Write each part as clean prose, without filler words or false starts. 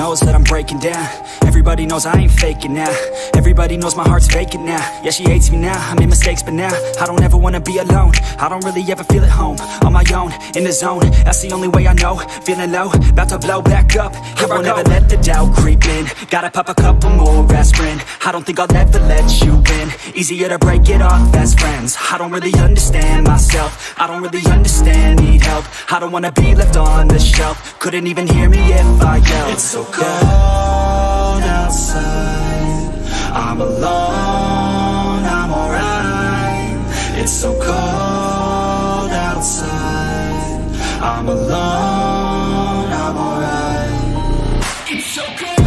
knows that I'm breaking down. Everybody knows I ain't faking now. Everybody knows my heart's vacant now. Yeah, she hates me now, I made mistakes but now I don't ever wanna be alone. I don't really ever feel at home. On my own, in the zone, that's the only way I know. Feeling low, about to blow back up. I won't ever let the doubt creep in. Gotta pop a couple more aspirin. I don't think I'll ever let you in. Easier to break it off as friends. I don't really understand myself. I don't really understand, need help. I don't wanna be left on the shelf. Couldn't even hear me if I yelled. It's so cold outside, I'm alone, I'm alright. It's so cold outside, I'm alone, I'm alright. It's so cold.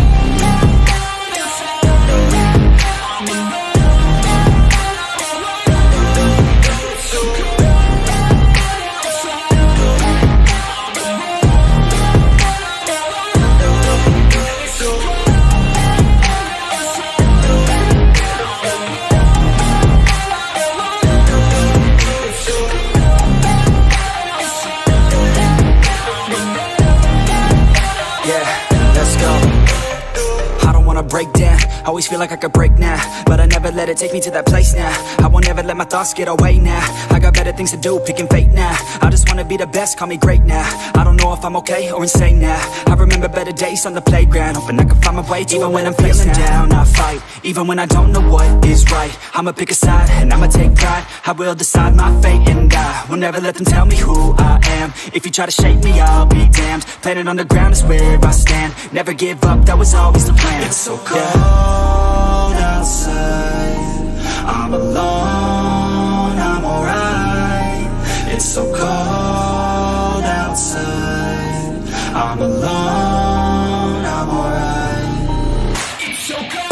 Break down, always feel like I could break now, but I never let it take me to that place now. I won't ever let my thoughts get away now. I got better things to do, picking fate now. I just wanna be the best, call me great now. I don't know if I'm okay or insane now. I remember better days on the playground, hoping I can find my way even when I'm feeling down. I fight, even when I don't know what is right. I'ma pick a side, and I'ma take pride. I will decide my fate, and I will never let them tell me who I am. If you try to shape me, I'll be damned. Planet on the ground is where I stand. Never give up, that was always the plan. It's so cold outside, I'm alone, I'm alright. It's so cold outside, I'm alone, I'm alright. It's so cold.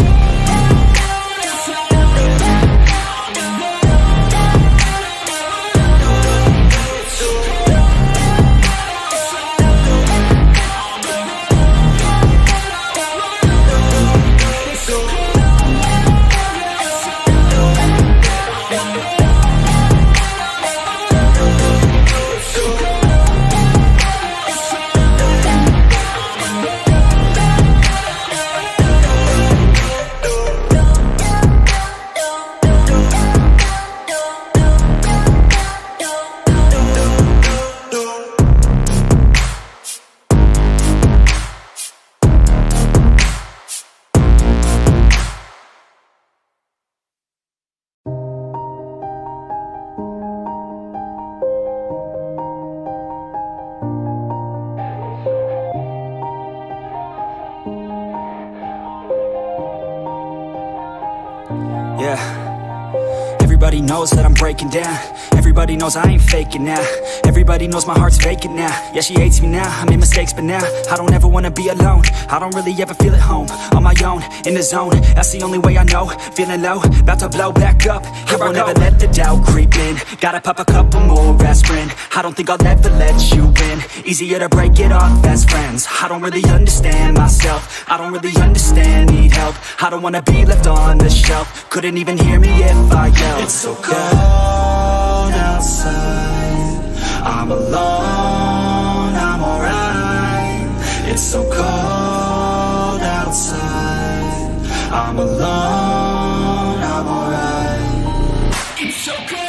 Everybody knows that I'm breaking down. Everybody knows I ain't faking now. Everybody knows my heart's vacant now. Yeah, she hates me now, I made mistakes but now I don't ever wanna be alone. I don't really ever feel at home. On my own, in the zone, that's the only way I know. Feeling low, about to blow back up. I won't ever let the doubt creep in. Gotta pop a couple more aspirin. I don't think I'll ever let you in. Easier to break it off as friends. I don't really understand myself. I don't really understand, need help. I don't wanna be left on the shelf. Couldn't even hear me if I yelled. It's so cold outside, I'm alone, I'm alright. It's so cold outside, I'm alone, I'm alright. It's so cold.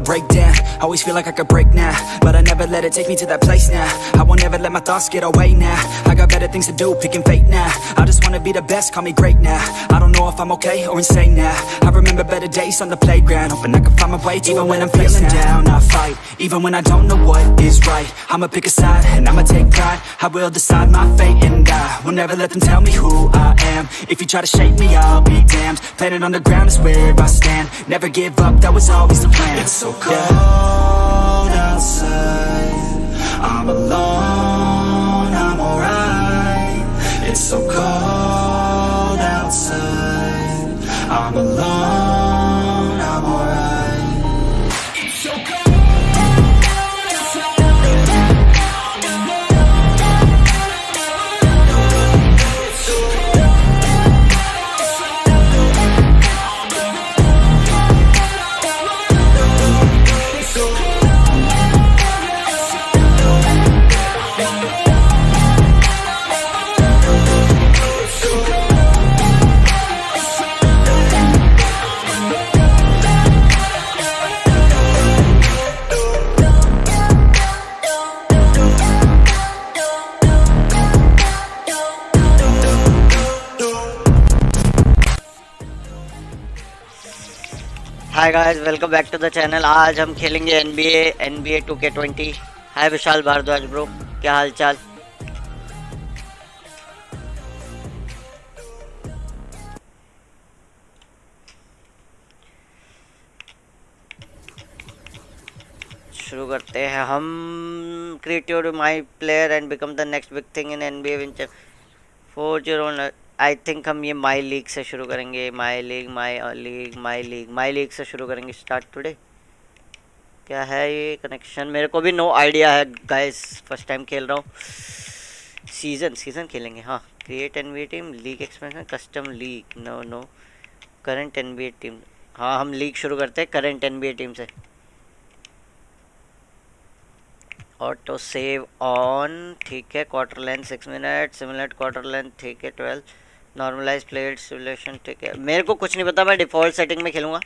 Break down, always feel like I could break now, but I never let it take me to that place now. I won't ever let my thoughts get away now. I got better things to do, picking fate now. I just wanna be the best, call me great now. I don't know if I'm okay or insane now. I remember better days on the playground, hoping I can find my way even when I'm feeling down. I fight, even when I don't know what is right. I'ma pick a side, and I'ma take pride. I will decide my fate, and I will never let them tell me who I am. If you try to shape me, I'll be damned. Planet on the ground is where I stand. Never give up, that was always the plan. It's so cold outside, I'm alone, I'm alright. Hi guys, welcome back to the channel. आज हम खेलेंगे NBA 2K20। Hi Vishal Bhardwaj bro, क्या हाल चाल? शुरू करते हैं हम। Create your my player and become the next big thing in NBA winter 40। I think हम ये माई लीग से शुरू करेंगे। माई लीग से शुरू करेंगे। Start today. क्या है ये कनेक्शन? मेरे को भी नो आइडिया है गाइस, फर्स्ट टाइम खेल रहा हूँ। सीजन खेलेंगे। हाँ, create NBA team, league expansion, custom league. No current NBA team. हाँ, हम लीग शुरू करते हैं करंट NBA टीम से। ऑटो सेव ऑन, ठीक है। Quarter length 6 minute, simulate quarter length, ठीक है। 12 नॉर्मलाइज प्लेयर सिमुलेशन, ठीक है। मेरे को कुछ नहीं पता, मैं डिफ़ॉल्ट सेटिंग में खेलूँगा।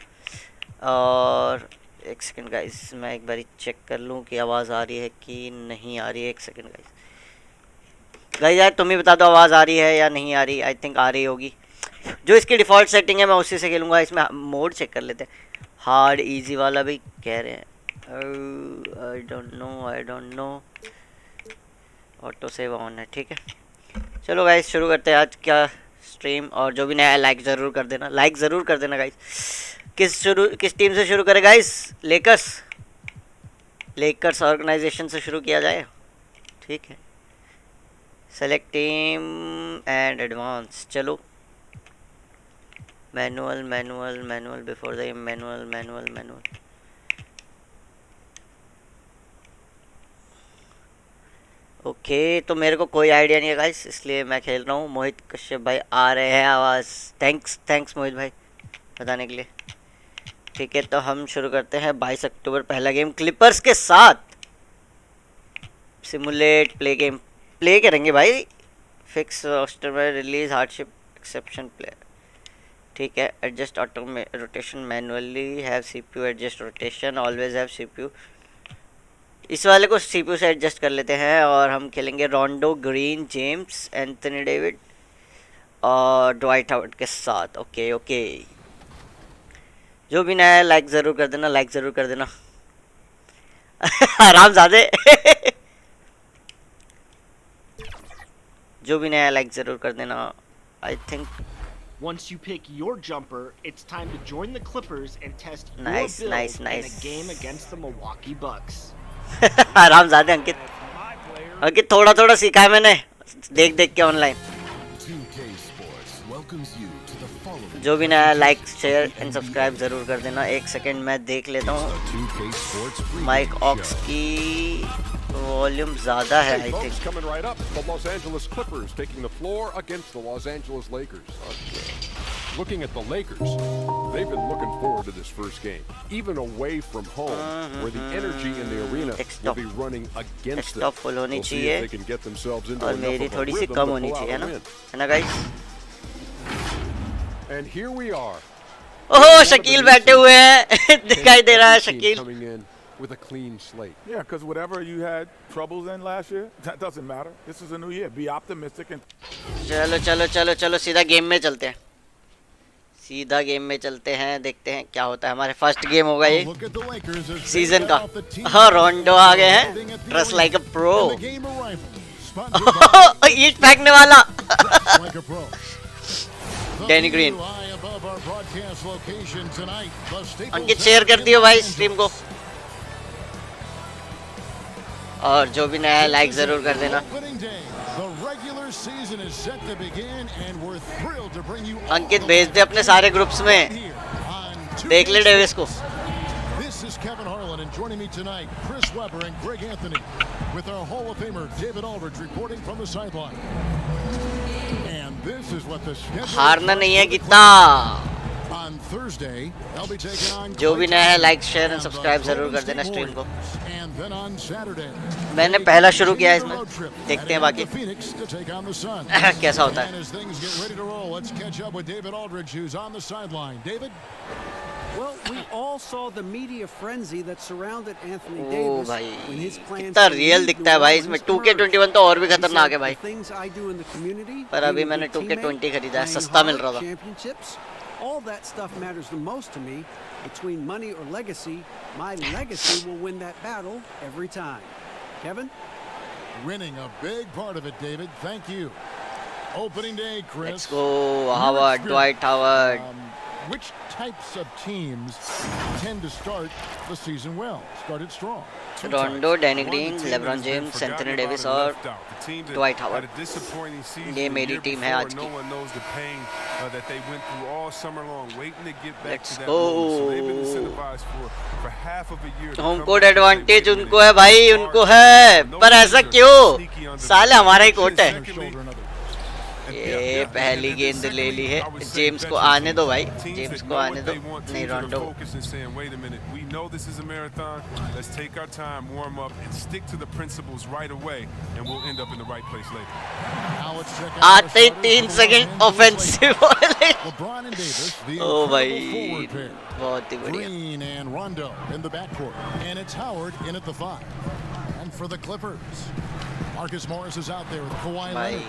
और एक सेकंड गाइस, मैं एक बार चेक कर लूँ कि आवाज़ आ रही है कि नहीं आ रही है। एक सेकंड गाइस यार तुम ही बता दो आवाज़ आ रही है या नहीं आ रही। आई थिंक आ रही होगी। जो इसकी डिफ़ॉल्ट सेटिंग है मैं उसी से खेलूँगा। इसमें मोड चेक कर लेते हैं। हार्ड इजी वाला भी कह रहे हैं। I don't know. Auto save on है, ठीक है। चलो गाइस शुरू करते हैं आज क्या स्ट्रीम। और जो भी नया लाइक ज़रूर कर देना, गाइस। किस टीम से शुरू करें गाइस? लेकर्स ऑर्गेनाइजेशन से शुरू किया जाए, ठीक है। Select team and advance. चलो manual before the manual. Okay, तो मेरे को कोई आइडिया नहीं है गाइस, इसलिए मैं खेल रहा हूँ। मोहित कश्यप भाई आ रहे हैं आवाज़। थैंक्स मोहित भाई बताने के लिए। ठीक है, तो हम शुरू करते हैं। 22 अक्टूबर पहला गेम क्लिपर्स के साथ। सिमुलेट प्ले गेम प्ले करेंगे भाई। फिक्स रोस्टर में रिलीज हार्डशिप एक्सेप्शन प्लेयर, ठीक है। एडजस्ट ऑटो में rotation manually, have CPU adjust rotation, always have CPU। इस वाले को CPU से एडजस्ट कर लेते हैं। और हम खेलेंगे रोंडो, ग्रीन, जेम्स, एंथनी डेविड और ड्वाइट हावर्ड के साथ। ओके जो भी नया है लाइक ज़रूर कर देना आरामज़ादे जो भी नया लाइक ज़रूर कर देना। I think Once you pick your jumper, it's time to join the Clippers and test your nice build in a game against the Milwaukee Bucks. आरामज़ादे अंकित थोड़ा सीखा है मैंने देख के ऑनलाइन। जो भी नया लाइक शेयर एंड सब्सक्राइब ज़रूर कर देना। एक सेकंड मैं देख लेता हूँ। माइक ऑक्स की वॉल्यूम ज़्यादा है I think. Coming right up, the Los Angeles Clippers taking the floor against the Los Angeles Lakers. Looking at the Lakers, they've been looking forward to this first game, even away from home, where the energy in the arena will be running against them. Full होनी We'll see if चाहिए they can get themselves into और enough मेरी of a थोड़ी सी rhythm come to होनी pull out चाहिए a ना, win. है ना guys? And here we are. ओह शकील बैठे हुए हैं दिखाई दे रहा है Shakeel. Coming in with a clean slate. Yeah, because whatever you had troubles in last year, that doesn't matter. This is a new year. Be optimistic and. चलो सीधा game में चलते हैं। देखते हैं क्या होता है। हमारे फर्स्ट गेम होगा ये सीजन का। हाँ, रोंडो आ गए हैं, ड्रेस लाइक अ प्रो। ईट फेंकने वाला डैनी ग्रीन। अंकित शेयर कर दियो भाई स्ट्रीम को। और जो भी नया है लाइक जरूर कर देना। अंकित भेज दे अपने सारे ग्रुप्स में, देख ले डेविस को। This is Kevin Harlan, and joining me tonight, Chris Webber and Greg Anthony, with our Hall of Famer David Aldridge reporting from the sideline. And this is what the schedule. हारना नहीं है कितना। On Thursday, they'll be taking on. जो भी नया है like share and subscribe जरूर कर देना स्ट्रीम को। And then on Saturday, मैंने पहला शुरू किया इसमें, देखते हैं बाकी Phoenix to take on the Suns. कैसा होता And है। as things get ready to roll, let's catch up with David Aldridge, who's on the sideline. David. Well, we all saw the media frenzy that surrounded Anthony ओ Davis भाई when his plans कितना to real leave दिखता है New भाई Orleans इसमें। 2K21 emerged. तो और भी He खतरनाक है said, भाई। "The things I do in the community, पर अभी being a मैंने good 2K20 teammate, खरीदा है, playing सस्ता मिल hard, रहा था। championships, All that stuff matters the most to me. Between money or legacy, my legacy will win that battle every time. Kevin? Winning a big part of it, David. Thank you. Opening day, Chris. Let's go, Howard, Dwight Howard. Which types of teams tend to start the season well, started strong? Rondo, Danny Green, LeBron James, Anthony Davis और Dwight Howard. ये मेरी team है आज की. Let's go. Home court advantage उनको है भाई, उनको है. पर ऐसा क्यों? साले हमारा ही कोर्ट है. ये पहली गेंद ले ली है. जेम्स को आने दो भाई, जेम्स को आने दो. नहीं, रोंडो. आते ही 3 सेकंड ऑफेंसिव. ओ भाई, बहुत ही बढ़िया. Green and Rondo in the backcourt, and it's Howard in at the 5. And for the Clippers, Marcus Morris is out there with Kawhi Leonard.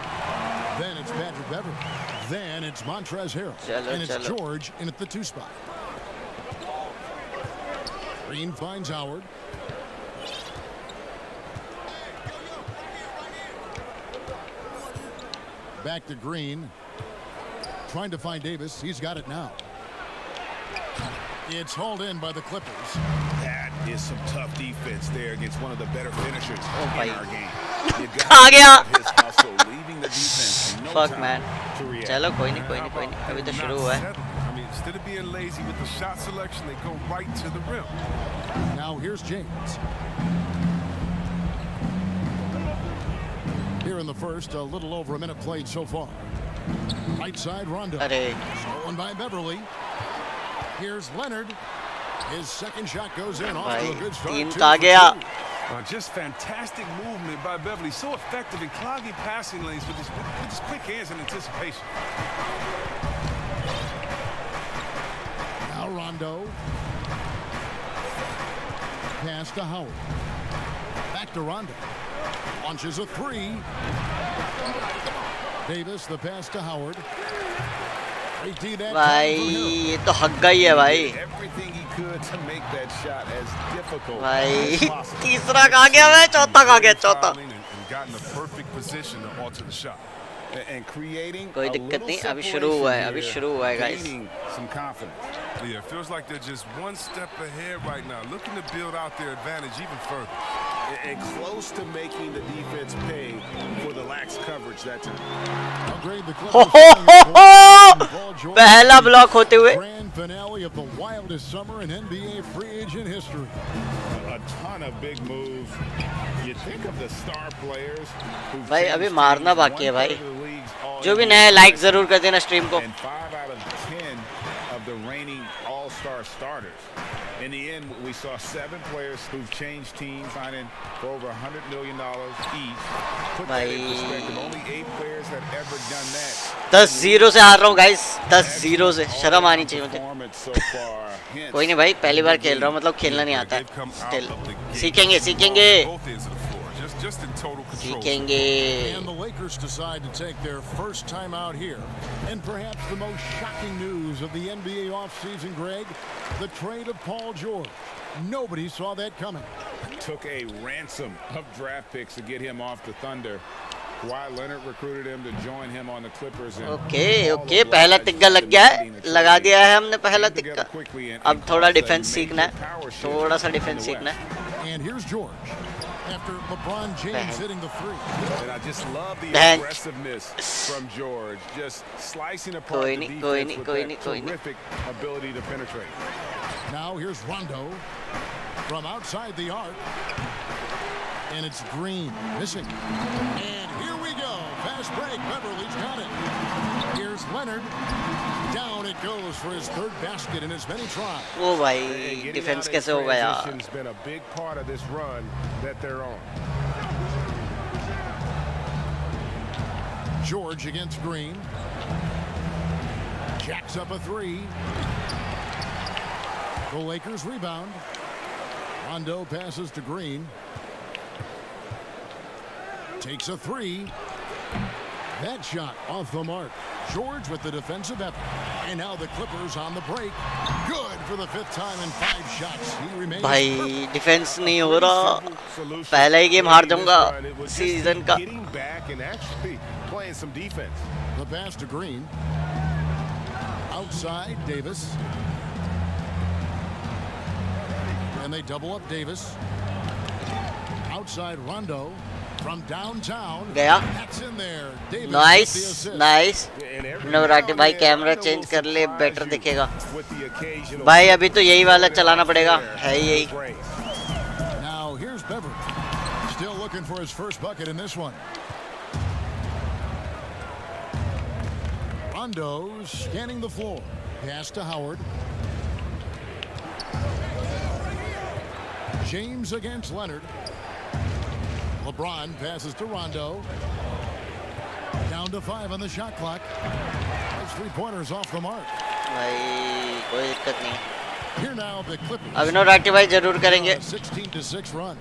Then it's Patrick Beverly. Then it's Montrezl Harrell. And it's George in at the 2 spot. Green finds Howard. Back to Green. Trying to find Davis. He's got it now. It's hauled in by the Clippers. That is some tough defense there against one of the better finishers in our game. आ गया. Fuck man. चलो कोई नहीं, अभी तो शुरू हुआ है. Instead of being lazy with the shot selection, they go right to the rim. Now here's James. Here in the first, a little over a minute played so far. Right side, Rondo. Stolen by Beverly. Here's Leonard. His second shot goes in. Off to a good start. Just fantastic movement by Beverly. So effective in clogging passing lanes with his quick hands and anticipation. Now Rondo. Pass to Howard. Back to Rondo. Launches a 3. Davis, the pass to Howard. भाई ये तो हग्गा ही है भाई. भाई तीसरा कहाँ गया है? चौथा कहाँ गया? चौथा. कोई दिक्कत नहीं, अभी शुरू हुआ है, guys. Yeah, it feels like they're just one step ahead right now, looking to build out their advantage even further. And close to making the defense pay for the lax coverage that time. पहला block होते हुए. Grand finale of the wildest summer in NBA free agent history. A ton of big moves. You think of the star players. भाई अभी मारना बाकी है भाई. जो भी नया लाइक जरूर कर देना स्ट्रीम को. And 5 out of 10 of the reigning all-star starters. In the end, we saw 7 players who've changed teams, signing for over $100 million each. Put that in perspective, only 8 players have ever done that. 10-0 से हार रहा हूँ guys. 10-0 से शर्म आनी चाहिए मुझे. कोई नहीं भाई, पहली बार खेल रहा हूँ, मतलब खेलना नहीं आता है. Still सीखेंगे. And the Lakers decide to take their first time out here. And perhaps the most shocking news of the NBA offseason, Greg, the trade of Paul George. Nobody saw that coming. Took a ransom of draft picks to get him off the Thunder. Kawhi Leonard recruited him to join him on the Clippers. Okay, पहला तिक्का लग गया है. लगा दिया है हमने पहला तिक्का. अब थोड़ा डिफेंस सीखना है. थोड़ा सा डिफेंस सीखना है. And here's George. After LeBron James hitting the 3. And I just love the aggressiveness from George, just slicing apart the defense with that terrific ability to penetrate. Now here's Rondo from outside the arc. And it's Green missing. And here we go. Fast break. Beverly's got it. Here's Leonard. Down it goes for his 3rd basket in as many tries. Oh भाई defence कैसे हो गया? It's been a big part of this run that they're on. George against Green. Jacks up a 3. The Lakers rebound. Rondo passes to Green. Takes a 3. That shot off the mark. George with the defensive effort. And now the Clippers on the break. Good for the 5th time in 5 shots. He remains. भाई defence नहीं हो रहा, पहला ही game हार जाऊंगा season का. The pass to Green. Outside Davis. And they double up Davis. Outside Rondo. From downtown. गया. That's in there. Davis. Nice nice. नवराटी भाई कैमरा चेंज कर ले, बेटर दिखेगा. भाई अभी तो यही वाला चलाना पड़ेगा, है यही. Now here's Beverly. Still looking for his first bucket in this one. Rondo scanning the floor. Pass to Howard. James against Leonard. LeBron passes to Rondo. Down to 5 on the shot clock. Those 3-pointers off the mark. भाई कोई दिक्कत नहीं. Here now the Clippers. अभिनव राठी भाई जरूर करेंगे. 16-6 run.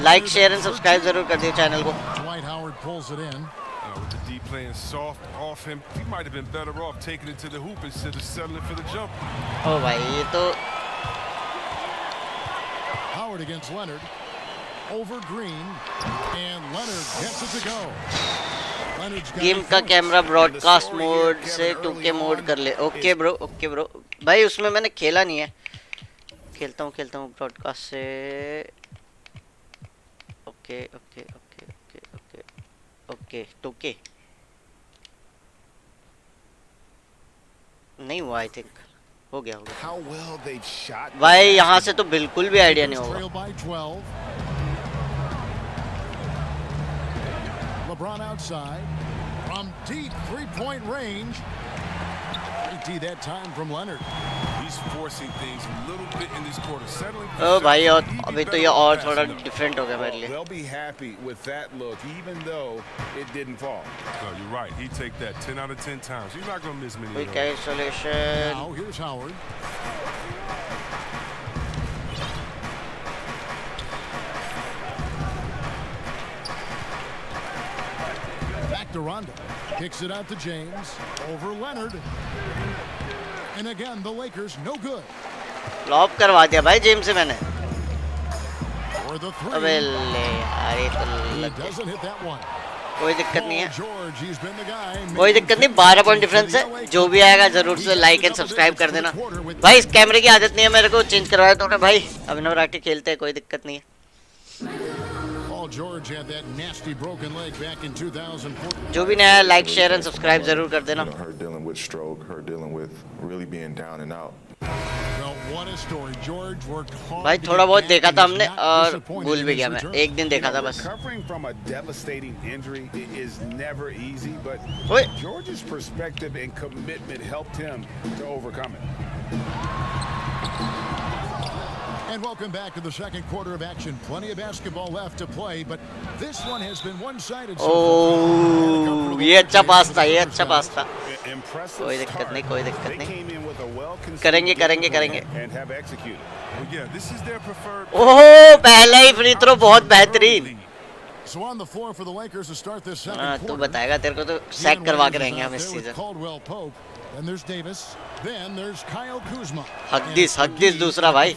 Like share and subscribe जरूर कर दिए चैनल को. Dwight Howard pulls it in. With the D playing soft off him, he might have been better off taking it to the hoop instead of settling for the jump. ओ भाई ये तो Howard against Leonard. Over Green. And Leonard gets it to go. Leonard's got game का camera broadcast mode से 2K mode कर ले. Okay bro, okay bro. भाई उसमें मैंने खेला नहीं है. खेलता हूँ ब्रॉडकास्ट से. Okay okay okay okay okay okay 2K नहीं हुआ. आई थिंक हो गया. भाई यहाँ से तो बिल्कुल भी आइडिया नहीं होगा. LeBron outside from deep 3-point range. That time from Leonard. He's forcing things a little bit in this quarter, settling. ओ भाई और अभी तो ये और थोड़ा डिफरेंट हो गया मेरे लिए. They'll be happy with that look, even though it didn't fall. No, you're right. He take that 10 out of 10 times. He's not gonna miss many. Quick isolation. Now here's Howard. Back to Rondo. Kicks it out to James. Over Leonard. And again, the Lakers no good. Lobe करवा दिया भाई James से मैंने. For the three. अबे ले यार ये तो He doesn't hit that one. कोई दिक्कत नहीं है. George, he's been the guy. कोई दिक्कत नहीं. 12 पॉइंट डिफरेंस है. जो भी आएगा जरूर से लाइक एंड सब्सक्राइब कर देना. भाई इस कैमरे की आदत नहीं है मेरे को, चेंज करवाया तूने भाई. अभिनव राठी खेलते हैं, कोई दिक्कत नहीं है. George had that nasty broken leg back in 2004. जो भी नया लाइक शेयर एंड सब्सक्राइब जरूर कर देना. Her dealing with stroke, her dealing with really being down and out. Well, what a story. George worked hard. भाई थोड़ा बहुत देखा था हमने और भूल भी गया मैं. एक दिन देखा था बस. Recovering from a devastating injury is never easy, but George's perspective and commitment helped him to overcome it. And welcome back to the second quarter of action. Plenty of basketball left to play, but this one has been one-sided. Oh, ये अच्छा पास था, ये अच्छा पास था. कोई दिक्कत नहीं, कोई दिक्कत नहीं. करेंगे, करेंगे, करेंगे. ओह, पहला ही फ्री थ्रो बहुत बेहतरीन. So on the floor for the Lakers to start this second quarter. तू बताएगा, तेरे को तो सैक करवा के रहेंगे हम इस season. Then there's Davis. Then there's Kyle Kuzma. हद्दीस दूसरा भाई.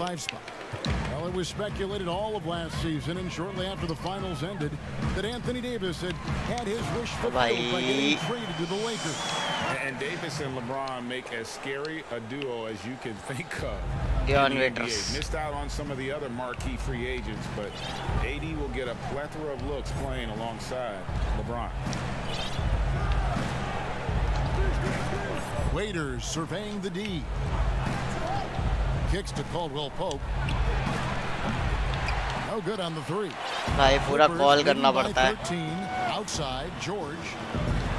Well, it was speculated all of last season and shortly after the finals ended that Anthony Davis had his wish fulfilled by getting traded to the Lakers. And Davis and LeBron make as scary a duo as you can think of. Moderators. Missed out on some of the other marquee free agents, but AD will get a plethora of looks playing alongside LeBron. Waiters surveying the D. Kicks to Caldwell Pope. No good on the three. भाई पूरा call करना पड़ता है. 13 outside George.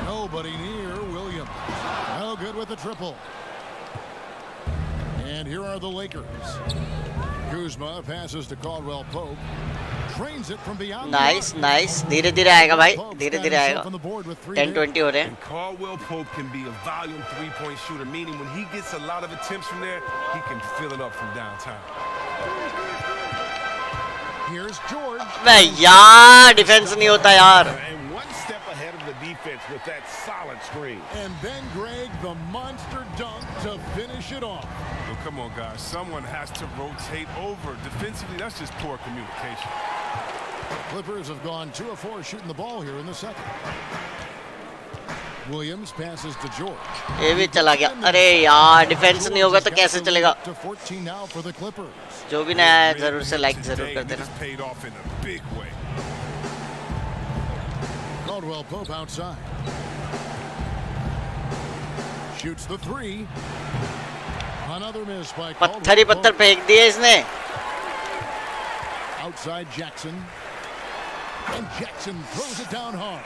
Nobody near Williams. No good with the triple. And here are the Lakers. Kuzma passes to Caldwell Pope. Trains it from beyond. Nice. धीरे-धीरे आएगा भाई. धीरे-धीरे आएगा. 10-20 हो रहे हैं. Caldwell Pope can be a volume 3-point shooter, meaning when he gets a lot of attempts from there, he can fill it up from downtown. Here's George. मैं यार डिफेंस नहीं होता यार. And one step ahead of the defense Nuggets with that solid screen. And then Greg, the monster dunk to finish it off. Well, come on, guys. Someone has to rotate over. Defensively, that's just poor communication. Clippers have gone 2 of 4 shooting the ball here in the second. Williams passes to George. ये भी चला गया. अरे यार defence नहीं होगा तो कैसे चलेगा? To 14 now for the Clippers. जो भी नया है जरूर से लाइक जरूर कर देना. Paid off in a big way. Caldwell Pope outside. Shoots the 3. Another miss by Caldwell. पत्थर ही पत्थर फेंक दिए इसने. Outside Jackson. And Jackson throws it down hard.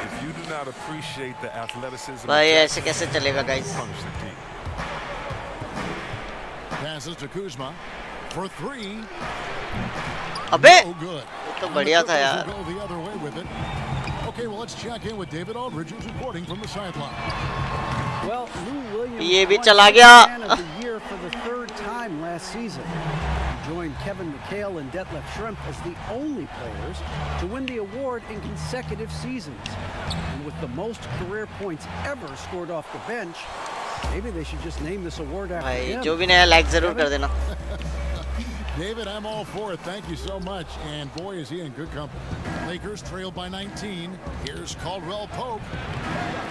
If you do not appreciate the athleticism, भाई ऐसे कैसे चलेगा guys? punish the team. Passes to Kuzma for 3. अबे No good. तो बढ़िया था यार. Go the other way with it. Okay, well, let's check in with David Aldridge, who's reporting from the sideline. Well, Lou Williams ये भी won चला गया. Man of the Year for the 3rd time last season. He joined Kevin McHale and Detlef Schrempf as the only players to win the award in consecutive seasons. And with the most career points ever scored off the bench, maybe they should just name this award after भाई him. जो भी नया like जरूर कर देना. David, I'm all for it. Thank you so much. And boy, is he in good company. Lakers trailed by 19. Here's Caldwell Pope.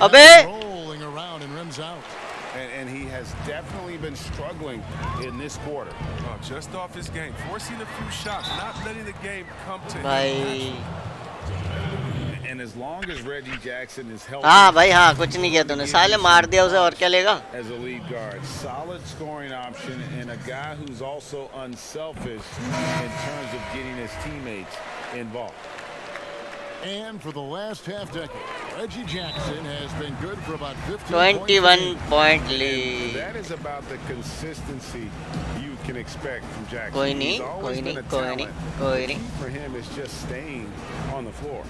अबे Rolling around and rims out. And he has definitely been struggling in this quarter. Oh, just off his game, forcing a few shots, not letting the game come to him. भाई And as long as Reggie Jackson is healthy, हाँ भाई हाँ कुछ नहीं किया तूने. साले मार दिया उसे और क्या लेगा? as a lead guard, solid scoring option and a guy who's also unselfish in terms of getting his teammates involved. And for the last half decade, Reggie Jackson has been good for about 15 21 points. point lead. That is about the consistency you can expect from Jackson. कोई He's नहीं always कोई been नहीं a कोई नहीं talent. कोई नहीं. For him, it's just staying on the floor.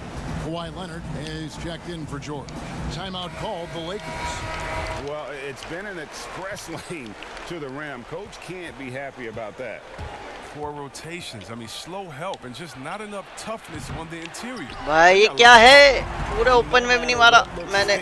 Kawhi Leonard is checked in for George. Timeout called the Lakers. Well, it's been an express lane to the rim. Coach can't be happy about that. Poor rotations. I mean, slow help and just not enough toughness on the interior. भाई ये क्या है? पूरे open में भी नहीं मारा मैंने.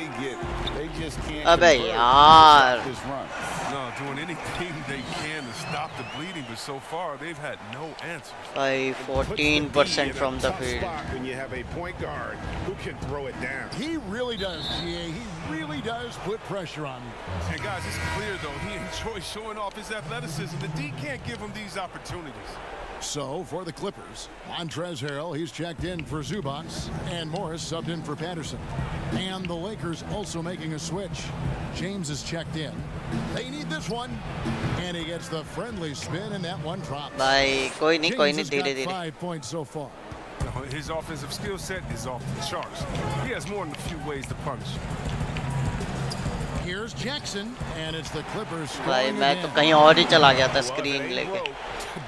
They just can't अबे convert यार. this run. No, doing anything they can to stop the bleeding, but so far they've had no answers. भाई 14% from the field. When you have a point guard who can throw it down. He really does, GA. He really does put pressure on you. And guys, it's clear though he enjoys showing off his athleticism. The D can't give him these opportunities. So for the Clippers, Montrezl Harrell, he's checked in for Zubac, and Morris subbed in for Patterson. And the Lakers also making a switch. James is checked in. They need this one, and he gets the friendly spin, and that one drops. भाई कोई नहीं James has got धीरे-धीरे. 5 points so far. His offensive skill set is off the charts. He has more than a few ways to punish. Here's Jackson, and it's the Clippers. भाई scoring मैं तो again. कहीं और ही चला गया था screen They लेके. broke.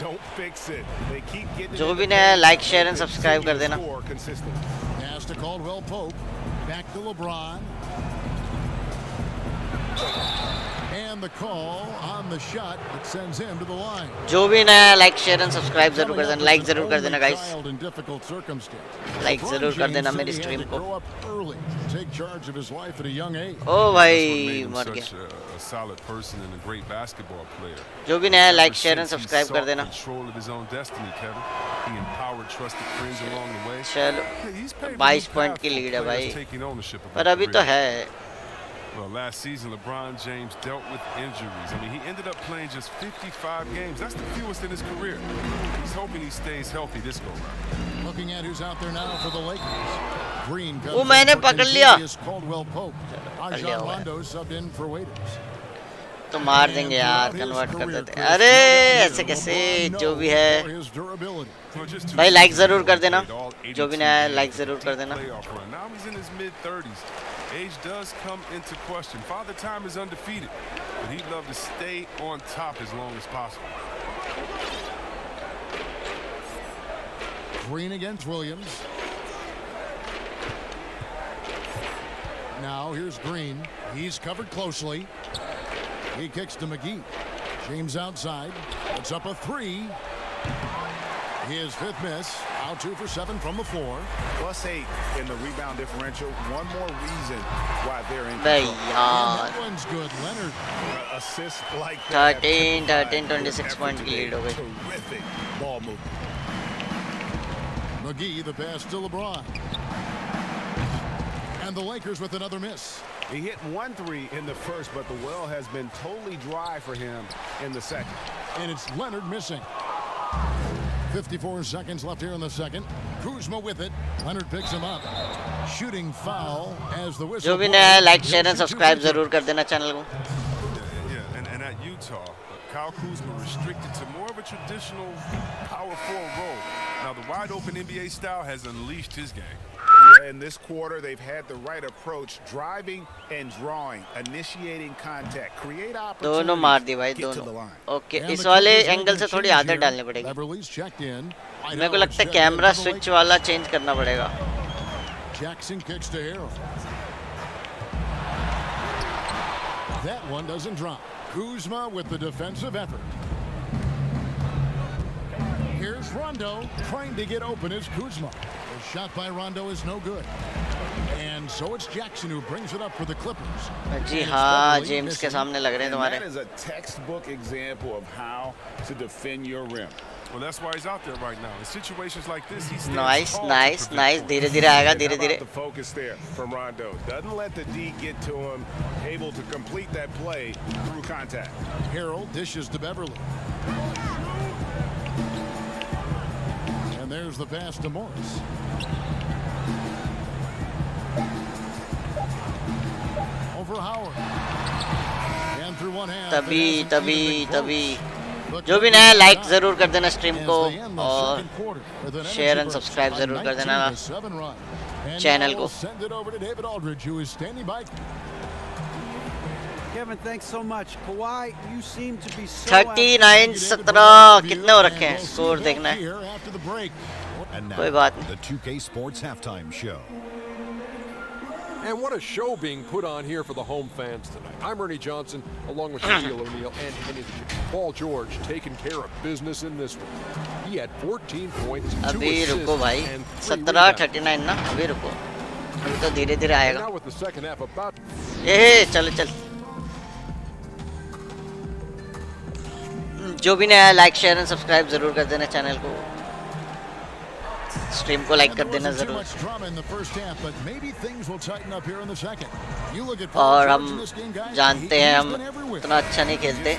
Don't fix it. They keep getting जो it भी in नया the like paint share and and subscribe कर continue to देना. score consistently. Pass to Caldwell Pope. Back to LeBron. And the call on the shot that sends him to the line. जो भी नया like share and subscribe जरूर कर देना. Like जरूर कर देना guys. Child in difficult circumstances. Like जरूर कर देना LeBron मेरी James said stream he had को. to grow up early, take charge of his life at a young age. ओ What भाई made him मर गया. such a solid person and a great basketball player. जो भी नया like Ever share and since he subscribe कर sought देना. control of his own destiny, Kevin. He empowered trusted friends along the way. चलो He's paved a 22 new point path की for lead है players भाई. taking ownership of पर their अभी तो career. है. Well, last season, LeBron James dealt with injuries. I mean, he ended up playing just 55 games. That's the fewest in his career. He's hoping he stays healthy this go-round. Looking at who's out there now for the Lakers. Green comes वो in मैंने for पकड़ लिया. Kentavious Caldwell Pope. लिया Rajon हुआ है. Rondo subbed in for Waiters. तो मार देंगे यार. कन्वर्ट कर देते. अरे ऐसे कैसे जो भी है. For his durability. Well, just two भाई लाइक seasons जरूर ago, कर देना. he played all जो भी 82 नया है games, लाइक जरूर कर deep देना. playoff run. Now he's in his mid-30s. Age does come into question. Father Time is undefeated, but he'd love to stay on top as long as possible. Green against Williams. Now here's Green. He's covered closely. He kicks to McGee. James outside. It's up a 3. His fifth miss. Out 2 for 7 from the floor. +8 in the rebound differential. One more reason why they're in भाई control. यार That one's good, Leonard. Assist like that. 13 26 point की lead हो गई. Terrific ball movement. McGee, the pass to LeBron. And the Lakers with another miss. He hit 1 3 in the first, but the well has been totally dry for him in the second. And it's Leonard missing. 54 seconds left here in the second. Kuzma with it. Leonard picks him up. Shooting foul as the whistle. जो भी नया है like share and subscribe जरूर कर देना channel को. Yeah, and at Utah, Kyle Kuzma restricted to more of a traditional power forward role. Now the wide open NBA style has unleashed his game. Yeah, in this quarter, they've had the right approach, driving and drawing, initiating contact, create opportunities. दोनों मार दी भाई दोनों. Okay इस वाले angle से थोड़ी आदत डालनी पड़ेगी. मेरे को लगता है कैमरा स्विच वाला चेंज करना पड़ेगा. Jackson kicks to Harrell. That one doesn't drop. Kuzma with the defensive effort. Here's Rondo trying to get open as Kuzma. The shot by Rondo is no good. And so it's Jackson who brings it up for the Clippers. जी हाँ James के सामने लग रहे हैं तुम्हारे. That is a textbook example of how to defend your rim. Well, that's why he's out there right now. In situations like this, he Nice, nice, nice. धीरे-धीरे आएगा, धीरे-धीरे. The focus there from Rondo. Doesn't let the D get to him. Able to complete that play through contact. Harrell dishes to Beverly. And there's the pass to Morris. Over Howard. And through one hand. तभी जो भी नया like जरूर कर देना stream को और share and subscribe जरूर कर देना चैनल को. Kevin, thanks so much. Kawhi, you seem to be so 39-17 कितने हो रखे हैं स्कोर देखना है. कोई बात नहीं. The 2K Sports halftime show. And what a show being put on here for the home fans tonight. I'm Ernie Johnson, along with Shaquille O'Neal and Paul George, taking care of business in this one. He had 14 points, 2 अभी रुको assists, भाई. and 17-39 ना. अभी रुको. अभी तो धीरे-धीरे आएगा. now with the second half about. चल. जो भी नया लाइक शेयर एंड सब्सक्राइब जरूर कर देना चैनल को. स्ट्रीम को लाइक कर देना जरूर. और हम जानते हैं हम उतना अच्छा नहीं खेलते.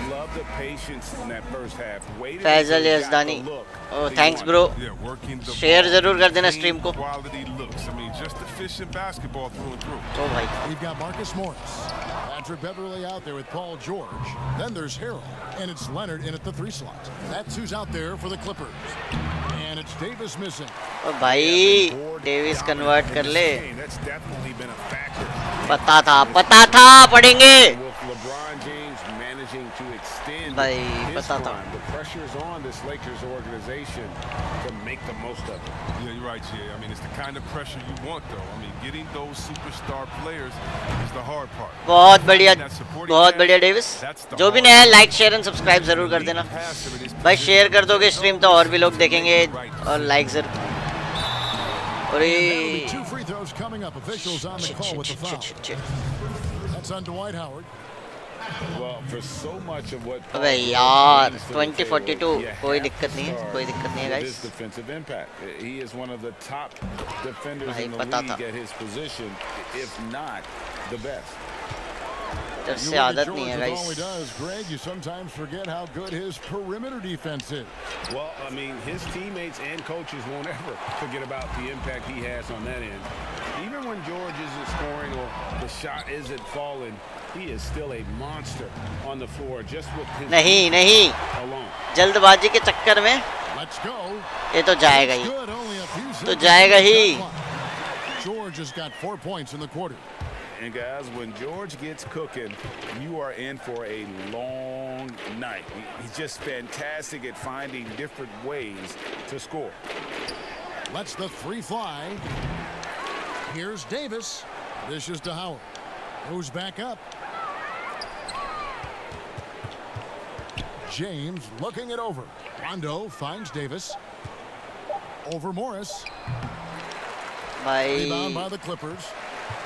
Faizal Yazdani, oh thanks bro. Share जरूर कर देना स्ट्रीम को. ओ भाई. Patrick Beverly out there with Paul George. Then there's Harrell, and it's Leonard in at the 3 slot. That's who's out there for the Clippers. And it's Davis missing. ओ भाई Davis convert कर ले. पता था पढ़ेंगे. भाई पता था. The pressure is on this Lakers organization to make the most of it. Yeah, you're right, Jay. I mean, it's the kind of pressure you want, though. I mean, getting those superstar players is the hard part. बहुत बढ़िया Davis. जो भी नया है like share and subscribe जरूर कर देना भाई. शेयर कर दोगे स्ट्रीम तो और भी लोग देखेंगे और लाइक जरूर. अरे Well, for so much of what अबे यार 2042 कोई दिक्कत नहीं है guys. his defensive impact. He is one of the top defenders in the league at his position, if not the best. जब से आदत नहीं है guys. Greg, you sometimes forget how good his perimeter defense is. Well, I mean, his teammates and coaches won't ever forget about the impact he has on that end. Even when George isn't scoring or the shot isn't falling, he is still a monster on the floor just with his नहीं alone. जल्दबाजी के चक्कर में ये तो जाएगा ही. George has got 4 points in the quarter. And guys, when George gets cooking, you are in for a long night. He's just fantastic at finding different ways to score. Lets the 3 fly. Here's Davis. This is to Howard. Goes back up. James looking it over. Rondo finds Davis. over Morris. भाई Rebound by the Clippers.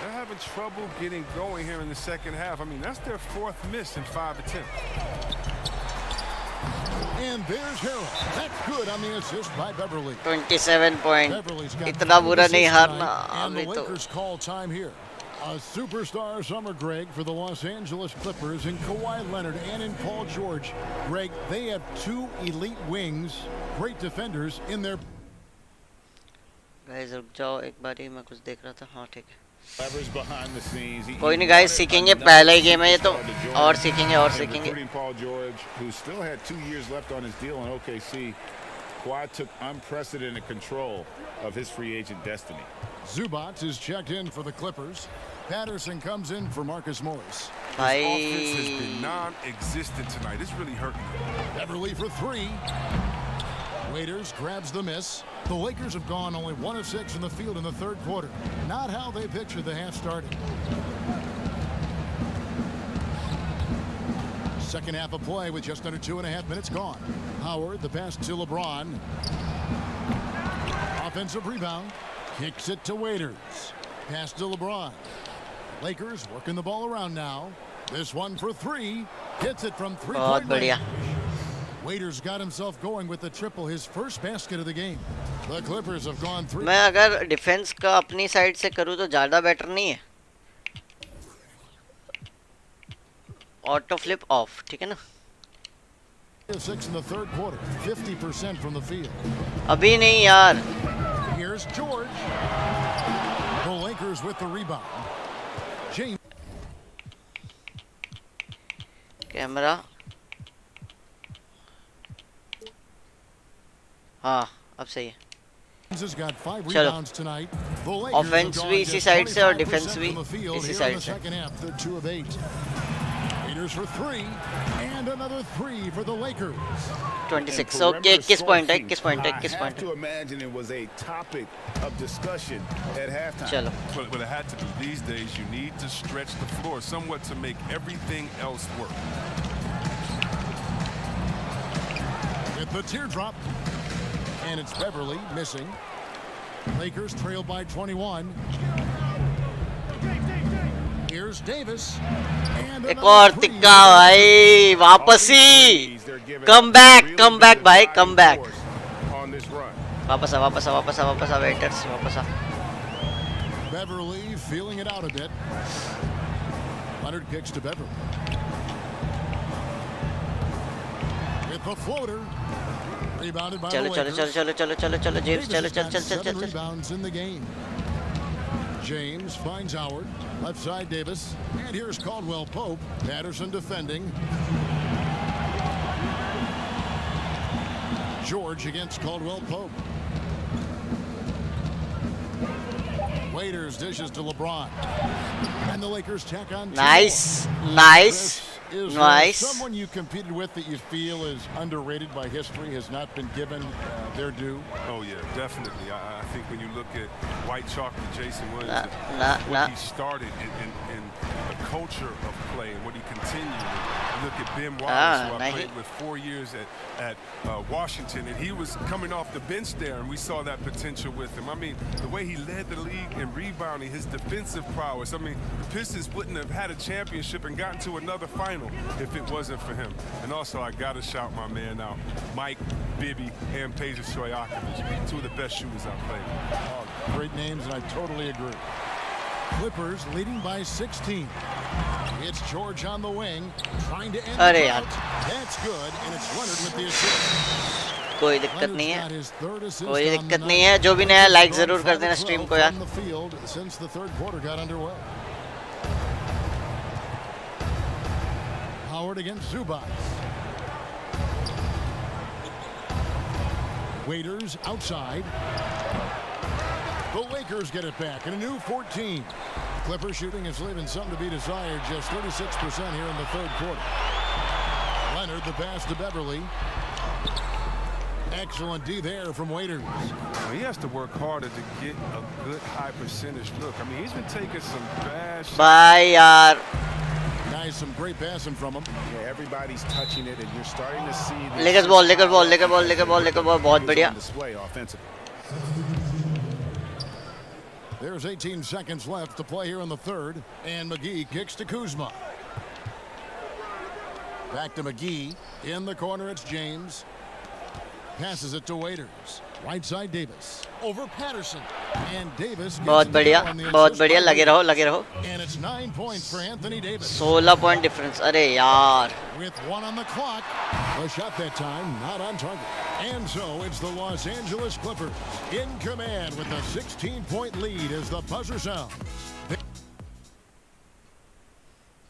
They're having trouble getting going here in the second half. I mean, that's their 4th miss in 5 attempts. And there's Harrell. That's good on the assist by Beverly. 27 point. Beverly's got इतना बुरा नहीं हारना and the अभी तो. Lakers call time here. A superstar summer, Greg, for the Los Angeles Clippers in Kawhi Leonard and in Paul George. Greg, they have 2 elite wings, great defenders in their. Guys, रुक जाओ एक बारी मैं कुछ देख रहा था. हाँ ठीक है. Behind the scenes. कोई नहीं guys, सीखेंगे. पहला ही गेम है ये तो और सीखेंगे और सीखेंगे. Paul George, who still had 2 years left on his deal in OKC. Kawhi took unprecedented control of his free agent destiny. Zubac is checked in for the Clippers. Patterson comes in for Marcus Morris. His offense has been non-existent tonight. It's really hurting. Beverly for 3. Waiters grabs the miss. The Lakers have gone only 1 of 6 in the field in the 3rd quarter. Not how they pictured the half started. Second half of play with just under 2.5 minutes gone. Howard, the pass to LeBron. Offensive rebound. Kicks it to Waiters. Pass to LeBron. Lakers working the ball around now. This one for 3. Hits it from 3-point range. Waiters got himself going with the triple, his first basket of the game. The Clippers have gone 3. मैं अगर defence का अपनी side से करूँ तो ज़्यादा better नहीं है. ऑटो फ्लिप ऑफ, ठीक है ना? 6 in the 3rd quarter, 50% from the field. अभी नहीं यार. Here's George. The Lakers with the rebound. James. Camera. हाँ, अब सही है. चलो. ऑफेंस भी इसी साइड से और डिफेंस भी इसी साइड से. For 3 and another 3 for the Lakers. 26. Okay, 21 point है, 21 point है, 21 point I have to imagine it was a topic of discussion at halftime. चलो. But it had to be. These days, you need to stretch the floor somewhat to make everything else work. With the teardrop, and it's Beverly missing. Lakers trail by 21. Here's Davis. एक और तिक्का भाई, वापसी. Come back भाई, come back. वापस आ waiters, वापस आ. Beverly feeling it out a bit. Leonard kicks to Beverly. With the floater. Rebounded by the Lakers. चलो James, चल. 7 rebounds in the game. James finds Howard. Left side Davis. And here's Caldwell Pope. Patterson defending. George against Caldwell Pope. Waiters dishes to LeBron. And the Lakers tack on. Nice. Is someone you competed with that you feel is underrated by history, has not been given their due? Oh yeah, definitely. I think when you look at White Chocolate Jason Williams, what he started in the culture of play and what he continued. You look at Ben Wallace, who I played with 4 years at Washington, and he was coming off the bench there, and we saw that potential with him. I mean, the way he led the league in rebounding, his defensive prowess. I mean, the Pistons wouldn't have had a championship and gotten to another final if it wasn't for him. And also, I got to shout my man out, Mike, Bibby, and Peja Stojakovic, 2 of the best shooters I've played. Oh, great names, and I totally agree. Clippers leading by 16. It's George on the wing, trying to end the drought. That's good, and it's Leonard with the assist. कोई दिक्कत नहीं है, जो भी नया like जरूर कर देना स्ट्रीम को यार. Since the 3rd quarter got underway. Howard against Zubac. Waiters outside. The Lakers get it back in a new 14. Clippers shooting is leaving something to be desired. Just 36% here in the 3rd quarter. Leonard the pass to Beverly. Excellent D there from Waiters. He has to work harder to get a good high percentage look. I mean, he's been taking some bad shots. Bye, yaar. Guys, some great passing from him. Yeah, everybody's touching it, and you're starting to see. Lakers ball. बहुत बढ़िया. There's 18 seconds left to play here in the third, and McGee kicks to Kuzma. Back to McGee. In the corner, it's James. Passes it to Waiters. Right side, Davis. Over Patterson. And Davis. बहुत बढ़िया लगे रहो. And it's 9 points for Anthony Davis. 16 point difference. अरे यार. With 1 on the clock. A shot that time, not on target. And so it's the Los Angeles Clippers in command with a 16-point lead as the buzzer sounds.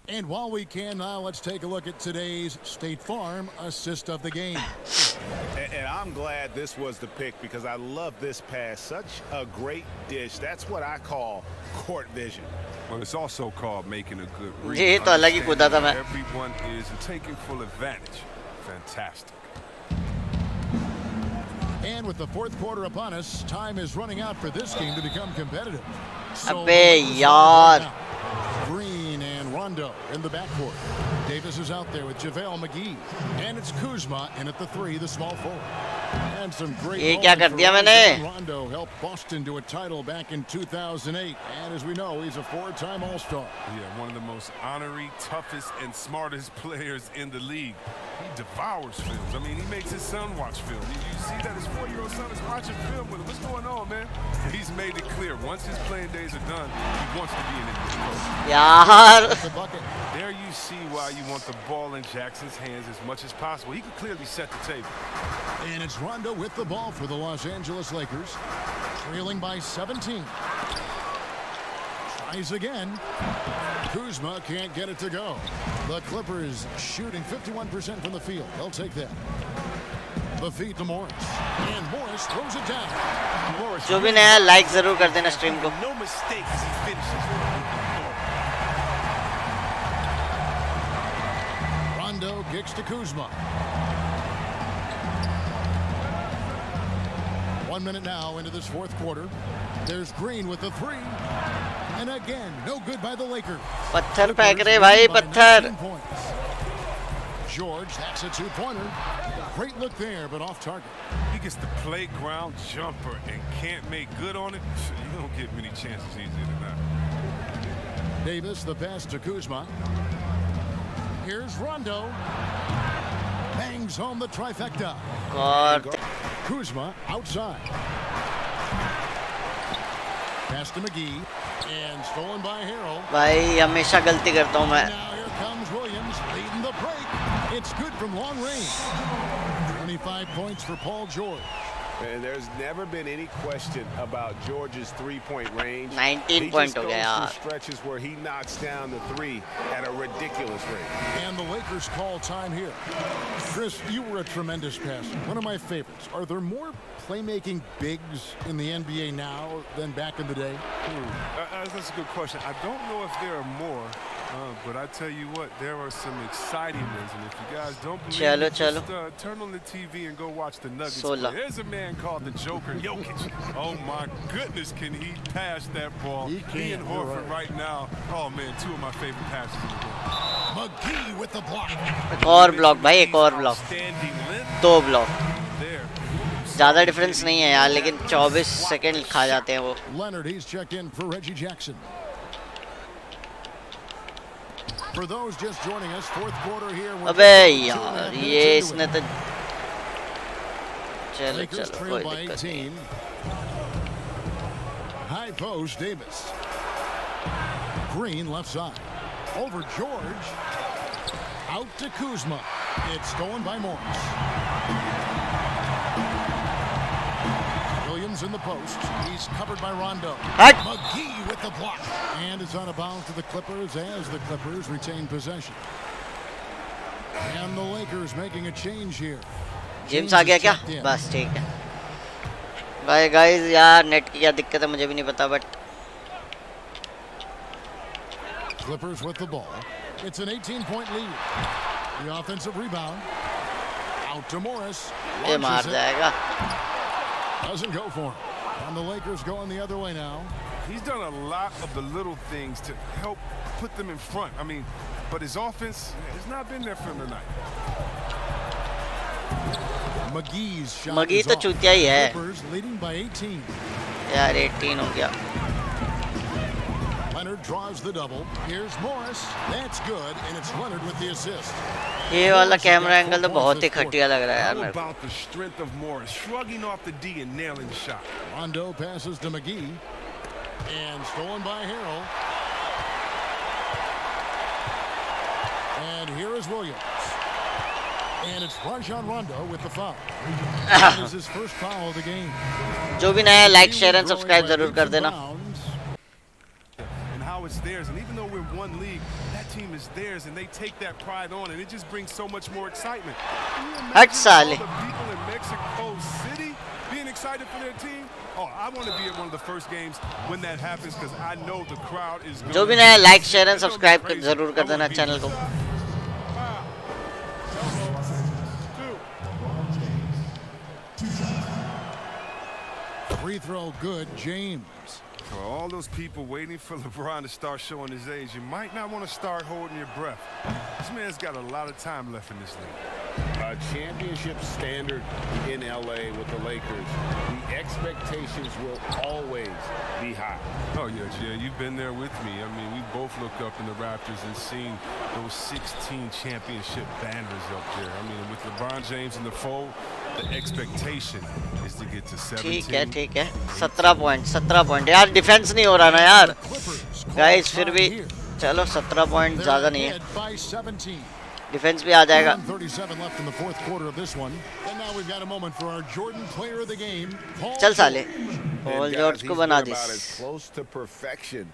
And while we can now, let's take a look at today's State Farm assist of the game. And I'm glad this was the pick because I love this pass. Such a great dish. That's what I call court vision. Well, it's also called making a good read. ये तो अलग ही कूदा था मैं. Everyone is taking full advantage. Fantastic. And with the fourth quarter upon us, time is running out for this game to become competitive. So अबे यार. Green and Rondo in the backcourt. Davis is out there with JaVale McGee. And it's Kuzma in at the 3, the small forward. And some great ये क्या कर दिया मैंने? Rondo helped Boston to a title back in 2008. And as we know, he's a 4-time All-Star. Yeah, one of the most honorary, toughest, and smartest players in the league. He devours films. I mean, he makes his son watch film. You see that his 4-year-old son is watching film with him. What's going on, man? He's made it clear. Once his playing days are done, he wants to be in NBA. यार. There you see why you want the ball in Jackson's hands as much as possible. He could clearly set the table. And it's Rondo with the ball for the Los Angeles Lakers. Trailing by 17. Tries again. Kuzma can't get it to go. The Clippers shooting 51% from the field. They'll take that. The feed to Morris. And Morris throws it down. जो भी नया like जरूर कर देना stream को. No mistakes. He finishes. Rondo kicks to Kuzma. 1 minute now into this fourth quarter. There's Green with the 3. And again, no good by the Lakers. पत्थर फेंक रहे भाई पत्थर. George, that's a 2-pointer. Great look there, but off target. He gets the playground jumper and can't make good on it. You don't get many chances easier than that. Davis, the pass to Kuzma. Here's Rondo. Bangs home the trifecta. God. Kuzma outside. Pass to McGee. And stolen by Harrell. भाई हमेशा गलती करता हूँ मैं. Now here comes Williams leading the break. It's good from long range. 25 points for Paul George. And there's never been any question about George's 3-point range. 19 point हो गया यार. Stretches where he knocks down the 3 at a ridiculous rate. And the Lakers call time here. Chris, you were a tremendous passer. One of my favorites. Are there more playmaking bigs in the NBA now than back in the day? That's a good question. I don't know if there are more, but I tell you what, there are some exciting ones. And if you guys don't believe it, just turn on the TV and go watch the Nuggets play. There's a man called the Joker, Jokic. Oh my goodness, can he pass that ball? He and Horford right now. Oh man, 2 of my favorite passes in the game. McGee with the block. एक और block भाई, एक और block. 2 block. ज़्यादा difference नहीं है यार, लेकिन 24 सेकंड खा जाते हैं वो. Leonard, he's checked in for Reggie Jackson. For those just joining us, fourth quarter here. अबे यार, ये इसने तो चलो कोई दिक्कत नहीं. High post, Davis. Green left side. Over George. Out to Kuzma. It's stolen by Morris. Williams in the post. He's covered by Rondo. McGee with the block. And it's out of bounds to the Clippers as the Clippers retain possession. And the Lakers making a change here. James आ गया क्या? बस ठीक है. भाई guys यार net की क्या दिक्कत है मुझे भी नहीं पता but Clippers with the ball. It's an 18-point lead. The offensive rebound. Out to Morris. ये मार जाएगा. Doesn't go for him. And the Lakers going the other way now. He's done a lot of the little things to help put them in front. I mean, but his offense has not been there for him tonight. McGee's shot McGee is तो off. चूतिया ही है Clippers leading by 18. यार 18 हो गया Leonard draws the double. Here's Morris. That's good, and it's Leonard with the assist. ये वाला camera angle तो बहुत ही घटिया लग रहा है यार How मेरे को about the strength of Morris shrugging off the D and nailing the shot? Rondo passes to McGee. And stolen by Harrell. And here is Williams. And it's Rajon Rondo with the foul. That is his first foul of the game. जो भी नया like share and subscribe जरूर कर देना And how it's theirs, and even though we're one league, that team is theirs, and they take that pride on, and it just brings so much more excitement. Can you imagine हट साले all the people in Mexico City being excited for their team? Oh, I want to be at one of the first games when that happens because I know the crowd is going जो भी नया like share and subscribe जरूर कर देना channel को Free throw good, James. For all those people waiting for LeBron to start showing his age, you might not want to start holding your breath. This man's got a lot of time left in this league. A championship standard in LA with the Lakers. The expectations will always be high. Oh, yeah, Jay, you've been there with me. I mean, we both looked up in the Raptors and seen those 16 championship banners up there. I mean, with LeBron James in the fold, the expectation is to get to 17. ठीक है 17 point यार defence नहीं हो रहा ना यार guys फिर भी चलो 17 पॉइंट ज्यादा नहीं है डिफेंस भी आ जाएगा 37 left in the fourth quarter of this one. And now we've got a moment for our Jordan player of the game. चल साले पॉल जॉर्ज को बना He's been this about as close to perfection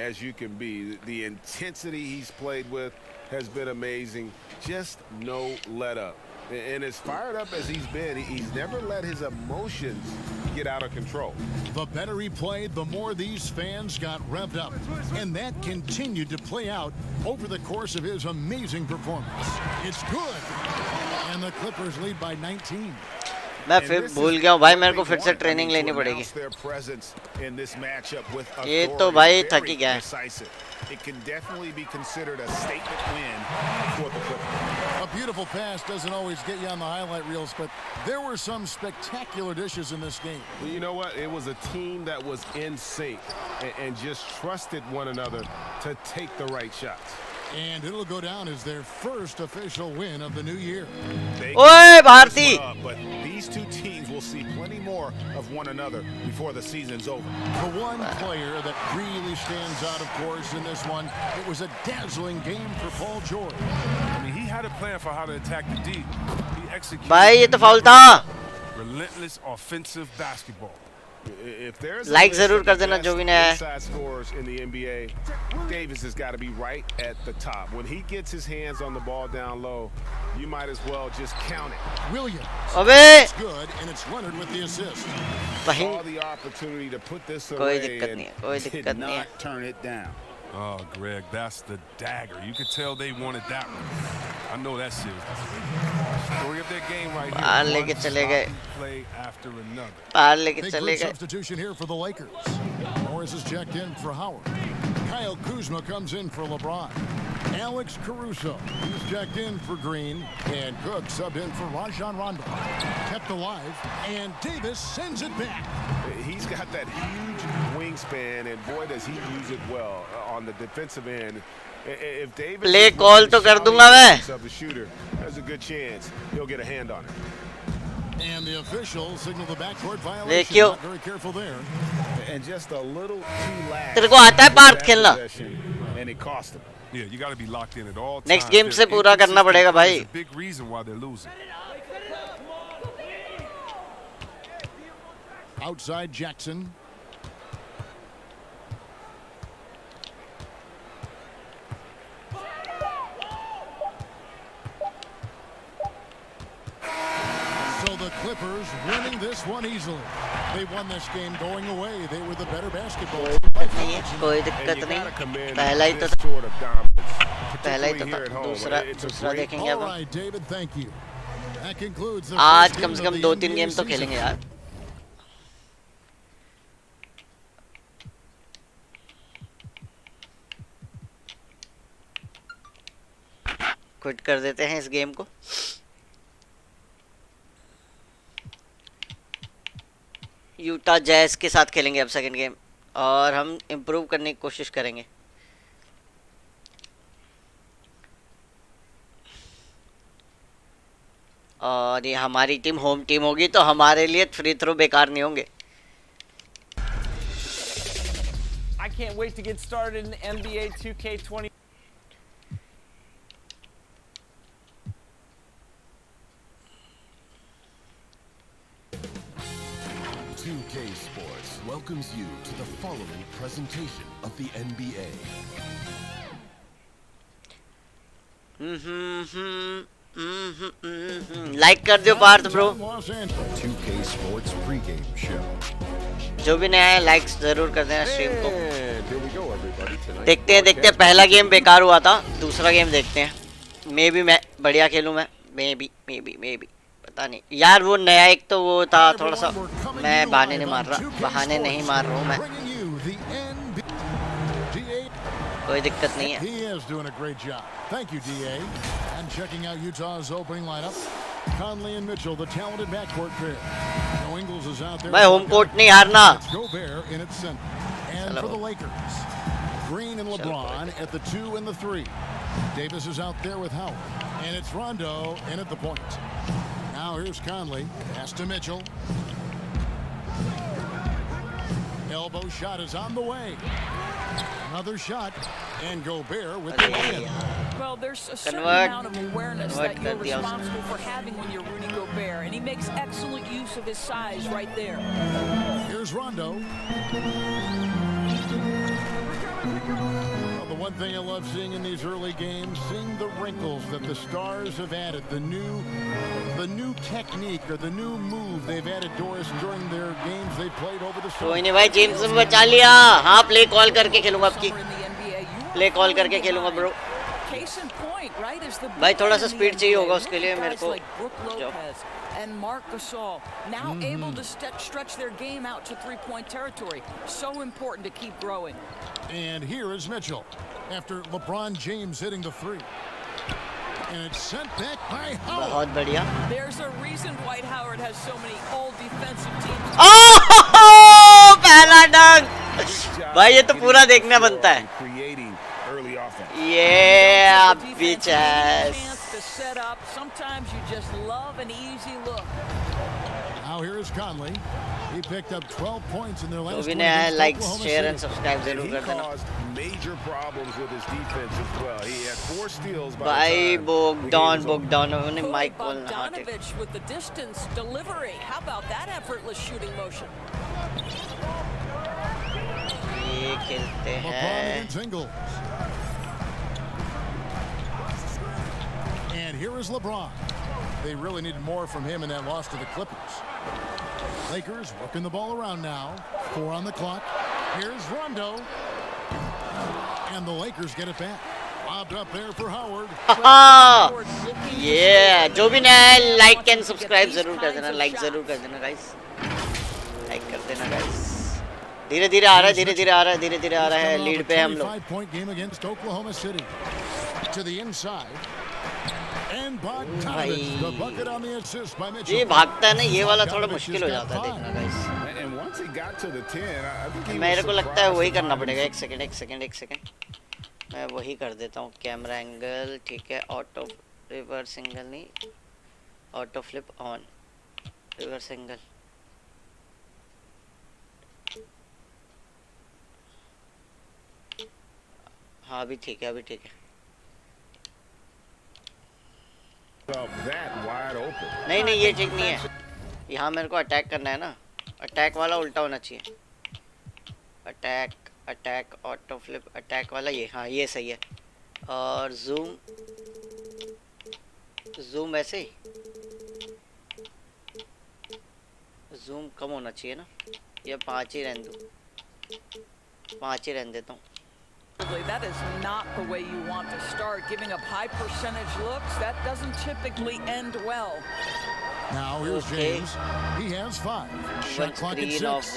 as you can be. The intensity he's played with has been amazing. Just no let up. And as fired up as he's been, he's never let his emotions get out of control. The better he played, the more these fans got revved up. And that continued to play out over the course of his amazing performance. It's good. And the Clippers lead by 19. मैं फिर भूल गया हूँ भाई मेरे को फिर से ट्रेनिंग लेनी पड़ेगी ये तो भाई थक ही गया है It can definitely be considered a statement win for the Clippers. A beautiful pass doesn't always get you on the highlight reels, but there were some spectacular dishes in this game. Well, you know what? It was a team that was in sync and just trusted one another to take the right shots. And it'll go down as their first official win of the new year. Oi, Bharti! But these two teams will see plenty more of one another before the season's over. The one player that really stands out, of course, in this one, it was a dazzling game for Paul George. I mean, he had a plan for how to attack the D. He executed भाई ये तो foul था relentless offensive basketball. If there's like जरूर कर देना जो भी नया है inside scorers in the NBA, Davis has got to be right at the top. When he gets his hands on the ball down low, you might as well just count it. Williams. अबे It's good, and it's Leonard with the assist. Saw the opportunity to put this कोई away दिक्कत नहीं है कोई and दिक्कत did नहीं है not turn it down. Oh, Greg, that's the dagger. You could tell they wanted that one. I know that's serious. Story of their game right here. पार लेके चले गए Play after another. पार लेके Big चले group गए substitution here for the Lakers. Morris is checked in for Howard. Kyle Kuzma comes in for LeBron. Alex Caruso is checked in for Green. And Cook subbed in for Rajon Rondo. Kept alive. And Davis sends it back. He's got that huge wingspan, and boy, does he use it well on the defensive end. If Davis Play call तो कर दूंगा मैं of the shooter, there's a good chance he'll get a hand on it. And the official signaled the backcourt violation. देखियो Not very careful there. And just a little too lax. तेरे को आता है भारत खेलना And it cost him. Yeah, you got to be locked in at all times. Next game से पूरा करना पड़ेगा भाई There's a big reason why they're losing. Outside Jackson. So the Clippers winning this one easily. They won this game going away. They were the better basketball team. कोई दिक्कत नहीं पहला ही तो था दूसरा देखेंगे अब All right, David, thank you. That concludes the आज कम से कम 2-3 गेम तो खेलेंगे यार क्विट कर देते हैं इस गेम को यूटा जैज के साथ खेलेंगे अब सेकंड गेम, और हम इम्प्रूव करने की कोशिश करेंगे। और ये हमारी टीम होम टीम होगी तो हमारे लिए फ्री थ्रो बेकार नहीं होंगे। I can't wait to get started in NBA2K20. K Sports welcomes you to the following presentation of the NBA. Like कर दियो Parth bro. 2K Sports pregame show. जो भी नया है लाइक्स जरूर कर देना स्ट्रीम को। देखते हैं पहला गेम बेकार हुआ था, दूसरा गेम देखते हैं। मे बी मैं बढ़िया खेलूं, मैं मे बी पता नहीं यार। वो नया एक तो वो था थोड़ा सा, मैं बहाने नहीं मार रहा हूँ मैं। कोई दिक्कत नहीं है। He is doing a great job. Thank you, DA. And checking out Utah's opening lineup, Conley and Mitchell, the talented backcourt pair. No Ingles is out there. भाई होम कोर्ट नहीं हारना। Gobert in its center. And for the Lakers, Green and LeBron at the 2 and the 3. Davis is out there with Howard, and it's Rondo in at the point. Now here's Conley, pass to Mitchell. Elbow shot is on the way. Another shot, and Gobert with the win. Well, there's a certain amount of awareness that you're responsible for having when you're Rudy Gobert, and he makes excellent use of his size right there. Here's Rondo. Well, the one thing I love seeing in these early games, seeing the wrinkles that the stars have added, the new technique or the new move they've added, Doris, during their games they played over the summer. कोई नहीं भाई, James ने बचा लिया। हाँ, play call करके खेलूंगा आपकी, प्ले कॉल करके खेलूंगा ब्रो। भाई थोड़ा सा स्पीड चाहिए होगा उसके लिए मेरे को। And Marc Gasol now able to stretch their game out to three-point territory. So important to keep growing. And here is Mitchell after LeBron James hitting the three. And it's sent back by Howard. बहुत बढ़िया। There's a reason Dwight Howard has so many all-defensive teams. Oh, पहला डंक। भाई ये तो पूरा देखना बनता है। Yeah, bitches. Set up. Sometimes you just love an easy look. Now here is Conley. He picked up 12 points in their last one against like, share and subscribe जरूर कर देना. Caused major problems with his defense as well. He had 4 steals by भाई Bogdanovic Mike Bogdanovic with the distance delivery. How about that effortless shooting motion? ये खेलते हैं. And here is LeBron. They really needed more from him in that loss to the Clippers. Lakers working the ball around now. 4 on the clock. Here's Rondo. And the Lakers get it back. Lobbed up there for Howard. Yeah, जो भी नया है like and subscribe जरूर कर देना, like जरूर कर देना guys. Like कर देना guys. धीरे-धीरे आ रहा है लीड पे हम लोग. 5-point game against Oklahoma City. To the inside. And Bogdanovic, the bucket on the assist by Mitchell. ये भागता है ना, ये वाला थोड़ा मुश्किल हो जाता है देखना guys. And once he got to the 10, I think he मेरे को लगता है वही करना पड़ेगा। एक सेकंड मैं वही कर देता हूँ। कैमरा एंगल ठीक है, ऑटो रिवर्स एंगल नहीं, auto flip on, reverse angle. हाँ अभी ठीक है। नहीं ये ठीक नहीं है। यहाँ मेरे को अटैक करना है ना, अटैक वाला उल्टा होना चाहिए। अटैक ऑटो फ्लिप अटैक वाला ये, हाँ ये सही है। और जूम ऐसे ही, जूम कम होना चाहिए ना, ये 5 ही रहने दो, 5 ही रहने देता हूँ। That is not the way you want to start. Giving up high percentage looks, that doesn't typically end well. Now here's James. He has 5. Shot clock at 6.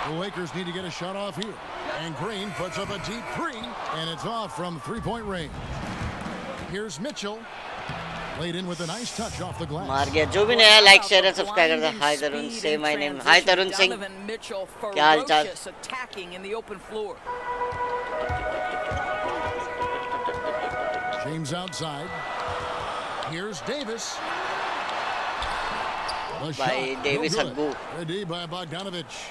The Lakers need to get a shot off here. And Green puts up a deep 3, and it's off from 3-point range. Here's Mitchell. Played in with a nice touch off the glass. मार गया जो भी नया like share and subscribe करता है हाय तरुण से my name हाय तरुण सिंह क्या हाल चाल James outside. Here's Davis. By Davis Haggu. Ready by Bogdanovich.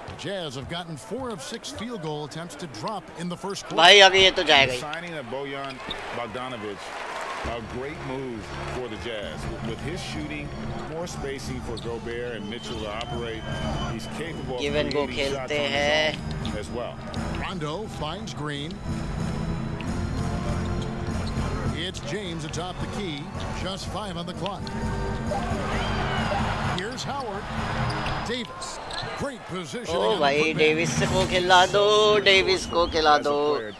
The Jazz have gotten 4 of 6 field goal attempts to drop in the first quarter. भाई अभी ये तो जाएगा ही. Signing of Bojan Bogdanovich, a great move for the Jazz. With his shooting, more spacing for Gobert and Mitchell to operate. He's capable of creating shots on his own as well. Rondo finds Green. It's James atop the key. Just 5 on the clock. Here's Howard. Davis. Great position. Oh, भाई Davis को खिला दो, Davis को खिला दो.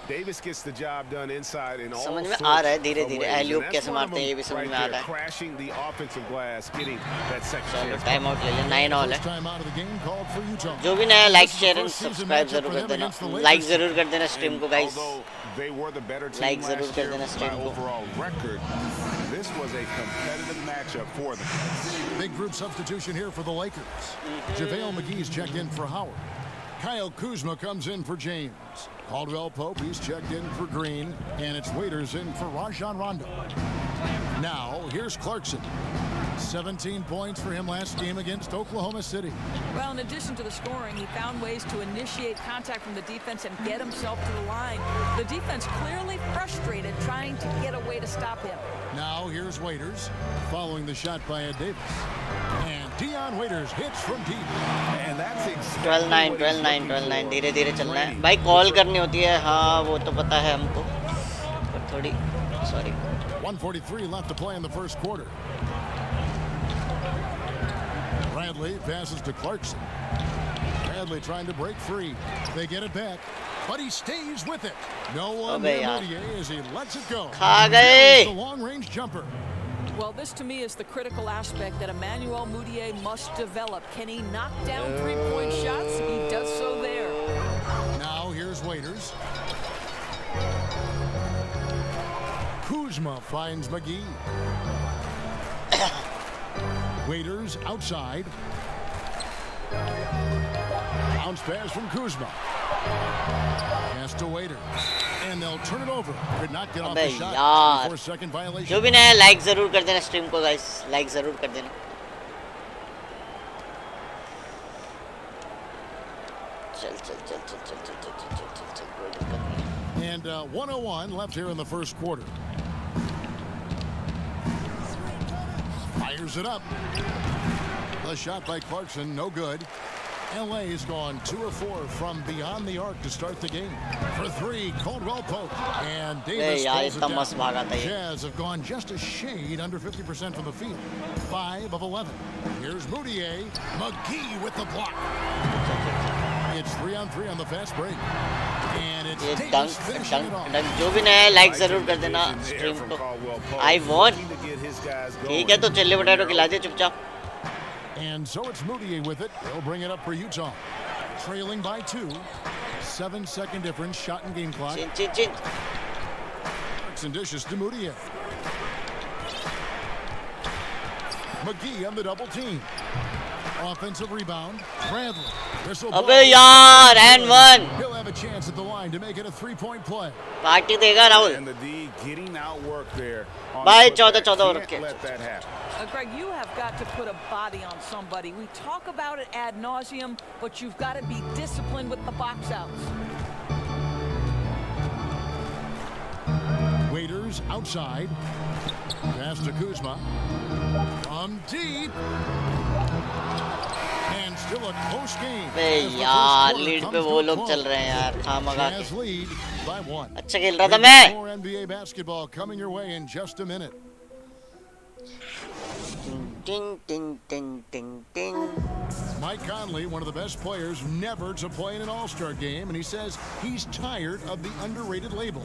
Davis gets the job done inside in all समझ में आ रहा है धीरे-धीरे एलियोप कैसे मारते हैं ये भी समझ में आ रहा है. Crashing the offensive glass, getting that second chance. Time out ले ले 9 ऑल है. जो भी नया लाइक शेयर एंड सब्सक्राइब जरूर कर देना. लाइक जरूर कर देना स्ट्रीम को guys. They were the better team like जरूर last कर year देना by स्ट्रीम को. overall record. This was a competitive matchup for them. Big group substitution here for the Lakers. JaVale McGee's checked in for Howard. Kyle Kuzma comes in for James. Caldwell Pope, he's checked in for Green. And it's Waiters in for Rajon Rondo. Now, here's Clarkson. 17 points for him last game against Oklahoma City. Well, in addition to the scoring, he found ways to initiate contact from the defense and get himself to the line. The defense clearly frustrated trying to get a way to stop him. Now here's Waiters, following the shot by Davis. And Dion Waiters hits from deep. And that's 12-9, 12-9, 12-9 धीरे-धीरे चलना है. भाई call करनी होती है हाँ वो तो पता है हमको. पर थोड़ी sorry. 1:43 left to play in the first quarter. Bradley passes to Clarkson. Bradley trying to break free. They get it back, but he stays with it. No one near Moutier as he lets it go. The long-range jumper. Well, this to me is the critical aspect that Emmanuel Moutier must develop. Can he knock down three-point shots? He does so there. Now here's Waiters. Kuzma finds McGee. Waiters outside. Bounce pass from Kuzma. Pass to Waiters. And they'll turn it over. Could not get off the shot. 4-second violation. जो भी नया like जरूर कर देना stream को guys. Like जरूर कर देना. चल. And 1:01 left here in the first quarter. Fires it up. The shot by Clarkson, no good. LA's gone 2 of 4 from beyond the arc to start the game. For 3, Caldwell Pope. And Davis pulls it down. Jazz have gone just a shade under 50% from the field. 5 of 11. Here's Moutier. McGee with the block. It's 3-on-3 on the fast break. And it's Davis finishing it off. जो भी नया like जरूर कर देना stream को. I won. ठीक है तो चलिए पोटैटो खिला दे चुपचाप. And so it's Moutier with it. They'll bring it up for Utah. Trailing by 2. 7-second difference. Shot and game clock. Chin. And dishes to Moutier. McGee on the double team. Offensive rebound. Bradley. अबे यार and 1. He'll have a chance at the line to make it a 3-point play. Party देगा Rahul. And the D getting outwork there. भाई 14 और रखे. Let that happen. Greg, you have got to put a body on somebody. We talk about it ad nauseum, but you've got to be disciplined with the box outs. Waiters outside. Pass to Kuzma. From deep. And still a close game. यार lead पे वो लोग चल रहे हैं यार खामगा के. अच्छा खेल रहा था मैं. More NBA basketball coming your way in just a minute. Ding. Mike Conley, one of the best players never to play in an All-Star game, and he says he's tired of the underrated label.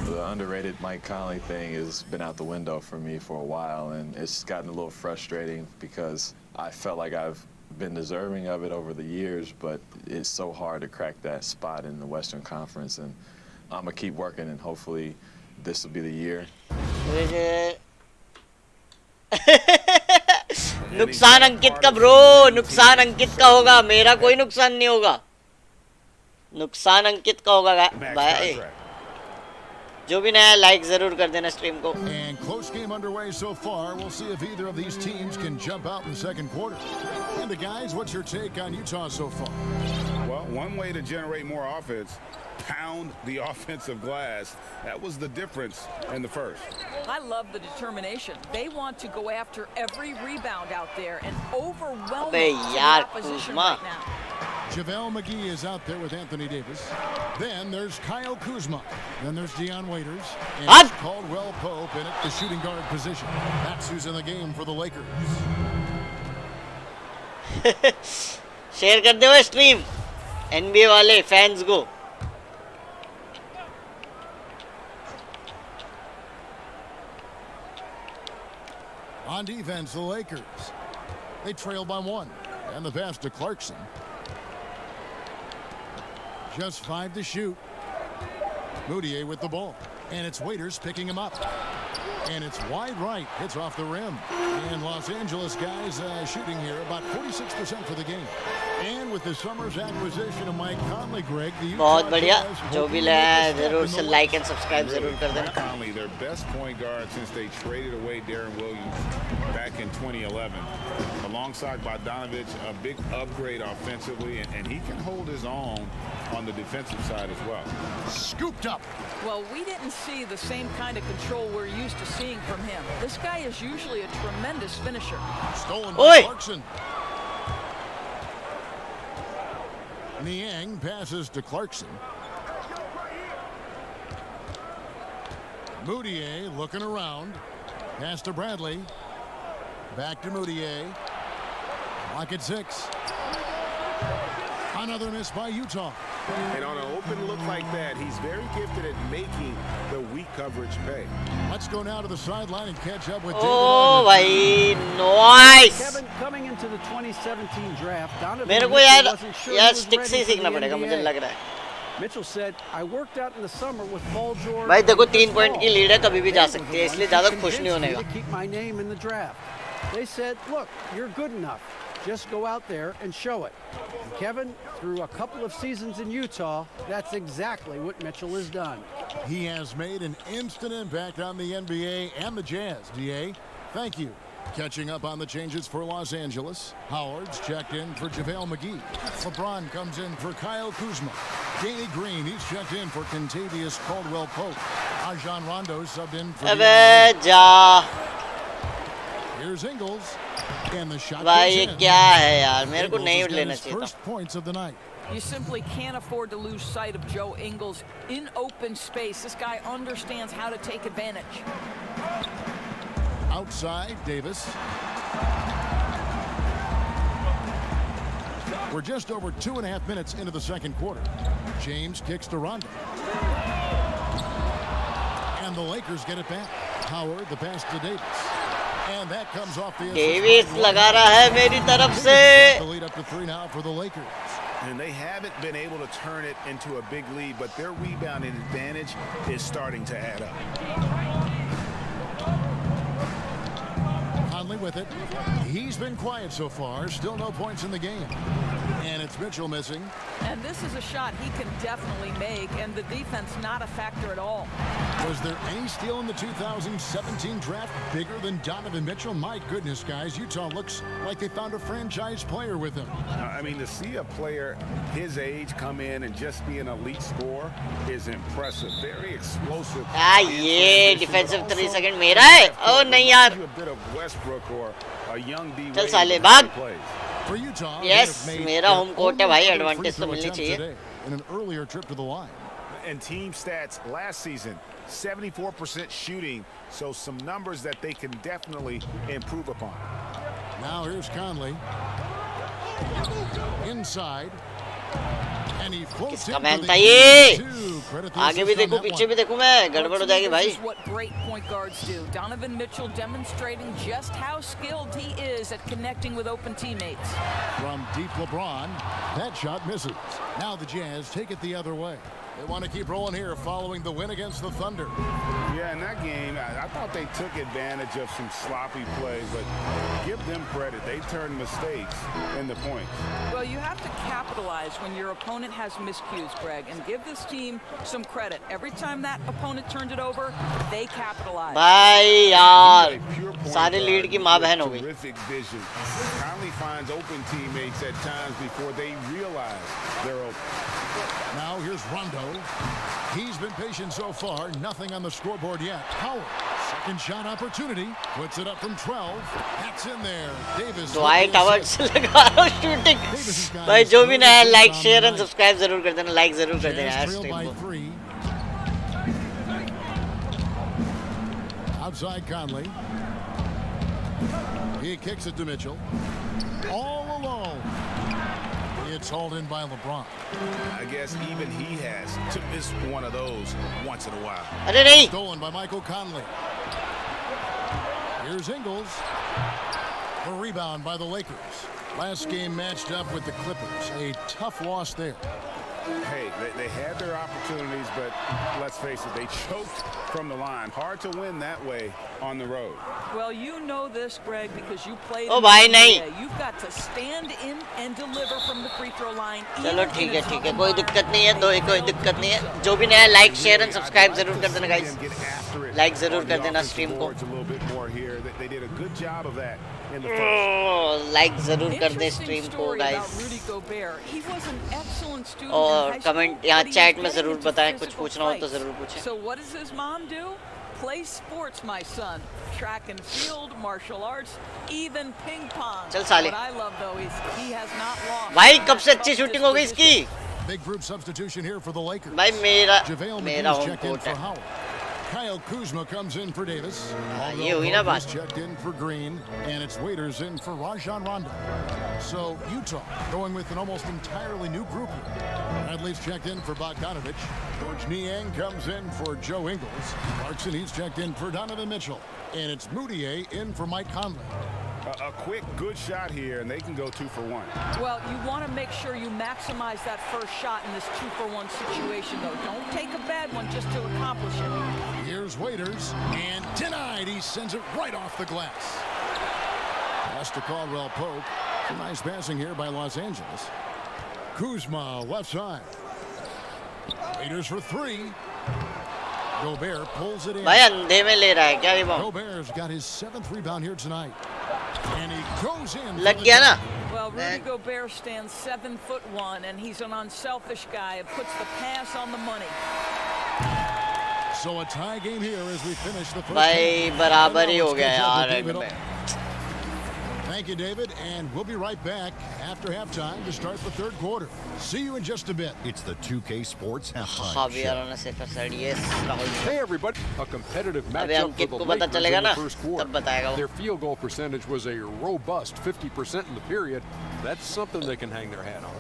The underrated Mike Conley thing has been out the window for me for a while, and it's gotten a little frustrating because I felt like I've been deserving of it over the years, but it's so hard to crack that spot in the Western Conference, and I'm going to keep working and hopefully this will be the year. नुकसान अंकित का bro, नुकसान अंकित का होगा, मेरा कोई नुकसान नहीं होगा, नुकसान अंकित का होगा भाई। जो भी नया लाइक जरूर कर देना स्ट्रीम को। And close game underway so far. We'll see if either of these teams can jump out in the second quarter. And the guys, what's your take on Utah so far? Well, one way to generate more offense, pound the offensive glass. That was the difference in the first. I love the determination. They want to go after every rebound out there and overwhelm the opposition right now. JaVale McGee is out there with Anthony Davis. Then there's Kyle Kuzma. Then there's Dion Waiters. And it's Caldwell Pope in at the shooting guard position. That's who's in the game for the Lakers. Share कर दे वो stream NBA वाले fans को। On defense, the Lakers. They trail by 1. And the pass to Clarkson. Just 5 to shoot. Moutier with the ball. And it's Waiters picking him up. And it's wide right. Hits off the rim. And Los Angeles guys shooting here about 46% for the game. And with the summer's acquisition of Mike Conley, Greg, the बहुत बढ़िया, जो भी लाया जरूर से like and subscribe जरूर कर देना। Conley, their best point guard since they traded away Darren Williams back in 2011. Alongside Bogdanovic, a big upgrade offensively, and he can hold his own on the defensive side as well. Scooped up. Well, we didn't see the same kind of control we're used to seeing from him. This guy is usually a tremendous finisher. Stolen by Clarkson. Niang passes to Clarkson. Moutier looking around. Pass to Bradley. Back to Moutier. Lock at 6. Another miss by Utah. And on an open look like that, he's very gifted at making the weak coverage pay. Let's go now to the sideline and catch up with Oh, bhai, nice. Kevin, coming into the 2017 draft, Donovan मेरे को Mitchell wasn't sure he यार was stick ready से ही for सीखना the पड़ेगा मुझे NBA. लग रहा है। Mitchell said, I worked out in the summer with Paul George. भाई देखो 3 पॉइंट की लीड है, कभी भी जा सकती है, इसलिए ज़्यादा खुश नहीं होने का। Keep my name in the draft. They said, look, you're good enough. Just go out there and show it. And Kevin, through a couple of seasons in Utah, that's exactly what Mitchell has done. He has made an instant impact on the NBA and the Jazz. DA, thank you. Catching up on the changes for Los Angeles. Howard's checked in for JaVale McGee. LeBron comes in for Kyle Kuzma. Danny Green, he's checked in for Kentavious Caldwell-Pope. Rajon Rondo subbed in for Here's Ingles. And the shot भाई ये क्या है यार, मेरे को नहीं लेना चाहिए था। First points of the night. You simply can't afford to lose sight of Joe Ingles in open space. This guy understands how to take advantage. Outside, Davis. We're just over 2.5 minutes into the second quarter. James kicks to Rondo. And the Lakers get it back. Howard, the pass to Davis. And that comes off the Davis लगा रहा है मेरी तरफ से. The lead up to 3 now for the Lakers. And they haven't been able to turn it into a big lead, but their rebounding advantage is starting to add up. Conley with it. He's been quiet so far. Still no points in the game. And it's Mitchell missing. And this is a shot he can definitely make, and the defense not a factor at all. Was there any steal in the 2017 draft bigger than Donovan Mitchell? My goodness, guys, Utah looks like they found a franchise player with him. I mean, to see a player his age come in and just be an elite scorer is impressive. Very explosive. ये defensive 3 second मेरा है? Oh नहीं यार. A bit of Westbrook or a young D. चल साले भाग. For Utah, yes, मेरा home court है भाई, advantage तो मिलनी चाहिए. In an earlier trip to the line. And team stats last season, 74% shooting, so some numbers that they can definitely improve upon. Now here's Conley. Inside. And he floats in for the आगे भी देखूं, पीछे भी देखूं मैं, गड़बड़ हो जाएगी भाई. This is what great point guards do. Donovan Mitchell demonstrating just how skilled he is at connecting with open teammates. From deep LeBron, that shot misses. Now the Jazz take it the other way. They want to keep rolling here following the win against the Thunder. Yeah, in that game, I thought they took advantage of some sloppy plays, but give them credit. They turned mistakes into points. Well, you have to capitalize when your opponent has miscues, Greg, and give this team some credit. Every time that opponent turned it over, they capitalized. भाई यार सारे lead की माँ बहन हो गई. Terrific vision. Conley finds open teammates at times before they realize they're open. Now here's Rondo. He's been patient so far. Nothing on the scoreboard yet. Howard, second shot opportunity. Puts it up from 12. That's in there. Davis. Dwight Howard से लगा रहा हूँ shooting. भाई जो भी नया like, share and subscribe जरूर कर देना. Like जरूर कर देना यार stream को. Outside Conley. He kicks it to Mitchell. All alone. It's hauled in by LeBron. I guess even he has to miss one of those once in a while. Stolen by Michael Conley. Here's Ingles. The rebound by the Lakers. Last game matched up with the Clippers. A tough loss there. Hey, they had their opportunities, but let's face it, they choked from the line. Hard to win that way on the road. Well, you know this, Greg, because you played. Oh, bhai, nahi. You've got to stand in and deliver from the free throw line. चलो ठीक है कोई दिक्कत नहीं है कोई दिक्कत नहीं है जो भी नया like share and subscribe जरूर कर देना guys like जरूर कर देना stream को like जरूर कर दे stream को guys और comment यहाँ chat में जरूर बताएं कुछ पूछना हो तो जरूर पूछें. So what does his mom do? Play sports, my son. Track and field, martial arts, even ping pong. चल साले. What I love though is he has not lost. भाई कब से अच्छी shooting हो गई इसकी? Big group substitution here for the Lakers. भाई मेरा home court है. Kyle Kuzma comes in for Davis. ये हुई ना बात. Checked in for Green, and it's Waiters in for Rajon Rondo. So Utah going with an almost entirely new group. Bradley's checked in for Bogdanovic. George Niang comes in for Joe Ingles. Clarkson, he's checked in for Donovan Mitchell, and it's Moutier in for Mike Conley. A quick, good shot here, and they can go 2 for 1. Well, you want to make sure you maximize that first shot in this 2 for 1 situation, though. Don't take a bad one just to accomplish it. Here's Waiters, and denied. He sends it right off the glass. Pass to Caldwell Pope. Some nice passing here by Los Angeles. Kuzma, left side. Waiters for 3. Gobert pulls it in. Gobert's got his 7th rebound here tonight. And he goes in. Well, Rudy Gobert stands 7'1", and he's an unselfish guy. It puts the pass on the money. So a tie game here as we finish the first. भाई बराबर ही हो गया यार. Thank you, David, and we'll be right back after halftime to start the third quarter. See you in just a bit. It's the 2K Sports halftime show. Hey everybody, a competitive matchup for the Lakers in the first quarter. Their field goal percentage was a robust 50% in the period. That's something they can hang their hat on.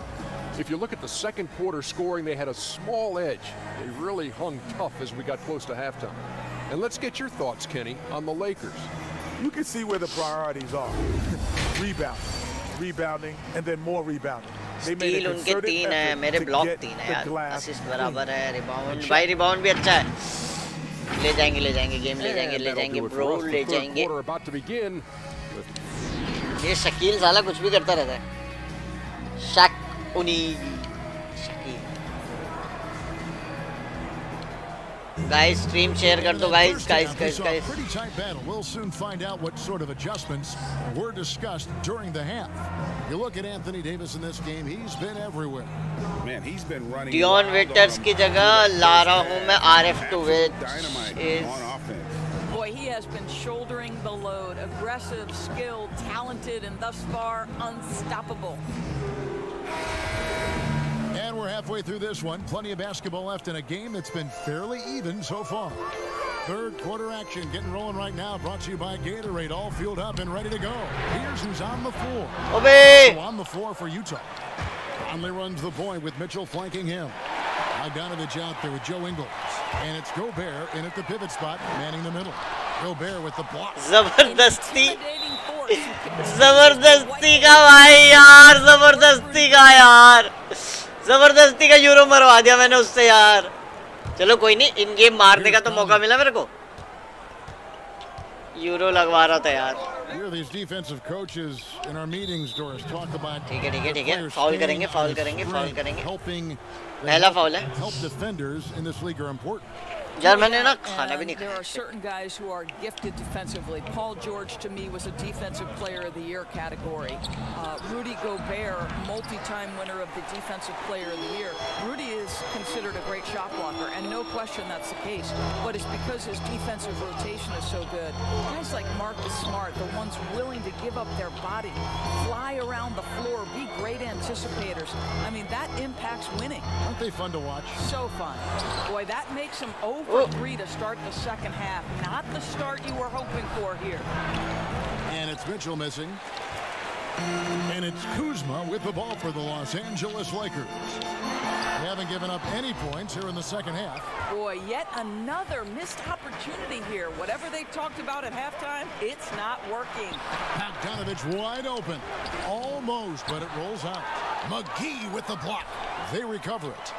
If you look at the second quarter scoring, they had a small edge. They really hung tough as we got close to halftime. And let's get your thoughts, Kenny, on the Lakers. You can see where the priorities are. Rebounding, and then more rebounding. They made a concerted effort to get the glass. Assist बराबर है, rebound भाई rebound भी अच्छा है. ले जाएंगे game ले जाएंगे bro ले जाएंगे. ये शकील साला कुछ भी करता रहता है. शक उनी शकील. Guys, stream share कर दो guys. Pretty tight battle. We'll soon find out what sort of adjustments were discussed during the half. You look at Anthony Davis in this game, he's been everywhere. Man, he's been running. Dion Waiters की जगह ला रहा हूँ मैं RF2 which is boy, he has been shouldering the load. Aggressive, skilled, talented, and thus far unstoppable. And we're halfway through this one. Plenty of basketball left in a game that's been fairly even so far. Third quarter action getting rolling right now. Brought to you by Gatorade. All fueled up and ready to go. Here's who's on the floor. So on the floor for Utah. Conley runs the point with Mitchell flanking him. Bogdanovic out there with Joe Ingles. And it's Gobert in at the pivot spot, manning the middle. Gobert with the block. Zabardasti का भाई यार, ज़बरदस्ती का यार. जबरदस्ती का euro मरवा दिया मैंने उससे यार। चलो कोई नहीं, इन गेम मारने का तो मौका मिला मेरे को। यूरो लगवा रहा था यार। ठीक है ठीक है, फाउल करेंगे फाउल करेंगे फाउल करेंगे। पहला फाउल है यार, मैंने ना खाना भी नहीं There are certain guys who are gifted defensively. Paul George to me was a defensive player of the year category. Rudy Gobert, multi-time winner of the defensive player of the year. Rudy is considered a great shot blocker, and no question that's the case. But it's because his defensive rotation is so good. Guys like Marcus Smart, the ones willing to give up their body, fly around the floor, be great anticipators. I mean, that impacts winning. Aren't they fun to watch? So fun. Boy, that makes them over 3 to start the second half. Not the start you were hoping for here. And it's Mitchell missing. And it's Kuzma with the ball for the Los Angeles Lakers. They haven't given up any points here in the second half. Boy, yet another missed opportunity here. Whatever they talked about at halftime, it's not working. Bogdanovich wide open. Almost, but it rolls out. McGee with the block. They recover it.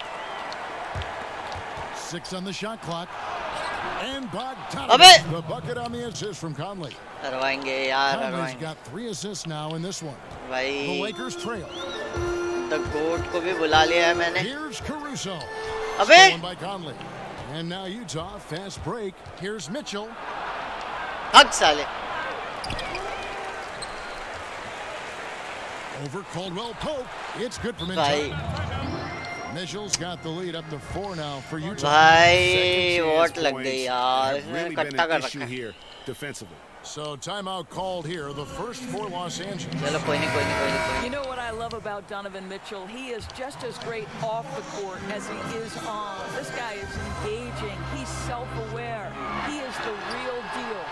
6 on the shot clock. And Bogdanovich, the bucket on the assist from Conley. Conley's got 3 assists now in this one. The Lakers trail. The GOAT को भी बुला लिया है मैंने. Here's Caruso. Stolen by Conley. And now Utah, fast break. Here's Mitchell. हक साले. Over Caldwell Pope. It's good for Mitchell. Mitchell's got the lead up to 4 now for Utah. भाई what लग गई यार, इकट्ठा कर रखा है. Defensively. So timeout called here, the first for Los Angeles. चलो कोई नहीं. You know what I love about Donovan Mitchell? He is just as great off the court as he is on. This guy is engaging. He's self-aware. He is the real deal.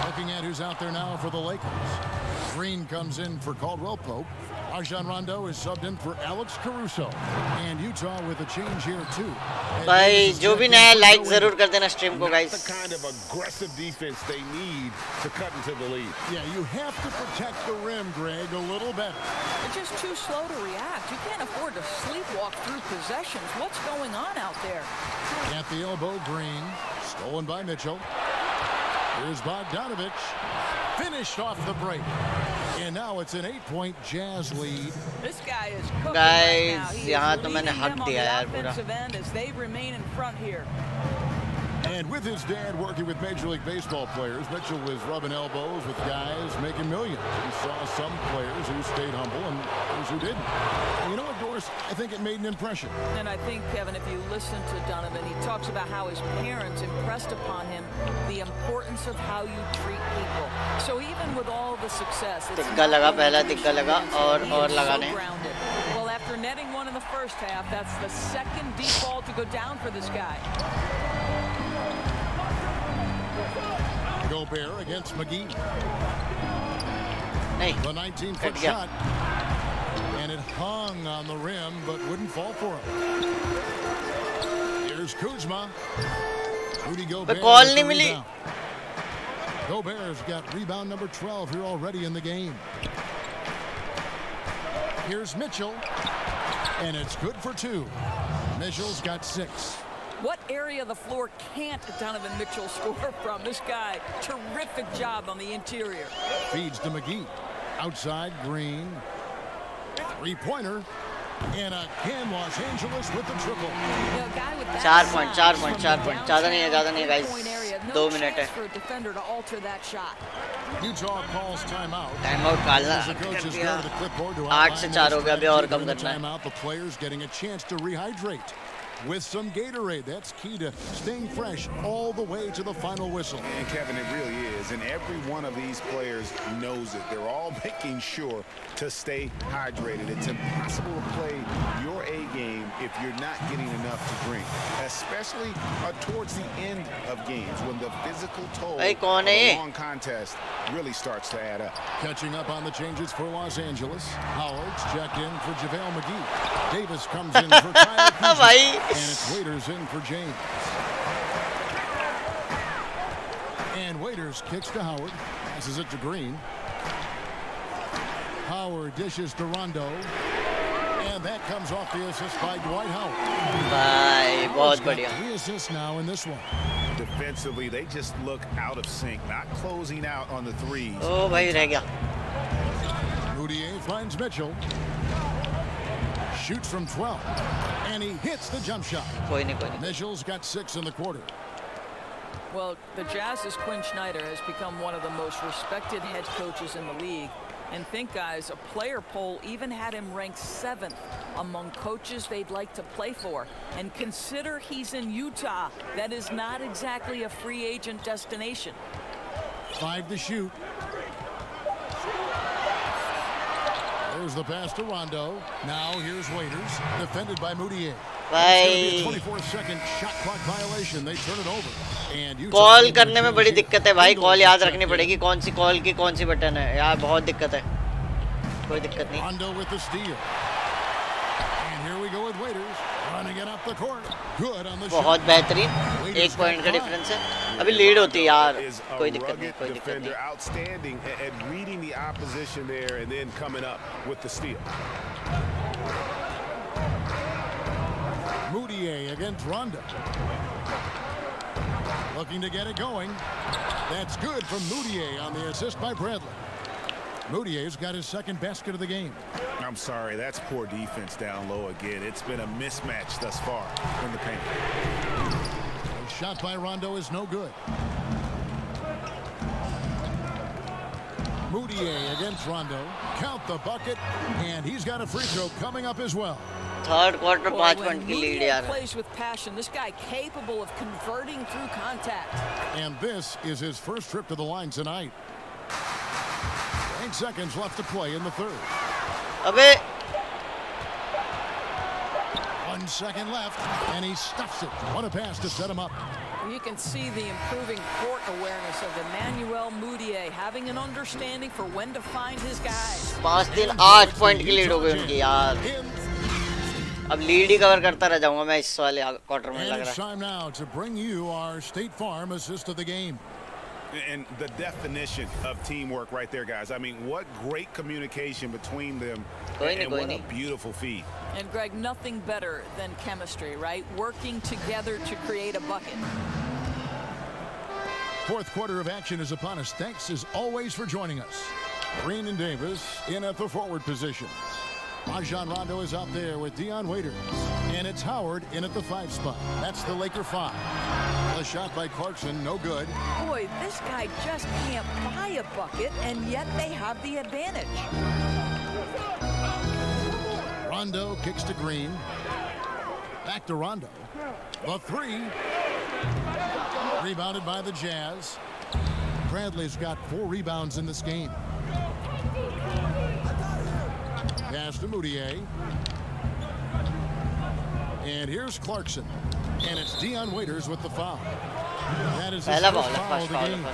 Looking at who's out there now for the Lakers. Green comes in for Caldwell Pope. Rajon Rondo is subbed in for Alex Caruso. And Utah with a change here too. भाई जो भी नया like जरूर कर देना stream को guys. The kind of aggressive defense they need to cut into the lead. Yeah, you have to protect the rim, Greg, a little better. They're just too slow to react. You can't afford to sleepwalk through possessions. What's going on out there? At the elbow, Green. Stolen by Mitchell. Here's Bogdanovich. Finished off the break. And now it's an 8-point Jazz lead. This guy is cooking Guys, right now. He यहाँ is तो मैंने leading हक them on दिया the यार पूरा. offensive end as they remain in front here. And with his dad working with Major League Baseball players, Mitchell was rubbing elbows with guys making millions. He saw some players who stayed humble and those who didn't. And you know what, Doris? I think it made an impression. And I think, Kevin, if you listen to Donovan, he talks about how his parents impressed upon him the importance of how you treat people. So even with all the success, it's तिक्का लगा पहला, तिक्का लगा और लगाने. Well, after netting one in the first half, that's the second deep ball to go down for this guy. Gobert against McGee. नहीं. The 19-foot shot. And it hung on the rim, but wouldn't fall for him. Here's Kuzma. Rudy Gobert. Call नहीं मिली. Gobert's got rebound number 12 here already in the game. Here's Mitchell. And it's good for 2. Mitchell's got 6. What area of the floor can't Donovan Mitchell score from? This guy, terrific job on the interior. Feeds to McGee. Outside, Green. 3-pointer. And again, Los Angeles with the triple. 4 point. ज़्यादा नहीं है guys. 2 minute है. Utah calls timeout. Timeout डालना. 8 से 4 हो गया, अभी और कम करना है. The players getting a chance to rehydrate with some Gatorade. That's key to staying fresh all the way to the final whistle. And Kevin, it really is. And every one of these players knows it. They're all making sure to stay hydrated. It's impossible to play your A game if you're not getting enough to drink, especially towards the end of games when the physical toll of a long contest really starts to add up. Catching up on the changes for Los Angeles. Howard's checked in for JaVale McGee. Davis comes in for Kyle Kuzma. And it's Waiters in for James. And Waiters kicks to Howard. Passes it to Green. Howard dishes to Rondo. And that comes off the assist by Dwight Howard. भाई बहुत बढ़िया. 3 assists now in this one. Defensively, they just look out of sync, not closing out on the threes. Oh भाई रह गया. Moutier finds Mitchell. Shoots from 12. And he hits the jump shot. कोई नहीं. Mitchell's got 6 in the quarter. Well, the Jazz's Quinn Snyder has become one of the most respected head coaches in the league. And think, guys, a player poll even had him ranked 7th among coaches they'd like to play for. And consider he's in Utah. That is not exactly a free agent destination. 5 to shoot. There's the pass to Rondo. Now here's Waiters, defended by Moutier. भाई 24-second shot clock violation. They turn it over. And call करने में बड़ी दिक्कत है भाई. Call याद रखनी पड़ेगी कौन सी कॉल की कौन सी बटन है यार. बहुत दिक्कत है. कोई दिक्कत नहीं. Rondo with the steal. And here we go with Waiters running it up the court. Good on the shot. बहुत बेहतरीन. 1 पॉइंट का डिफरेंस है. अभी लीड होती है यार. कोई दिक्कत नहीं. Outstanding at reading the opposition there and then coming up with the steal. Moutier against Rondo. Looking to get it going. That's good from Moutier on the assist by Bradley. Moutier's got his 2nd basket of the game. I'm sorry, that's poor defense down low again. It's been a mismatch thus far in the paint. A shot by Rondo is no good. Moutier against Rondo. Count the bucket, and he's got a free throw coming up as well. Third quarter 5 point की lead यार. Plays with passion. This guy capable of converting through contact. And this is his first trip to the line tonight. 8 seconds left to play in the 3rd. अबे 1 second left, and he stuffs it. What a pass to set him up. You can see the improving court awareness of Emmanuel Moutier, having an understanding for when to find his guys. 5-3-8 point की lead हो गई उनकी यार. अब lead ही cover करता रह जाऊंगा मैं इस वाले क्वार्टर में लग रहा है. It's time now to bring you our State Farm assist of the game. And the definition of teamwork right there, guys. I mean, what great communication between them. And what a beautiful feed. And Greg, nothing better than chemistry, right? Working together to create a bucket. 4th quarter of action is upon us. Thanks as always for joining us. Green and Davis in at the forward position. Rajon Rondo is out there with Dion Waiters. And it's Howard in at the 5 spot. That's the Laker 5. A shot by Clarkson, no good. Boy, this guy just can't buy a bucket, and yet they have the advantage. Rondo kicks to Green. Back to Rondo. The 3. Rebounded by the Jazz. Bradley's got 4 rebounds in this game. Pass to Moutier. And here's Clarkson. And it's Dion Waiters with the foul. That is his first foul of the game.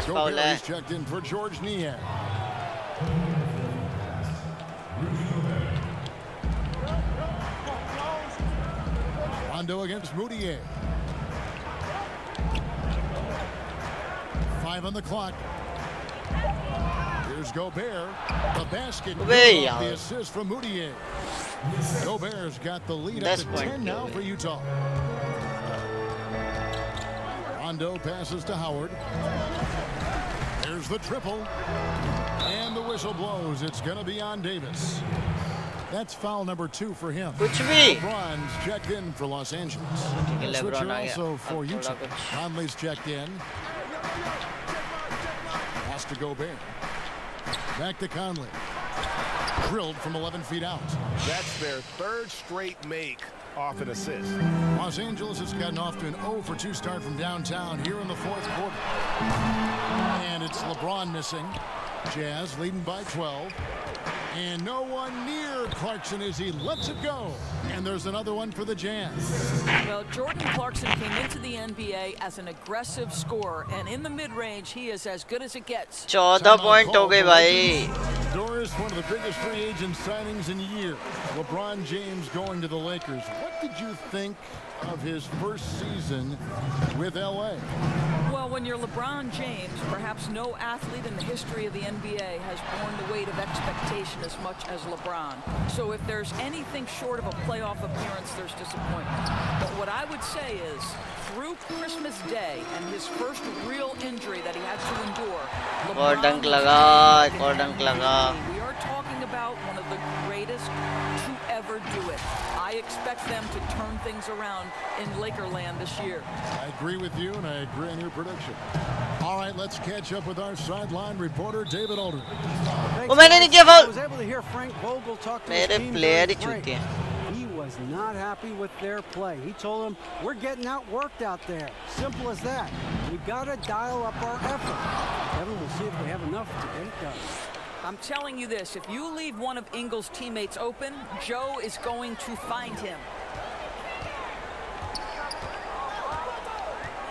Gobert is checked in for George Niang. Rondo against Moutier. 5 on the clock. Here's Gobert. The basket. The assist from Moutier. Gobert's got the lead up to 10 now for Utah. Rondo passes to Howard. There's the triple. And the whistle blows. It's going to be on Davis. That's foul number 2 for him. LeBron's checked in for Los Angeles. Switcher also for Utah. Conley's checked in. Pass to Gobert. Back to Conley. Drilled from 11 feet out. That's their 3rd straight make off an assist. Los Angeles has gotten off to an 0 for 2 start from downtown here in the 4th quarter. And it's LeBron missing. Jazz leading by 12. And no one near Clarkson as he lets it go. And there's another one for the Jazz. Well, Jordan Clarkson came into the NBA as an aggressive scorer, and in the mid-range, he is as good as it gets. 14 point हो गए भाई. Doris, one of the biggest free agent signings in years. LeBron James going to the Lakers. What did you think of his first season with LA? Well, when you're LeBron James, perhaps no athlete in the history of the NBA has borne the weight of expectation as much as LeBron. So if there's anything short of a playoff appearance, there's disappointment. But what I would say is, through Christmas Day and his first real injury that he had to endure, LeBron we are talking about one of the greatest to ever do it. I expect them to turn things around in Lakerland this year. I agree with you, and I agree on your prediction. All right, let's catch up with our sideline reporter, David Aldridge. I was able to hear Frank Vogel talk to his team during the break. He was not happy with their play. He told them, we're getting outworked out there. Simple as that. We've got to dial up our effort. Kevin, we'll see if we have enough to get it done. I'm telling you this, if you leave one of Ingles' teammates open, Joe is going to find him.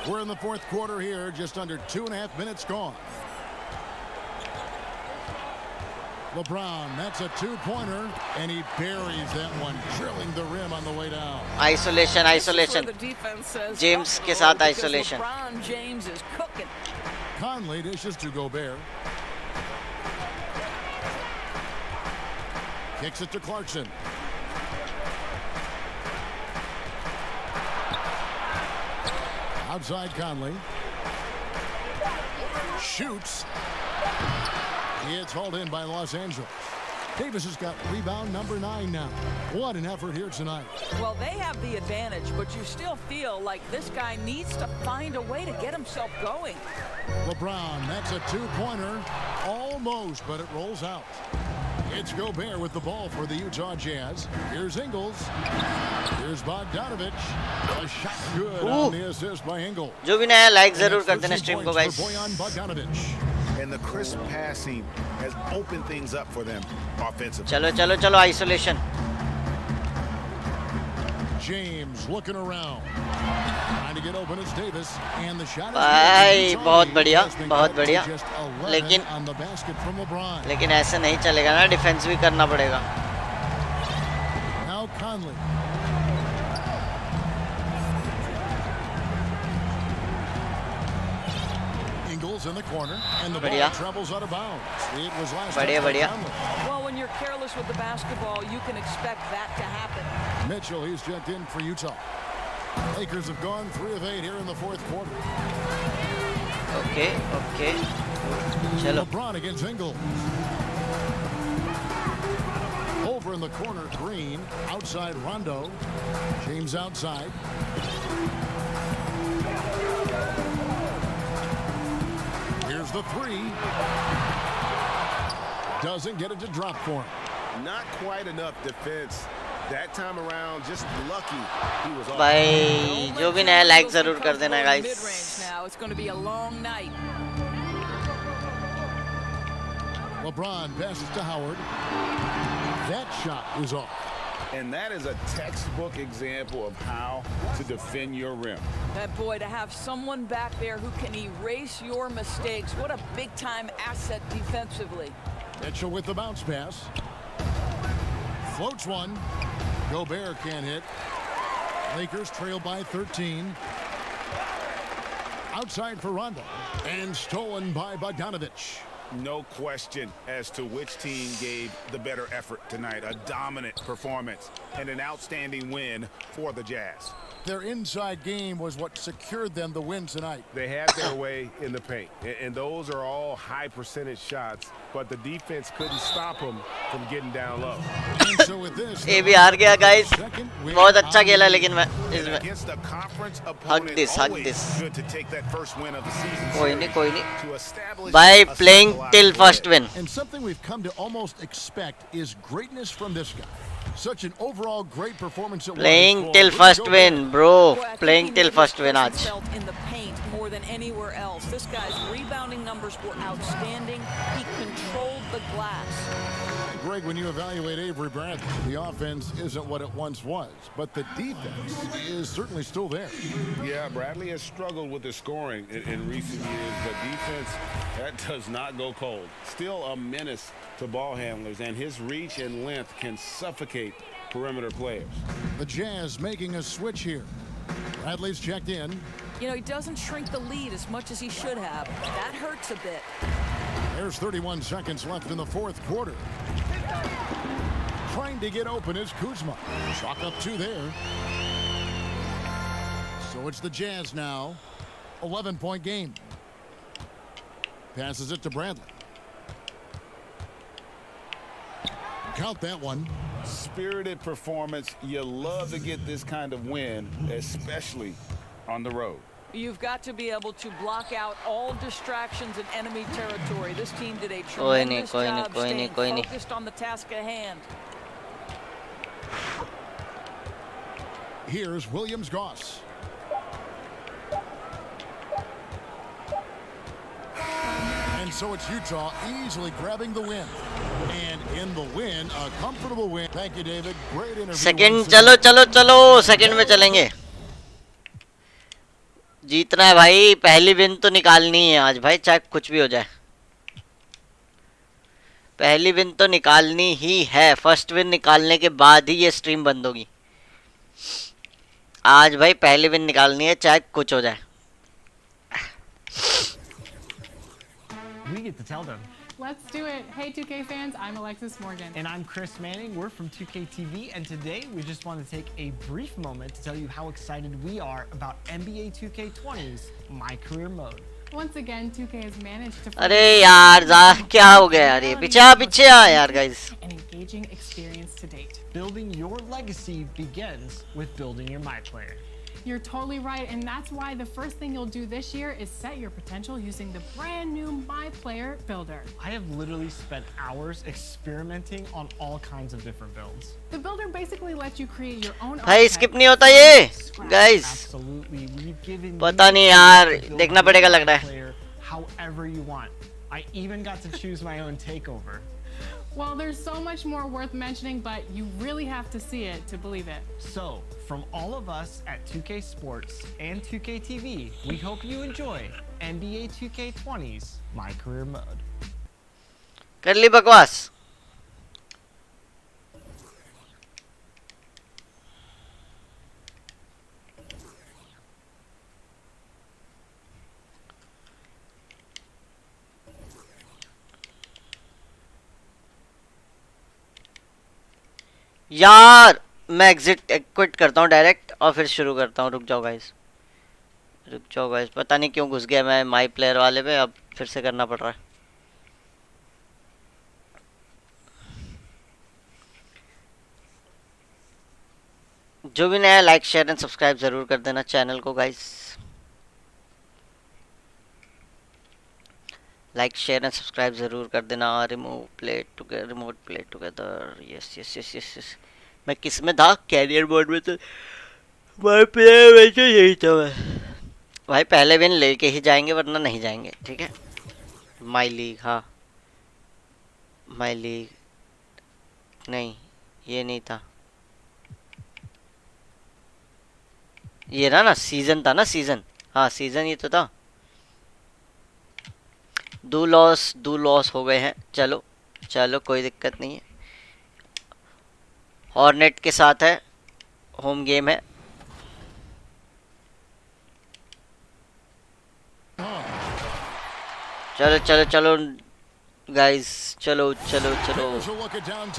We're in the fourth quarter here, just under 2.5 minutes gone. LeBron, that's a two-pointer, and he buries that one, drilling the rim on the way down. Isolation. James के साथ isolation. LeBron James is cooking. Conley dishes to Gobert. Kicks it to Clarkson. Outside Conley. Shoots. It's hauled in by Los Angeles. Davis has got rebound number 9 now. What an effort here tonight. Well, they have the advantage, but you still feel like this guy needs to find a way to get himself going. LeBron, that's a two-pointer. Almost, but it rolls out. It's Gobert with the ball for the Utah Jazz. Here's Ingles. Here's Bogdanovic. A shot good on the assist by Ingles. जो भी नया like जरूर कर देना stream को guys. And the crisp passing has opened things up for them offensively. चलो isolation. James looking around. Trying to get open as Davis, and the shot भाई बहुत बढ़िया लेकिन on the basket from LeBron. लेकिन ऐसे नहीं चलेगा ना, डिफेंस भी करना पड़ेगा. Now Conley. Ingles in the corner, and the ball travels out of bounds. It was last बढ़िया. Well, when you're careless with the basketball, you can expect that to happen. Mitchell, he's checked in for Utah. Lakers have gone 3 of 8 here in the fourth quarter. Okay. Chalo. LeBron against Ingles. Over in the corner, Green. Outside, Rondo. James outside. Here's the 3. Doesn't get it to drop for him. Not quite enough defense. That time around, just lucky he was off. भाई जो भी नया like जरूर कर देना guys. Now it's going to be a long night. LeBron passes to Howard. That shot is off. And that is a textbook example of how to defend your rim. That boy, to have someone back there who can erase your mistakes, what a big-time asset defensively. Mitchell with the bounce pass. Floats one. Gobert can't hit. Lakers trail by 13. Outside for Rondo. And stolen by Bogdanovic. No question as to which team gave the better effort tonight. A dominant performance and an outstanding win for the Jazz. Their inside game was what secured them the win tonight. They had their way in the paint, and those are all high percentage shots, but the defense couldn't stop them from getting down low. And so with this, ये भी हार गया guys. बहुत अच्छा खेला लेकिन मैं इसमें. Against a conference Hug opponent, this. good to take that first win of the season. कोई नहीं. By playing till first win. And something we've come to almost expect is greatness from this guy. Such an overall great performance. Playing till first win, bro. Playing till first win आज. In the paint more than anywhere else. This guy's rebounding numbers were outstanding. He controlled the glass. Greg, when you evaluate Avery Bradley, the offense isn't what it once was, but the defense is certainly still there. Yeah, Bradley has struggled with the scoring in recent years, but defense, that does not go cold. Still a menace to ball handlers, and his reach and length can suffocate perimeter players. The Jazz making a switch here. Bradley's checked in. You know, he doesn't shrink the lead as much as he should have. That hurts a bit. There's 31 seconds left in the fourth quarter. Trying to get open is Kuzma. Chalk up 2 there. So it's the Jazz now. 11-point game. Passes it to Bradley. Count that one. Spirited performance. You love to get this kind of win, especially on the road. You've got to be able to block out all distractions in enemy territory. This team did a tremendous job staying focused on the task at hand. Here's Williams-Goss. And so it's Utah easily grabbing the win. And in the win, a comfortable win. Thank you, David. Great interview. Second, चलो second में चलेंगे. जीतना है भाई, पहली win तो निकालनी है आज भाई, चाहे कुछ भी हो जाए. पहली विन तो निकालनी ही है. फर्स्ट विन निकालने के बाद ही ये स्ट्रीम बंद होगी. आज भाई पहली विन निकालनी है, चाहे कुछ हो जाए. We get to tell them. Let's do it. Hey 2K fans, I'm Alexis Morgan. And I'm Chris Manning. We're from 2K TV, and today we just want to take a brief moment to tell you how excited we are about NBA 2K20's My Career Mode. Once again, 2K has managed to अरे यार क्या हो गया यार, ये पीछे आ यार guys. An engaging experience to date. Building your legacy begins with building your My Player. You're totally right, and that's why the first thing you'll do this year is set your potential using the brand new My Player Builder. I have literally spent hours experimenting on all kinds of different builds. The builder basically lets you create your own. भाई skip नहीं होता ये, guys. Absolutely, we've given. पता नहीं यार, देखना पड़ेगा लग रहा है. However you want. I even got to choose my own takeover. Well, there's so much more worth mentioning, but you really have to see it to believe it. So, from all of us at 2K Sports and 2K TV, we hope you enjoy NBA 2K20's My Career Mode. कर ली बकवास. यार मैं exit quit करता हूँ direct और फिर शुरू करता हूँ. रुक जाओ गाइस, पता नहीं क्यों घुस गया मैं माई प्लेयर वाले पे. अब फिर से करना पड़ रहा है. जो भी नया लाइक शेयर एंड सब्सक्राइब जरूर कर देना चैनल को guys. Like share and subscribe जरूर कर देना. Remote play together. यस. मैं किस में था? कैरियर मोड में. तो माय प्लेयर में तो यही था मैं भाई. पहले विन लेके ही जाएंगे वरना नहीं जाएंगे, ठीक है. माई लीग, हाँ माई लीग नहीं, ये नहीं था. ये रहा ना, सीजन था ना, सीजन. हाँ सीजन ये तो था. दो लॉस हो गए हैं. चलो कोई दिक्कत नहीं है. हॉर्नेट के साथ है, होम गेम है. चलो गाइस, चलो.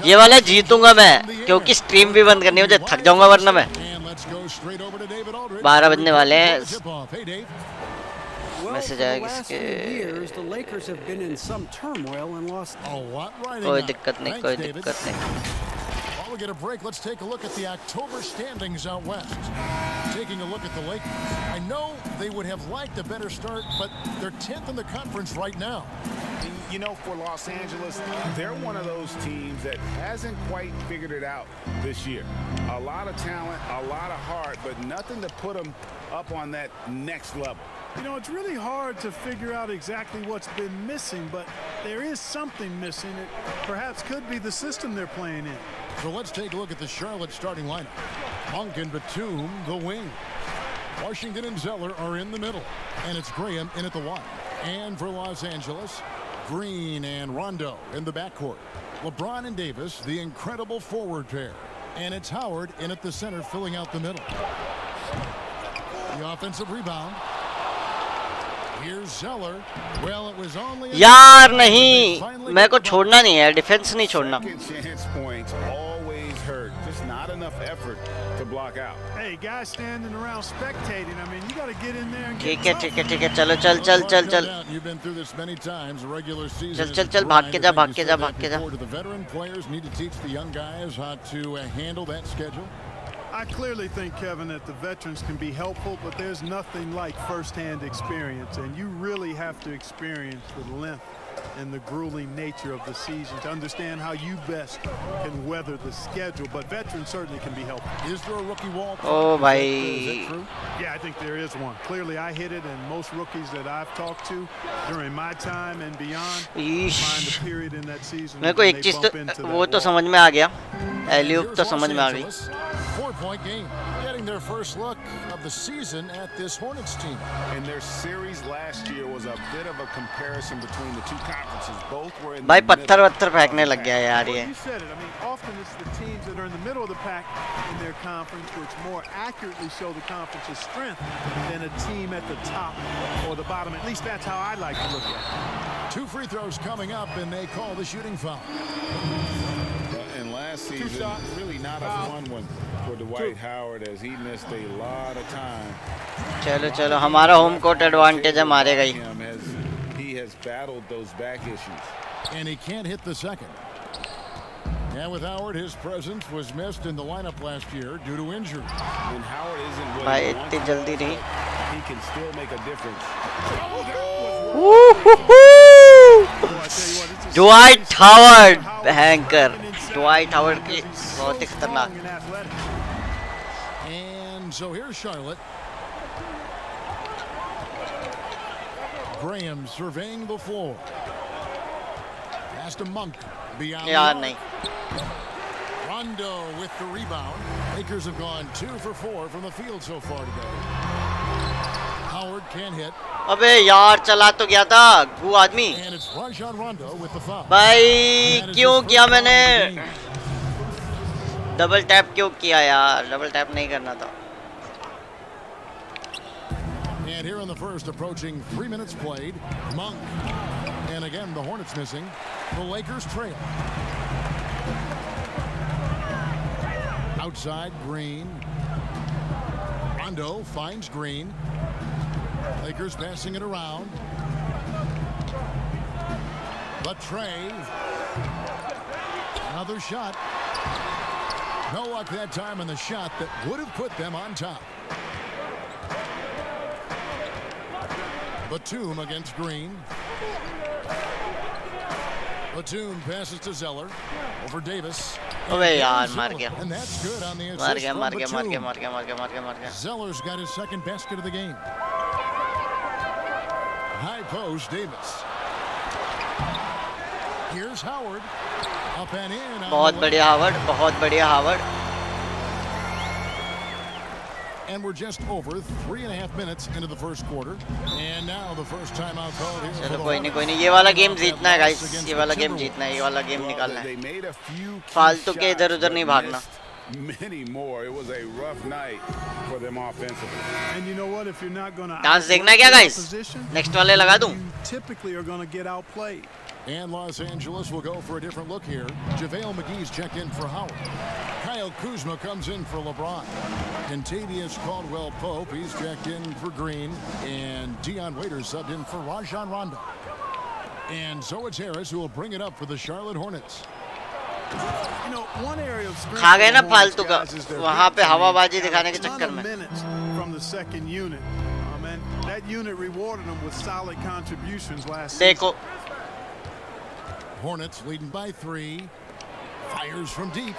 ये वाला जीतूंगा मैं, क्योंकि स्ट्रीम भी बंद करनी है, मुझे थक जाऊंगा वरना मैं. 12 बजने वाले हैं. मैसेज आया किसके? कोई दिक्कत नहीं. While we get a break, let's take a look at the October standings out west. Taking a look at the Lakers. I know they would have liked a better start, but they're 10th in the conference right now. You know, for Los Angeles, they're one of those teams that hasn't quite figured it out this year. A lot of talent, a lot of heart, but nothing to put them up on that next level. You know, it's really hard to figure out exactly what's been missing, but there is something missing. It perhaps could be the system they're playing in. So let's take a look at the Charlotte starting lineup. Monk and Batum, the wing. Washington and Zeller are in the middle. And it's Graham in at the one. And for Los Angeles, Green and Rondo in the backcourt. LeBron and Davis, the incredible forward pair. And it's Howard in at the center, filling out the middle. The offensive rebound. Here's Zeller. Well, it was only यार नहीं, मेरे को छोड़ना नहीं है, defence नहीं छोड़ना. Chance points always hurt. Just not enough effort to block out. Hey, guys standing around spectating. I mean, you got to get in there and get ठीक है ठीक है ठीक है, चलो चल चल चल चल. You've been through this many times. A regular season. चल चल चल, भाग के जा भाग के जा भाग के जा. The veteran players need to teach the young guys how to handle that schedule. I clearly think, Kevin, that the veterans can be helpful, but there's nothing like first-hand experience, and you really have to experience the length and the grueling nature of the season to understand how you best can weather the schedule. But veterans certainly can be helpful. Is there a rookie wall? Oh, bhai. Is that true? Yeah, I think there is one. Clearly, I hit it, and most rookies that I've talked to during my time and beyond find a period in that season. मेरे को एक चीज तो वो तो समझ में आ गया, एलियूप तो समझ में आ गई. 4-point game, getting their first look of the season at this Hornets team. And their series last year was a bit of a comparison between the two conferences. Both were in भाई पत्थर वत्थर फेंकने लग गया यार ये. You said it. I mean, often it's the teams that are in the middle of the pack in their conference which more accurately show the conference's strength than a team at the top or the bottom. At least that's how I like to look at it. 2 free throws coming up, and they call the shooting foul. And last season, really not a fun one for Dwight Howard as he missed a lot of time. चलो चलो, हमारा home court advantage है, मारेगा ही. He has battled those back issues. And he can't hit the second. And with Howard, his presence was missed in the lineup last year due to injury. When Howard isn't what भाई he इतनी wants, जल्दी नहीं. he can still make a difference. Dwight Howard, hanker. Dwight Howard की बहुत ही खतरनाक. And so here's Charlotte. Graham surveying the floor. Pass to Monk. Beyond यार नहीं. Rondo with the rebound. Lakers have gone 2 for 4 from the field so far today. Howard can't hit. अबे यार चला तो गया था गू आदमी. And it's Rajon Rondo with the foul. भाई क्यों किया मैंने? डबल टैप क्यों किया यार? डबल टैप नहीं करना था. And here in the first, approaching 3 minutes played, Monk. And again, the Hornets missing. The Lakers trail. Outside, Green. Rondo finds Green. Lakers passing it around. But Trey. Another shot. No luck that time on the shot that would have put them on top. Batum against Green. Batum passes to Zeller. Over Davis. अबे यार मार गया. And that's good on the assist मार गया from मार गया मार Batum. गया मार गया मार गया मार गया मार गया. Zeller's got his second basket of the game. High post, Davis. Here's Howard. Up and in. बहुत बढ़िया हावर्ड, बहुत बढ़िया Howard. And we're just over 3.5 minutes into the first quarter. And now the first timeout called here. चलो कोई नहीं ये वाला game जीतना है गाइस. ये वाला गेम जीतना है, ये वाला गेम निकालना है. फालतू के इधर उधर नहीं भागना. Many more. It was a rough night for them offensively. And you know what? If you're not going to dance देखना है क्या गाइस? नेक्स्ट वाले लगा दूं. Typically are going to get outplayed. And Los Angeles will go for a different look here. JaVale McGee's checked in for Howard. Kyle Kuzma comes in for LeBron. Kentavious Caldwell-Pope, he's checked in for Green. And Dion Waiters subbed in for Rajon Rondo. And so it's Harris who will bring it up for the Charlotte Hornets. You know, one area of strength खा गए ना for the फालतू का. Hornets, guys, is their वहाँ पे bench. हवाबाजी दिखाने के A ton चक्कर of में. minutes from the second unit. And that unit rewarded them with solid contributions last देखो. season. Hornets leading by 3. Fires from deep.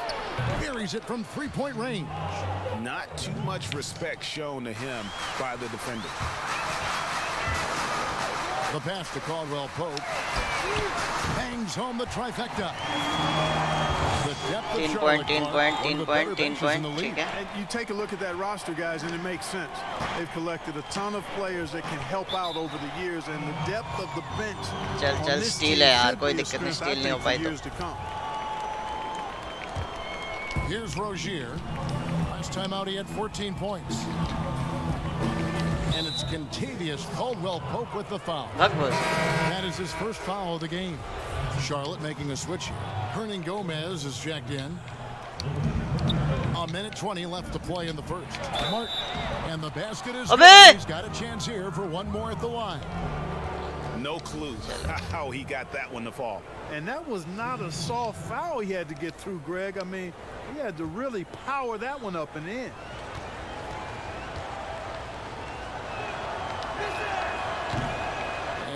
Buries it from 3-point range. Not too much respect shown to him by the defender. The pass to Caldwell-Pope. Bangs home the trifecta. The depth of 3 Charlotte point, 3 Clark, point, one 3 of the point, better 3 benches in point. the league. ठीक है. And you take a look at that roster, guys, and it makes sense. They've collected a ton of players that can help out over the years, and the depth of the bench चल on चल this steel team है यार, should कोई be a दिक्कत नहीं, strength, I steel नहीं हो think, pi for तो. years to come. Here's Rozier. Last time out he had 14 points. And it's Contavious Caldwell-Pope with the foul. That is his first foul of the game. Charlotte making a switch here. Hernan Gomez is checked in. A minute 20 left to play in the first. Martin. And the basket is good. He's got a chance here for one more at the line. No clue how he got that one to fall. And that was not a soft foul he had to get through, Greg. I mean, he had to really power that one up and in.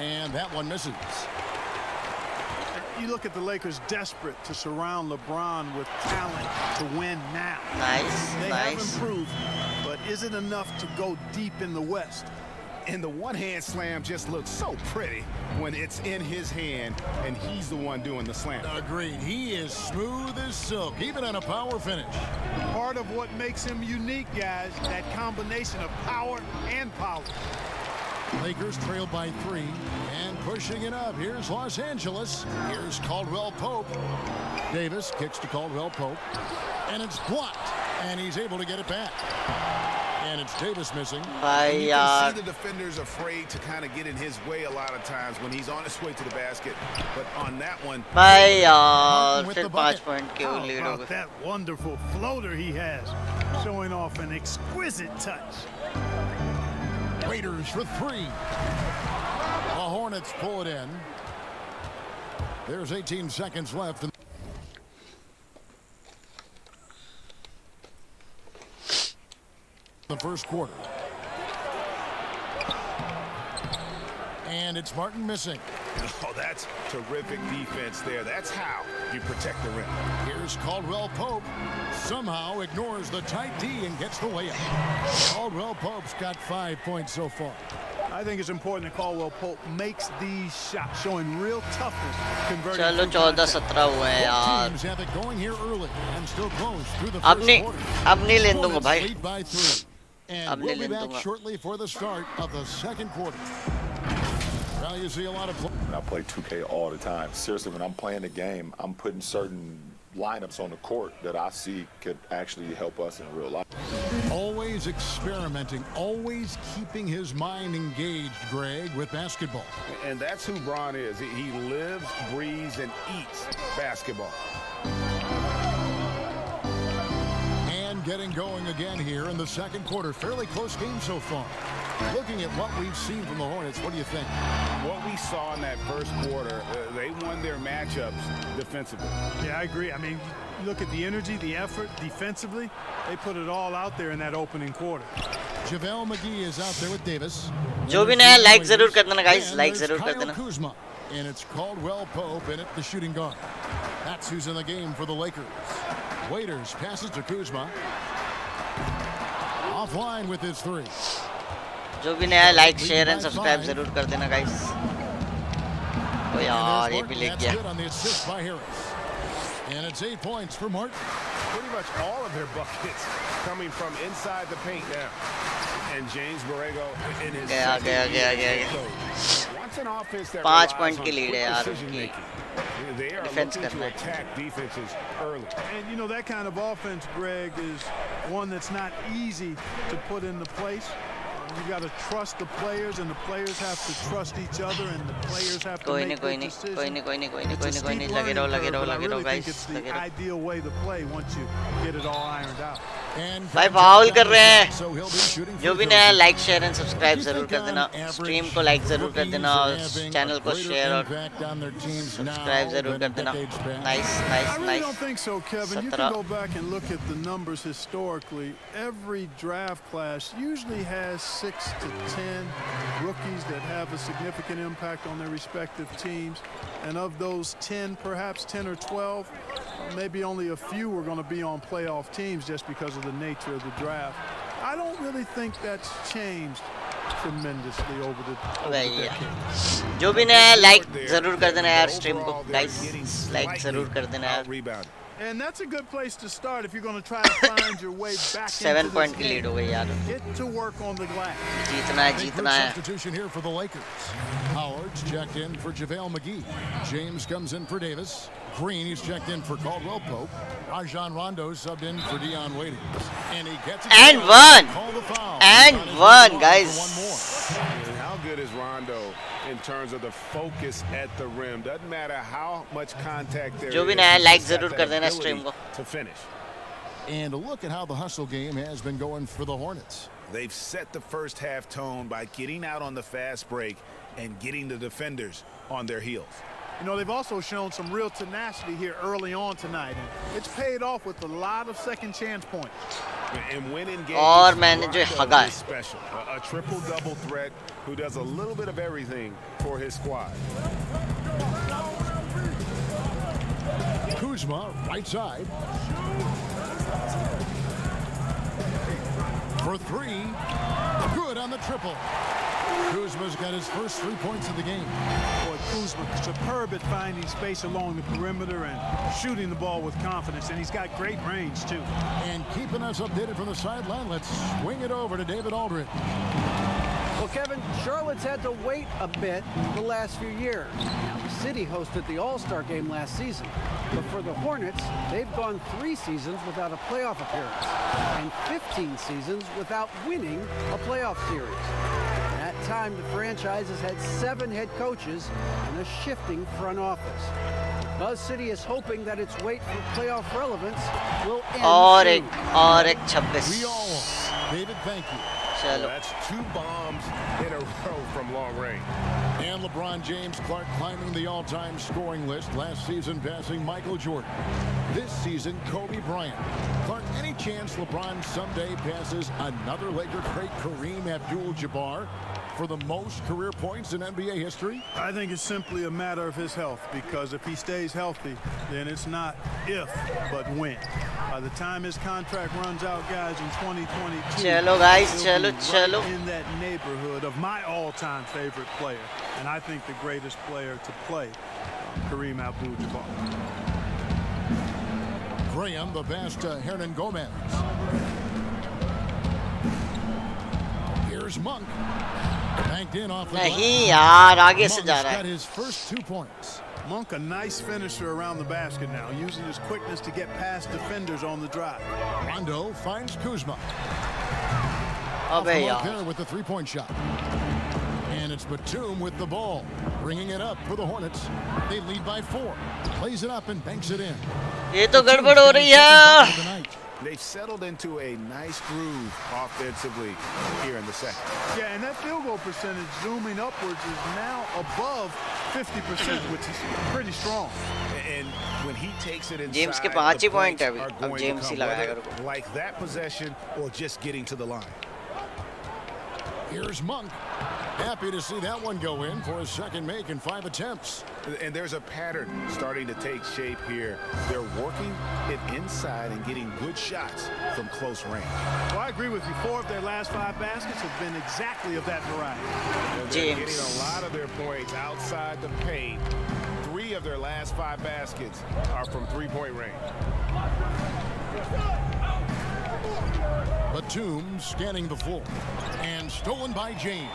And that one misses. You look at the Lakers desperate to surround LeBron with talent to win now. They have improved, but is it enough to go deep in the West? And the one-hand slam just looks so pretty when it's in his hand and he's the one doing the slam. Agreed. He is smooth as silk, even on a power finish. Part of what makes him unique, guys, that combination of power and power. Lakers trail by 3 and pushing it up. Here's Los Angeles. Here's Caldwell-Pope. Davis kicks to Caldwell-Pope. And it's blocked. And he's able to get it back. And it's Davis missing. And you can see the defenders afraid to kind of get in his way a lot of times when he's on his way to the basket. But on that one, फिर 5 point के How lead हो about गए. that wonderful floater he has, showing off an exquisite touch. Raiders for 3. The Hornets pull it in. There's 18 seconds left. The first quarter. And it's Martin missing. Oh, that's terrific defense there. That's how you protect the rim. Here's Caldwell-Pope. Somehow ignores the tight D and gets the layup. Caldwell-Pope's got 5 points so far. I think it's important that Caldwell-Pope makes these shots, showing real toughness. चलो 14-17 हुए हैं यार. Teams have it going here early and still close through the अब first नहीं quarter. लेने दूंगा भाई. Lead by 3. And अब we'll नहीं be लेने back दूंगा. shortly for the start of the second quarter. Now you see a lot of play. I play 2K all the time. Seriously, when I'm playing the game, I'm putting certain lineups on the court that I see could actually help us in real life. Always experimenting, always keeping his mind engaged, Greg, with basketball. And that's who Bron is. He lives, breathes, and eats basketball. And getting going again here in the second quarter. Fairly close game so far. Looking at what we've seen from the Hornets, what do you think? What we saw in that first quarter, they won their matchups defensively. Yeah, I agree. I mean, you look at the energy, the effort defensively, they put it all out there in that opening quarter. JaVale McGee is out there with Davis. जो भी नया like जरूर कर देना guys, like जरूर कर देना. Kuzma, and it's Caldwell-Pope in it, the shooting guard. That's who's in the game for the Lakers. Waiters passes to Kuzma. Offline with his 3. जो भी नया लाइक शेयर एंड सब्सक्राइब जरूर कर देना गाइस. ओ यार ये भी लेके गया. And it's 8 points for Martin. Pretty much all of their buckets coming from inside the paint now. And James Borrego in his गया. wants an offense that 5 relies point on की लीड quick है यार decision उनकी. making. They are Defense looking to करना है. attack defenses early. And you know, that kind of offense, Greg, is one that's not easy to put into place. You got to trust the players, and the players have to trust each other, and the players have to make good decisions. कोई नहीं लगे रहो guys. It's the ideal way to play once you get it all ironed out. भाई foul कर रहे हैं. जो भी नया लाइक शेयर एंड सब्सक्राइब जरूर कर देना. स्ट्रीम को लाइक जरूर कर देना और चैनल को शेयर और सब्सक्राइब जरूर कर देना. Nice. I really don't think so, Kevin. You can go back and look at the numbers historically. Every draft class usually has 6 to 10 rookies that have a significant impact on their respective teams. And of those 10, perhaps 10 or 12, maybe only a few are going to be on playoff teams just because of the nature of the draft. I don't really think that's changed tremendously over the decades. जो भी नया like जरूर कर देना यार stream को guys. Like जरूर कर देना यार. And that's a good place to start if you're going to try to find your way back 7 into point this की lead game. हो गई यार. Get to work on the glass. जीतना है. Substitution here for the Lakers. Howard's checked in for JaVale McGee. James comes in for Davis. Green, he's checked in for Caldwell Pope. Rajon Rondo subbed in for Dion Waiters. And he gets it. And one. And one, guys. One more. How good is Rondo in terms of the focus at the rim? Doesn't matter how much contact there is. जो भी नया like जरूर कर देना stream को. To finish. And a look at how the hustle game has been going for the Hornets. They've set the first half tone by getting out on the fast break and getting the defenders on their heels. You know, they've also shown some real tenacity here early on tonight, and it's paid off with a lot of second chance points. And when engaged, और मैंने जो हगा है. Special, a triple-double threat who does a little bit of everything for his squad. Kuzma, right side. For three. Good on the triple. Kuzma's got his first 3 points of the game. Boy, Kuzma, superb at finding space along the perimeter and shooting the ball with confidence, and he's got great range, too. And keeping us updated from the sideline, let's swing it over to David Aldridge. Well, Kevin, Charlotte's had to wait a bit the last few years. Now, the city hosted the All-Star game last season. But for the Hornets, they've gone 3 seasons without a playoff appearance and 15 seasons without winning a playoff series. At that time, the franchise has had 7 head coaches and a shifting front office. Buzz City is hoping that its wait for playoff relevance will end soon. और एक 26. We all are. David, thank you. Well, that's 2 bombs in a row from long range. And LeBron James Clark climbing the all-time scoring list, last season passing Michael Jordan. This season, Kobe Bryant. Clark, any chance LeBron someday passes another Laker great Kareem Abdul-Jabbar for the most career points in NBA history? I think it's simply a matter of his health, because if he stays healthy, then it's not if, but when. By the time his contract runs out, guys, in 2022, चलो guys, he'll चलो. be right in that neighborhood of my all-time favorite player, and I think the greatest player to play, Kareem Abdul-Jabbar. Graham, the best Hernan Gomez. Here's Monk. Banked in off the नहीं यार, आगे से जा रहा है. got his first 2 points. Monk, a nice finisher around the basket now, using his quickness to get past defenders on the drive. Rondo finds Kuzma. अबे Monk यार. there with the 3-point shot. And it's Batum with the ball, bringing it up for the Hornets. They lead by 4. Plays it up and banks it in. ये तो गड़बड़ हो रही है. They've settled into a nice groove offensively here in the second. Yeah, and that field goal percentage zooming upwards is now above 50%, which is pretty strong. And when he takes it inside, James के 5 ही the point points है are अभी. अब going to James he come, लगाएगा. whether like that possession or just getting to the line. Here's Monk. Happy to see that one go in for his second make in 5 attempts. And there's a pattern starting to take shape here. They're working it inside and getting good shots from close range. Well, I agree with you. 4 of their last 5 baskets have been exactly of that variety. And they're getting a lot of their points outside the paint. 3 of their last 5 baskets are from 3-point range. Batum scanning the floor. And stolen by James.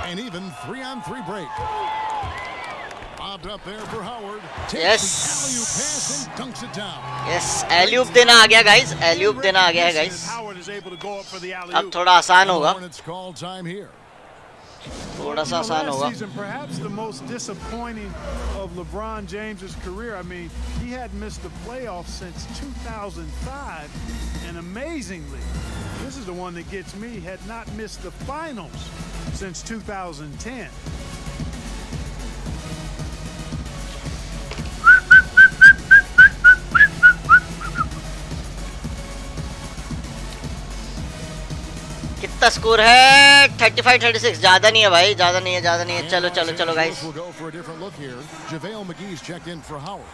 And even 3-on-3 break. Bobbed up there for Howard. Yes. Takes the alley-oop pass and dunks it down. Yes, alley-oop देना आ गया guys. alley-oop देना आ गया है guys. Howard is able to go up for the alley-oop. अब थोड़ा आसान होगा. Hornets call time here. थोड़ा सा आसान Last होगा. season, perhaps the most disappointing of LeBron James's career. I mean, he hadn't missed the playoffs since 2005, and amazingly, this is the one that gets me, had not missed the finals since 2010. कितना score है? 35-36. ज्यादा नहीं है भाई, ज्यादा नहीं है, ज्यादा नहीं है. चलो चलो चलो guys. We'll go for a different look here. JaVale McGee's checked in for Howard.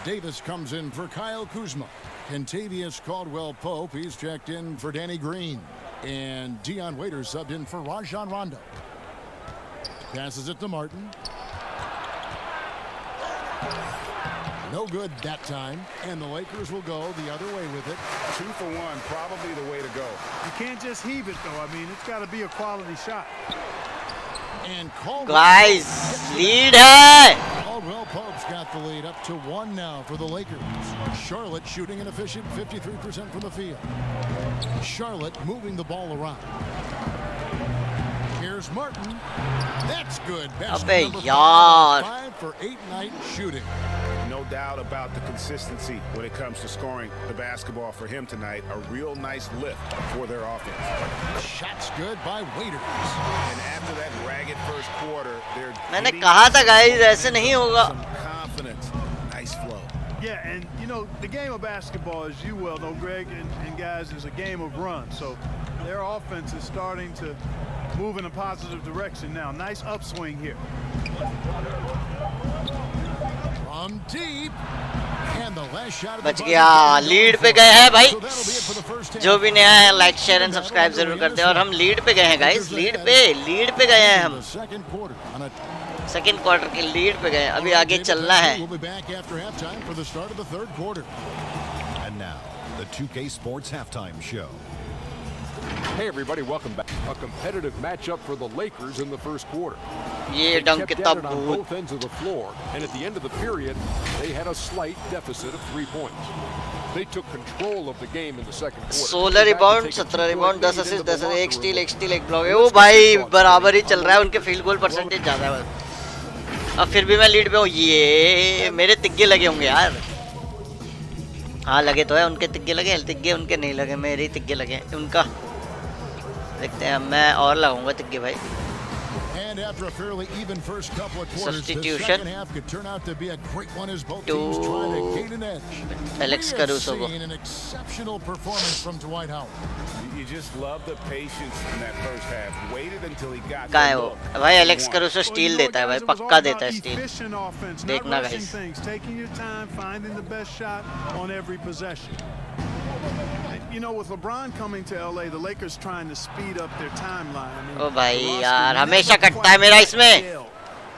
Davis comes in for Kyle Kuzma. Kentavious Caldwell-Pope, he's checked in for Danny Green. And Dion Waiters subbed in for Rajon Rondo. Passes it to Martin. No good that time, and the Lakers will go the other way with it. 2 for 1, probably the way to go. You can't just heave it, though. I mean, it's got to be a quality shot. And Caldwell Guys, lead hai. Caldwell Pope's got the lead up to 1 now for the Lakers. Charlotte shooting an efficient 53% from the field. Charlotte moving the ball around. Here's Martin. That's good. Abey yaar. 5 for 8 night shooting. No doubt about the consistency when it comes to scoring the basketball for him tonight. A real nice lift for their offense. Shots good by Waiters. And after that ragged first quarter, they're मैंने कहा था guys ऐसे नहीं होगा. Some confidence. Nice flow. Yeah, and you know, the game of basketball, as you well know, Greg and guys, is a game of runs. So their offense is starting to move in a positive direction now. Nice upswing here. From deep. And the last shot of बच गया. Lead पे गए हैं भाई. जो भी नया है लाइक शेयर एंड सब्सक्राइब जरूर करते हैं. और हम लीड पे गए हैं गाइस. लीड पे गए हैं हम. सेकंड क्वार्टर के लीड पे गए. अभी आगे चलना है. And now, the 2K Sports Halftime Show. Hey everybody, welcome back. A competitive matchup for the Lakers in the first quarter. ये डंक कितना on both ends of the floor, and at the end of the period, they had a slight deficit of 3 points. They took control of the game in the second quarter. 16 rebound, 17 rebound, 10 assist, 10 एक steel, एक block. वो भाई बराबर ही चल रहा है. उनके field goal percentage ज्यादा है. अब फिर भी मैं लीड पे हूँ. ये मेरे तिग्गे लगे होंगे यार. हाँ लगे तो है. उनके तिग्गे लगे, उनके नहीं लगे. मेरे ही तिग्गे लगे उनका. देखते हैं. मैं और लगाऊंगा तिग्गे भाई. And after a fairly even first couple of quarters, Substitution. the second half could turn out to be a great one as both teams try to gain an edge. Alex We have Caruso. seen an exceptional performance from Dwight Howard. You just love the patience in that first half. Waited until he got क्या है the वो look. भाई. Alex करूसो steel देता है भाई. पक्का देता है स्टील. देखना guys. Taking your time, finding the best shot on every possession. You know, with LeBron coming to LA, the Lakers trying to speed up their timeline. I mean, ओ भाई यार हमेशा कटता है मेरा इसमें.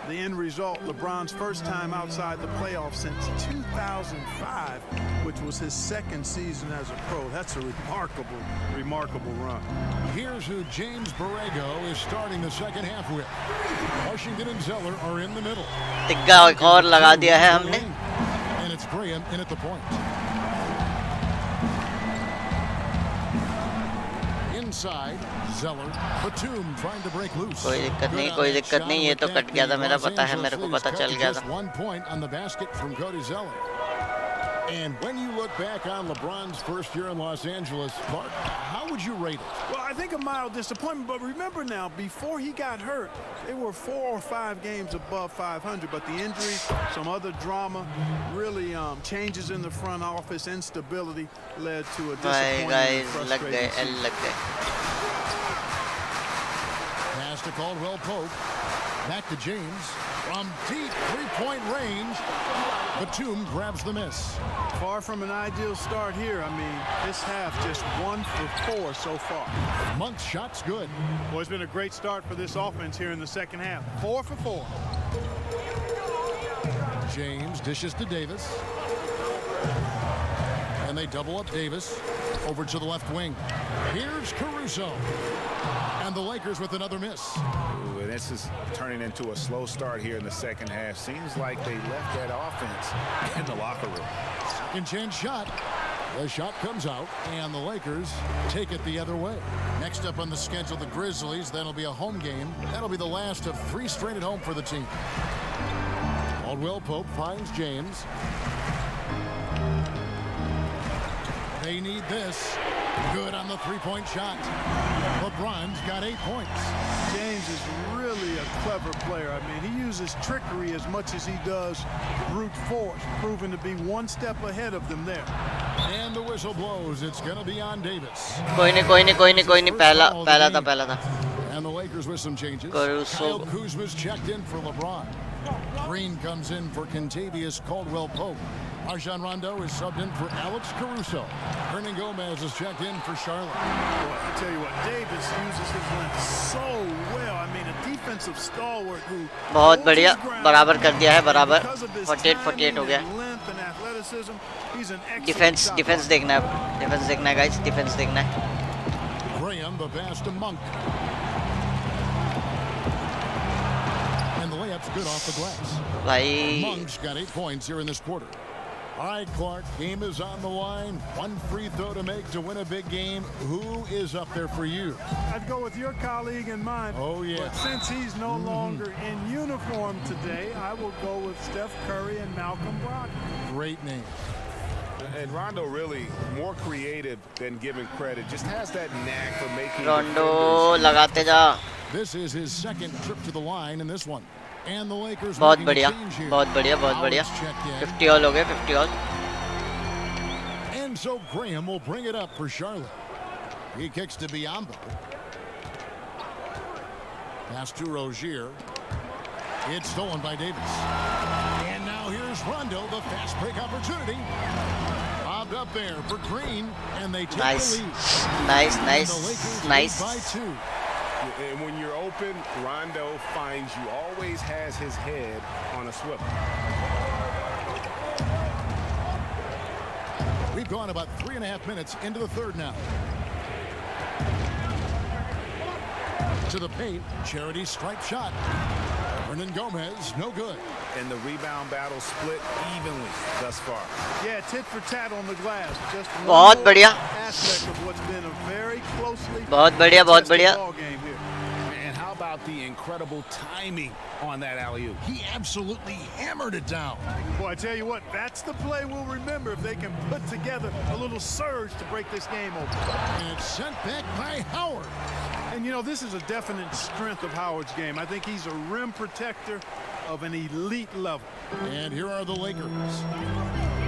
The end result, LeBron's first time outside the playoffs since 2005, which was his second season as a pro. That's a remarkable run. Here's who James Borrego is starting the second half with. Washington and Zeller are in the middle. Tigga एक और लगा दिया है हमने. And it's Graham in at the point. Inside, Zeller, Batum trying to break loose. कोई दिक्कत नहीं. ये तो कट गया था मेरा. पता है मेरे को. पता चल गया था. 1 point on the basket from Cody Zeller. And when you look back on LeBron's first year in Los Angeles, Clark, how would you rate it? Well, I think a mild disappointment, but remember now, before he got hurt, they were 4 or 5 games above 500, but the injuries, some other drama, really changes in the front office, instability led to a disappointing and frustrating season. Pass to Caldwell Pope. Back to James. From deep three-point range, Batum grabs the miss. Far from an ideal start here. I mean, this half just 1 for 4 so far. Monk's shot's good. Well, it's been a great start for this offense here in the second half. 4 for 4. James dishes to Davis. And they double up Davis. Over to the left wing. Here's Caruso. And the Lakers with another miss. Ooh, and this is turning into a slow start here in the second half. Seems like they left that offense in the locker room. Second chance shot. The shot comes out, and the Lakers take it the other way. Next up on the schedule, the Grizzlies. That'll be a home game. That'll be the last of 3 straight at home for the team. Caldwell Pope finds James. They need this. Good on the three-point shot. LeBron's got 8 points. James is really a clever player. I mean, he uses trickery as much as he does brute force, proving to be 1 step ahead of them there. And the whistle blows. It's going to be on Davis. कोई नहीं. पहला था. And the Lakers with some changes. Caruso. Kyle Kuzma's checked in for LeBron. Green comes in for Kentavious Caldwell Pope. Rajon Rondo is subbed in for Alex Caruso. Hernan Gomez is checked in for Charlotte. Boy, I tell you what, Davis uses his length so well. I mean, a defensive stalwart who बहुत बढ़िया, बराबर कर दिया है, बराबर 48-48 हो गया. Defence देखना है गाइस, डिफेंस देखना है. Graham, the pass to Monk. And the layup's good off the glass. भाई Monk's got 8 points here in this quarter. All right, Clark, game is on the line. One free throw to make to win a big game. Who is up there for you? I'd go with your colleague and mine. Oh, yeah. But since he's no longer in uniform today, I will go with Steph Curry and Malcolm Brogdon. Great name. And Rondo really more creative than given credit. Just has that knack for making. Rondo लगाते जा. This is his second trip to the line in this one. And the Lakers बहुत making बढ़िया, a change here. बहुत बढ़िया, बहुत बढ़िया. 50 all हो गए, 50 all. And so Graham will bring it up for Charlotte. He kicks to Biyombo. Pass to Rozier. It's stolen by Davis. And now here's Rondo, the fast break opportunity. Bobbed up there for Green, and they take Nice. the lead. Nice, And nice, the Lakers nice. lead by 2. And when you're open, Rondo finds you. Always has his head on a swivel. We've gone about 3.5 minutes into the third now. To the paint, Charity stripe shot. Hernan Gomez, no good. And the rebound battle split evenly thus far. Yeah, tit for tat on the glass. Just बहुत बढ़िया. aspect of what's been a very closely बहुत बढ़िया, बहुत बढ़िया. ball game here. And how about the incredible timing on that alley-oop? He absolutely hammered it down. Boy, I tell you what, that's the play we'll remember if they can put together a little surge to break this game open. And it's sent back by Howard. And you know, this is a definite strength of Howard's game. I think he's a rim protector of an elite level. And here are the Lakers.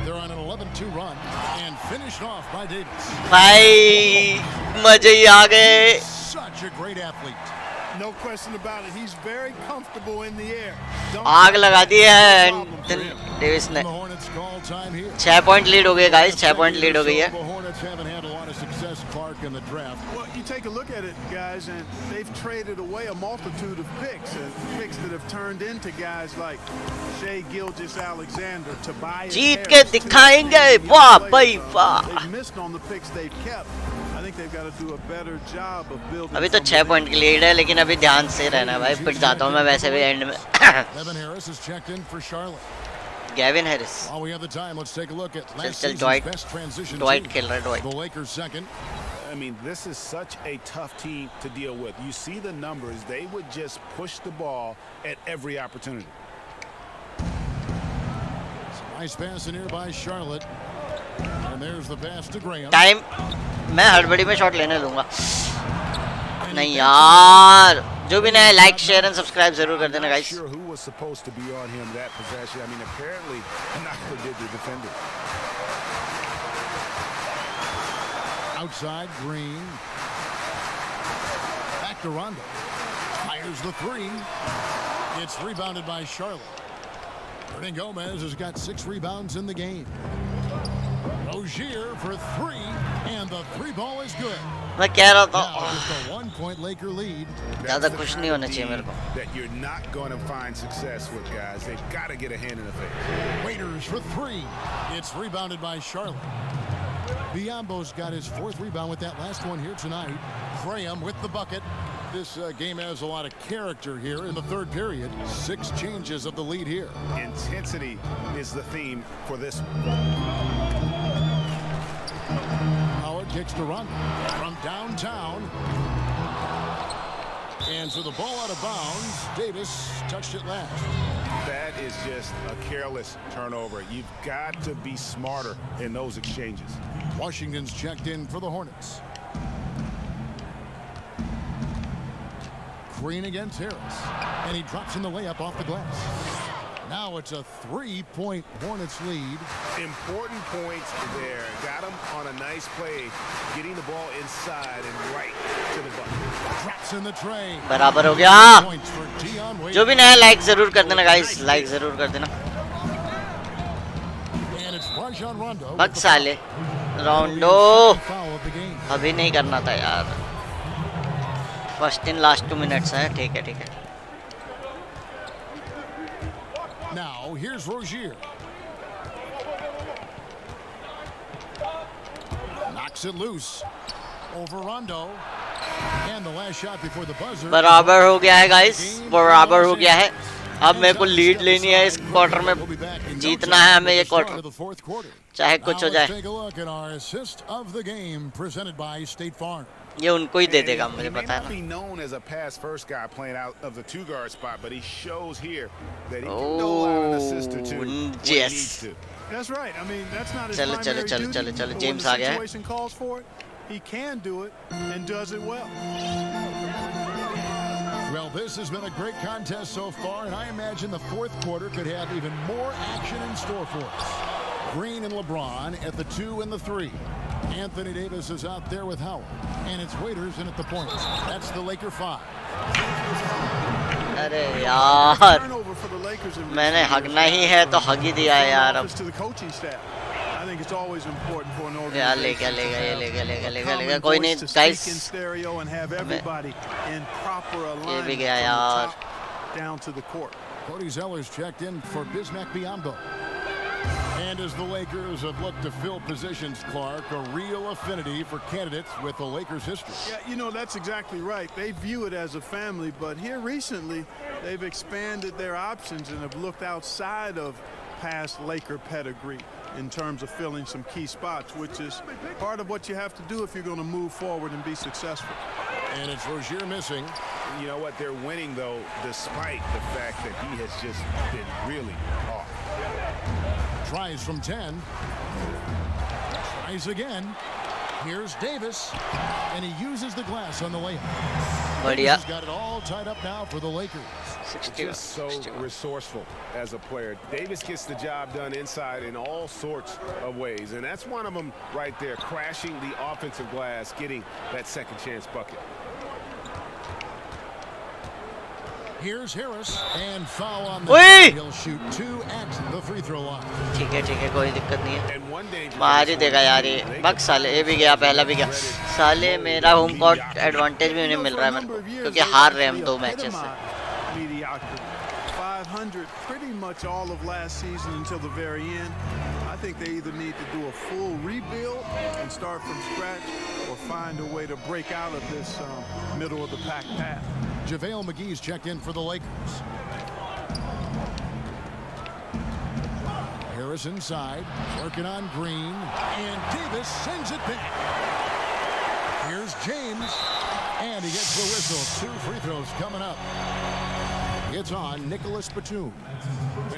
They're on an 11-2 run and finished off by Davis. भाई मजे ही आ गए. Such a great athlete. No question about it. He's very comfortable in the air. आग लगा दी है Davis ने. 6 point lead हो गए guys, 6 point lead हो गई है. The Hornets haven't had a lot of success, Clark, in the draft. Well, you take a look at it, guys, and they've traded away a multitude of picks, and picks that have turned into guys like Shai Gilgeous-Alexander, Tobias Jeet Harris, के दिखाएंगे. वाह भाई वाह. They've missed on the picks they've kept. I think they've got to do a better job of building. अभी तो 6 point की lead है, लेकिन अभी ध्यान से रहना भाई. पिट जाता हूँ मैं वैसे भी एंड में. Evan Harris is checked in for Charlotte. Gavin Harris. While we have the time, let's take a look at last चल season's best transition Dwight team. खेल रहा है Dwight. The Lakers second. I mean, this is such a tough team to deal with. You see the numbers. They would just push the ball at every opportunity. Nice pass in here by Charlotte. And there's the pass to Graham. Time मैं हड़बड़ी में shot लेने लूंगा. नहीं यार, जो भी नया लाइक शेयर एंड सब्सक्राइब जरूर कर देना guys. Sure who was supposed to be on him that possession. I mean, apparently neither did the defender. Outside, Green. Back to Rondo. Fires the three. It's rebounded by Charlotte. Hernan Gomez has got 6 rebounds in the game. Rozier for 3, and the 3 ball is good. मैं कह रहा था. Just a 1-point Laker lead. ज़्यादा खुश नहीं होना चाहिए मेरे को. That you're not going to find success with, guys. They've got to get a hand in the face. Raiders for 3. It's rebounded by Charlotte. Biyombo's got his 4th rebound with that last one here tonight. Graham with the bucket. This game has a lot of character here in the third period. 6 changes of the lead here. Intensity is the theme for this one. Howard kicks to Rondo from downtown. And so the ball out of bounds. Davis touched it last. That is just a careless turnover. You've got to be smarter in those exchanges. Washington's checked in for the Hornets. Green against Harris. And he drops in the layup off the glass. Now it's a 3-point Hornets lead. Important points there. Got him on a nice play, getting the ball inside and right to the bucket. Drops in the tray. बराबर हो गया. जो भी नया like जरूर कर देना guys, like जरूर कर देना. And it's Rajon Rondo. बक साले रोंडो अभी नहीं करना था यार. फर्स्ट इन लास्ट 2 मिनट्स है. ठीक है. Now here's Rozier. Knocks it loose over Rondo. And the last shot before the buzzer. बराबर हो गया है गाइस. बराबर हो गया है. अब मेरे को लीड लेनी है इस क्वार्टर में. जीतना है हमें ये क्वार्टर. चाहे कुछ हो जाए. ये उनको ही दे देगा मुझे पता है ना. Yes. That's right. I mean, that's not his चलो जेम्स आ गया है. situation calls for it. He can do it and does it well. Well, this has been a great contest so far, and I imagine the fourth quarter could have even more action in store for us. Green and LeBron at the 2 and the 3. Anthony Davis is out there with Howard, and it's Waiters in at the point. That's the Laker 5. अरे यार मैंने हगना ही है तो हग ही दिया है यार. अब I think it's always important for an यार लेगा कोई नहीं गाइस. ये भी गया यार. Down to the court. Cody Zeller's checked in for Bismack Biyombo. And as the Lakers have looked to fill positions, Clark, a real affinity for candidates with the Lakers' history. Yeah, you know, that's exactly right. They view it as a family, but here recently, they've expanded their options and have looked outside of past Laker pedigree in terms of filling some key spots, which is part of what you have to do if you're going to move forward and be successful. And it's Rozier missing. You know what? They're winning, though, despite the fact that he has just been really off. Tries from 10. Tries again. Here's Davis, and he uses the glass on the layup. Davis has got it all tied up now for the Lakers. Just so resourceful as a player. Davis gets the job done inside in all sorts of ways, and that's one of them right there, crashing the offensive glass, getting that second chance bucket. Here's Harris and foul on the he'll shoot 2 at the free throw line. ठीक है कोई दिक्कत नहीं है. मार ही देगा यार ये. बक साले ये भी गया पहला भी गया. साले मेरा होम कोर्ट एडवांटेज भी उन्हें मिल रहा है मेरे को क्योंकि हार रहे हम 2 मैचेस से. 500 pretty much all of last season until the very end. I think they either need to do a full rebuild and start from scratch or find a way to break out of this middle of the pack path. JaVale McGee's checked in for the Lakers. Harris inside, working on Green, and Davis sends it back. Here's James, and he gets the whistle. 2 free throws coming up. It's on Nicholas Batum.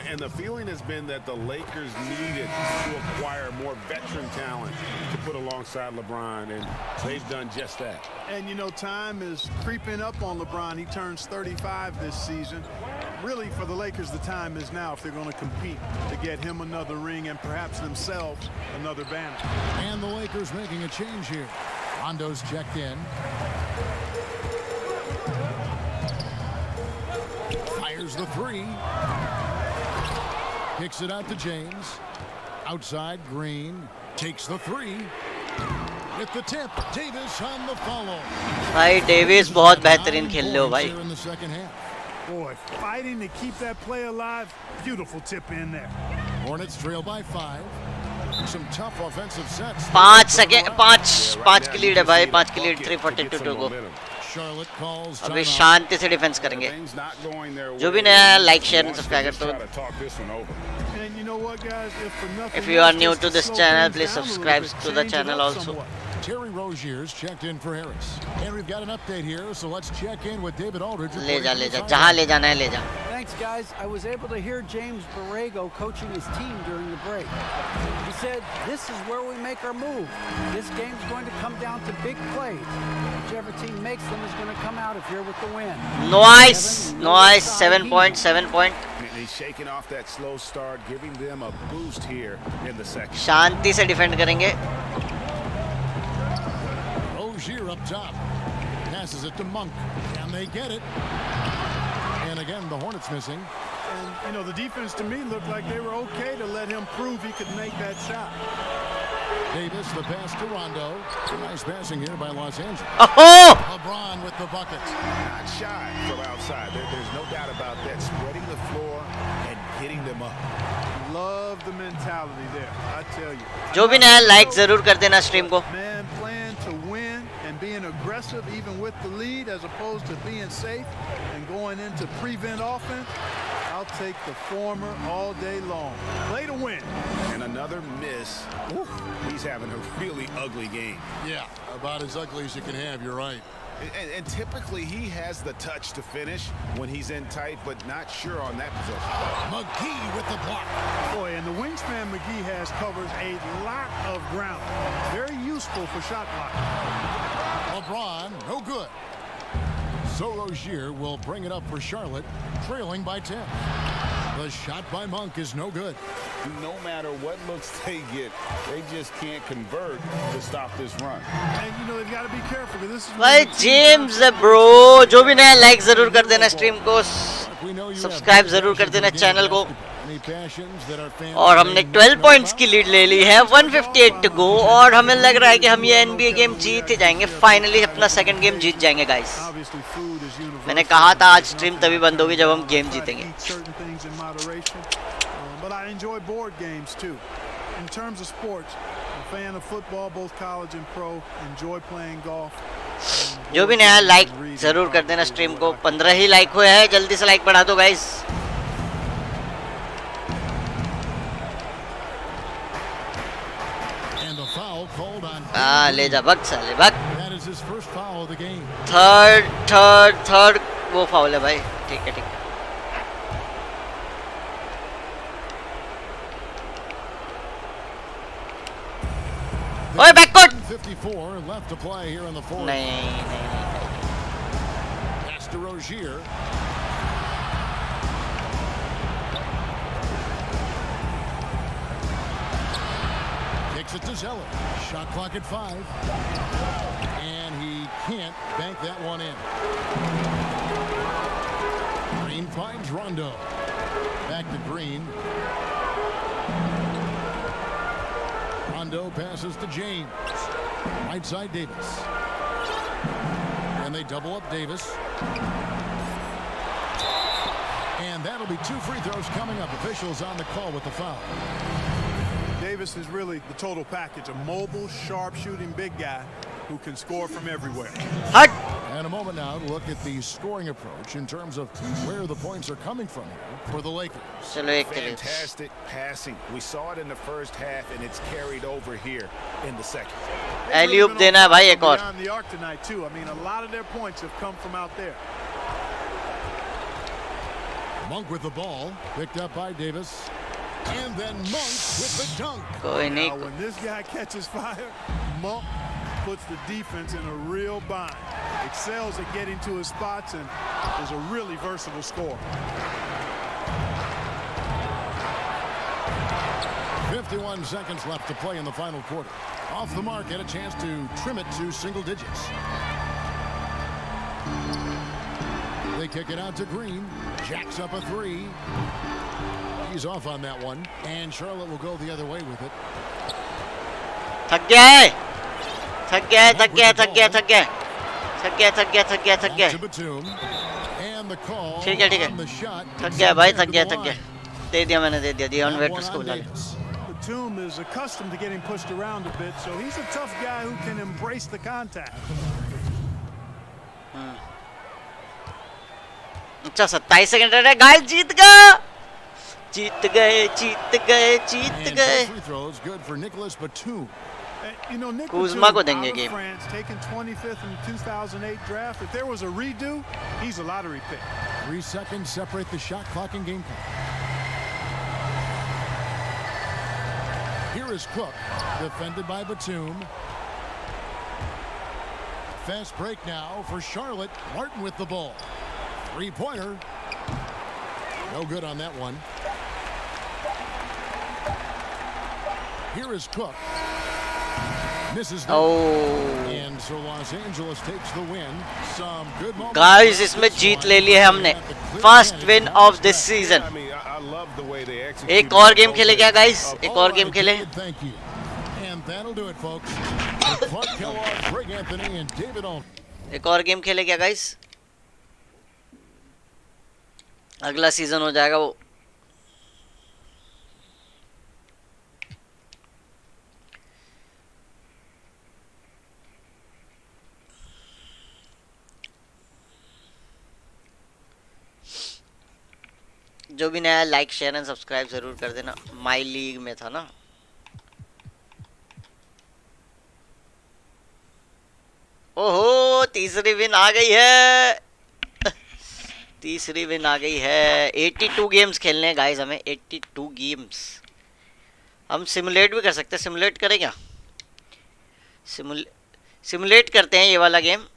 And the feeling has been that the Lakers needed to acquire more veteran talent to put alongside LeBron, and they've done just that. And, you know, time is creeping up on LeBron. He turns 35 this season. Really, for the Lakers, the time is now if they're going to compete to get him another ring and perhaps themselves another banner. And the Lakers making a change here. Rondo's checked in. Fires the 3. Kicks it out to James. Outside, Green. Takes the 3. With the tip, Davis on the follow. भाई Davis बहुत बेहतरीन खेल रहे हो भाई. In the second half. Boy, fighting to keep that play alive. Beautiful tip in there. Hornets trail by 5. Some tough offensive sets. 5 second 5 की lead है भाई. 5 की लीड. 342 to go. अभी शांति से डिफेंस करेंगे. जो भी नया लाइक शेयर एंड सब्सक्राइब तो if you are new to this channel, please subscribe to the channel also. Terry Rozier's checked in for Harris. And we've got an update here, so let's check in with David Aldridge. ले जा जहाँ ले जाना है ले जा. Thanks guys. I was able to hear James Borrego coaching his team during the break. He said, "This is where we make our move. This game's going to come down to big plays. Whichever team makes them is going to come out of here with the win." Nice. 7 point. He's shaking off that slow start, giving them a boost here in the second. शांति से defend करेंगे. Rozier up top. Passes it to Monk. And they get it. And again, the Hornets missing. And, you know, the defense to me looked like they were okay to let him prove he could make that shot. Davis, the pass to Rondo. Nice passing here by Los Angeles. Oh! LeBron with the buckets. Not shy from outside. There's no doubt about that. Spreading the floor and hitting them up. Love the mentality there, I tell you. जो भी नया like जरूर कर देना stream को. Man playing to win and being aggressive even with the lead as opposed to being safe and going into prevent offense. I'll take the former all day long. Play to win. And another miss. Ooh, he's having a really ugly game. Yeah, about as ugly as you can have, you're right. And typically he has the touch to finish when he's in tight, but not sure on that possession. McGee with the block. Boy, and the wingspan McGee has covers a lot of ground. Very useful for shot blocking. LeBron, no good. So Rozier will bring it up for Charlotte, trailing by 10. The shot by Monk is no good. No matter what looks they get, they just can't convert to stop this run. And you know they've got to be careful because this is भाई James bro जो भी नया like जरूर कर देना stream को, subscribe जरूर कर देना चैनल को. और हमने 12 पॉइंट्स की लीड ले ली है, 158 टू गो, और हमें लग रहा है कि हम ये एनबीए गेम जीत ही जाएंगे. फाइनली अपना सेकंड गेम जीत जाएंगे गाइस. मैंने कहा था आज स्ट्रीम तभी बंद होगी जब हम गेम जीतेंगे. But I enjoy board games too. In terms of sports, I'm a fan of football, both college and pro. Enjoy playing golf. जो भी नया लाइक जरूर कर देना स्ट्रीम को. 15 ही लाइक हुए हैं, जल्दी से लाइक बढ़ा दो गाइस. ले जा भग साले भग. थर्ड वो फाउल है भाई. ठीक है ठीक है. ओए बैककोट. 54 left to play here in the fourth. नहीं. Pass to Rozier. Kicks it to Zeller. Shot clock at 5. And he can't bank that one in. Green finds Rondo. Back to Green. Rondo passes to James. Right side Davis. And they double up Davis. And that'll be 2 free throws coming up. Officials on the call with the foul. Davis is really the total package. A mobile, sharp-shooting big guy who can score from everywhere. Hut. And a moment now to look at the scoring approach in terms of where the points are coming from here for the Lakers. Fantastic passing. We saw it in the first half, and it's carried over here in the second. Alley-oop देना है भाई एक और. On the arc tonight too. I mean, a lot of their points have come from out there. Monk with the ball, picked up by Davis. And then Monk with the dunk. Now, when this guy catches fire, Monk puts the defense in a real bind. Excels at getting to his spots and is a really versatile scorer. 51 seconds left to play in the final quarter. Off the mark, had a chance to trim it to single digits. They kick it out to Green. Jacks up a 3. He's off on that one. And Charlotte will go the other way with it. थक गया है. थक गया. ठीक है. थक गया भाई. थक गया. दे दिया ऑन वेटर्स को बुला ले. Batum is accustomed to getting pushed around a bit, so he's a tough guy who can embrace the contact. अच्छा 27 सेकंड रह गए. गाइस जीत गए. Free throws good for Nicholas Batum. You know, Nick Kuzma को Batum, देंगे out of game. France, taken 25th in the 2008 draft. If there was a redo, he's a lottery pick. 3 seconds separate the shot clock and game clock. Here is Cook, defended by Batum. Fast break now for Charlotte. Martin with the ball. 3-pointer. No good on that one. Here is Cook. misses. And so Los Angeles takes the win. Some good moments. Guys, इसमें जीत ले ली है हमने. First win of this season. एक और game खेले क्या guys? एक और गेम खेले. And that'll do it, folks. Clark Kellogg, Greg Anthony, and David Alton. एक और गेम खेले क्या guys? अगला सीजन हो जाएगा वो. जो भी नया लाइक शेयर एंड सब्सक्राइब जरूर कर देना. माई लीग में था ना. ओहो, तीसरी विन आ गई है. तीसरी विन आ गई है. 82 गेम्स खेलने हैं गाइस हमें. 82 गेम्स. हम सिमुलेट भी कर सकते हैं. सिमुलेट करें क्या? सिमुलेट करते हैं ये वाला गेम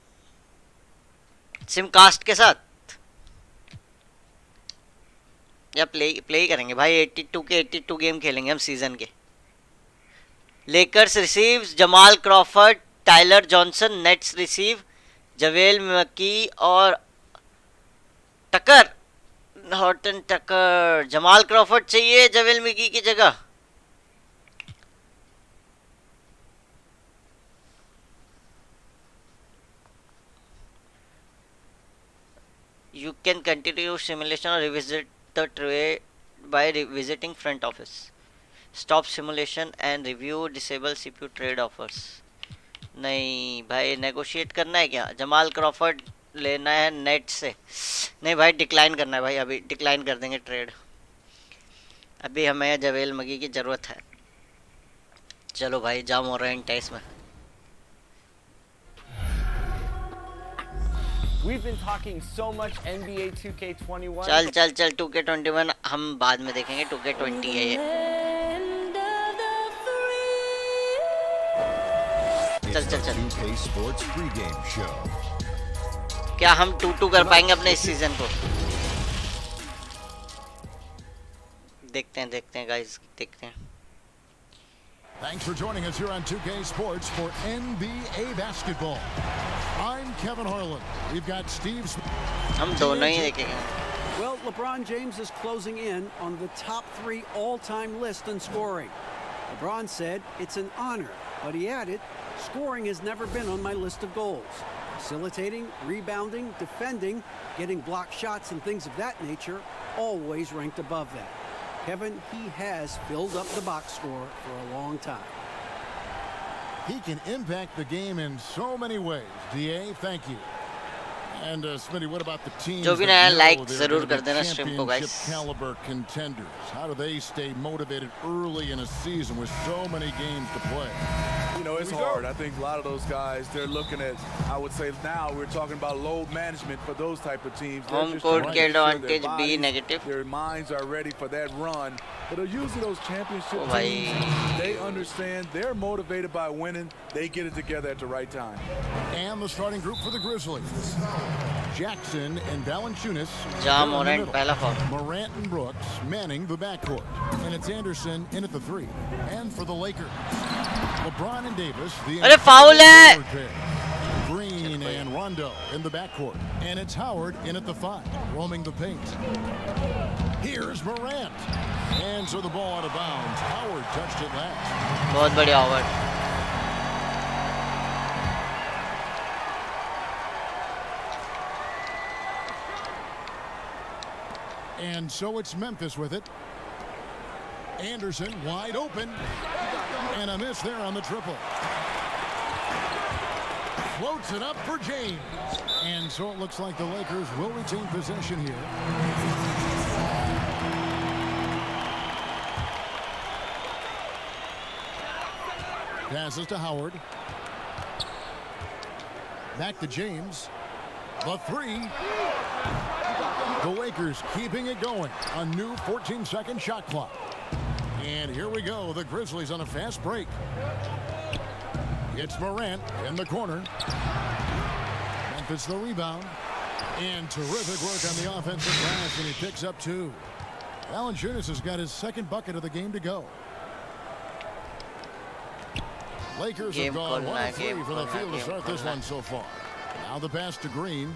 सिमकास्ट के साथ, या प्ले ही करेंगे भाई. 82 के 82 गेम खेलेंगे हम सीजन के. Lakers receives Jamal Crawford, Tyler Johnson. Nets receive Javale McGee और Tucker. Horton Tucker. Jamal Crawford चाहिए जवेल मकी की जगह. You can continue simulation or revisit the trade by revisiting front office. Stop simulation and review disable CPU trade offers. नहीं भाई, negotiate करना है क्या? Jamal Crawford लेना है नेट से. नहीं भाई, डिक्लाइन करना है भाई. अभी डिक्लाइन कर देंगे ट्रेड. अभी हमें जवेल मगी की ज़रूरत है. चलो भाई, जाम हो रहे हैं टेस्ट में. We've been talking so much NBA 2K21. चल 2K21 हम बाद में देखेंगे. 2K20 है ये. चल 2K Sports pregame show. क्या हम 2-2 कर पाएंगे अपने इस सीजन को? देखते हैं गाइस, देखते हैं. Thanks for joining us here on 2K Sports for NBA basketball. I'm Kevin Harlan. We've got Steve Smith. हम दोनों ही देखेंगे. Well, LeBron James is closing in on the top 3 all-time list in scoring. LeBron said it's an honor, but he added, scoring has never been on my list of goals. Facilitating, rebounding, defending, getting block shots and things of that nature always ranked above that. Kevin, he has filled up the box score for a long time. He can impact the game in so many ways. DA, thank you. And Smitty, what about the teams जो भी नया like जरूर कर देना stream को guys. Caliber contenders. How do they stay motivated early in a season with so many games to play? You know, it's hard. I think a lot of those guys, they're looking at, I would say now we're talking about load management for those type of teams. Home court के advantage B negative. Their minds are ready for that run. But usually those championship teams, they understand, they're motivated by winning. They get it together at the right time. And the starting group for the Grizzlies. Jackson and Valanciunas. Ja Morant पहला foul. Morant and Brooks manning the backcourt. And it's Anderson in at the 3. And for the Lakers, LeBron and Davis. अरे foul है. Green and Rondo in the backcourt. And it's Howard in at the 5, roaming the paint. Here's Morant. And so the ball out of bounds. Howard touched it last. बहुत बढ़िया Howard. And so it's Memphis with it. Anderson wide open. And a miss there on the triple. Floats it up for James. And so it looks like the Lakers will retain possession here. Passes to Howard. Back to James. The 3. The Lakers keeping it going. A new 14-second shot clock. And here we go. The Grizzlies on a fast break. It's Morant in the corner. Memphis the rebound. And terrific work on the offensive glass, and he picks up 2. Valanciunas has got his second bucket of the game to go. Lakers have gone 1 of 3 for the field to start this one so far. Now the pass to Green.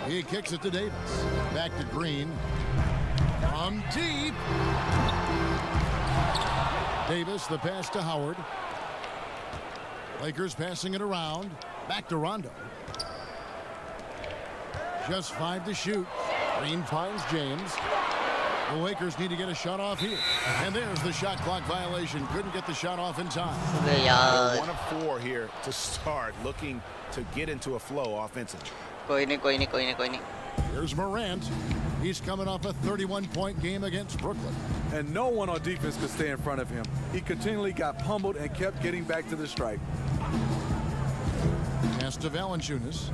He kicks it to Davis. Back to Green. From deep. Davis, the pass to Howard. Lakers passing it around. Back to Rondo. Just 5 to shoot. Green finds James. The Lakers need to get a shot off here. And there's the shot clock violation. Couldn't get the shot off in time. They're 1 of 4 here to start, looking to get into a flow offensively. कोई नहीं. Here's Morant. He's coming off a 31-point game against Brooklyn. And no one on defense could stay in front of him. He continually got pummeled and kept getting back to the stripe. Pass to Valanciunas.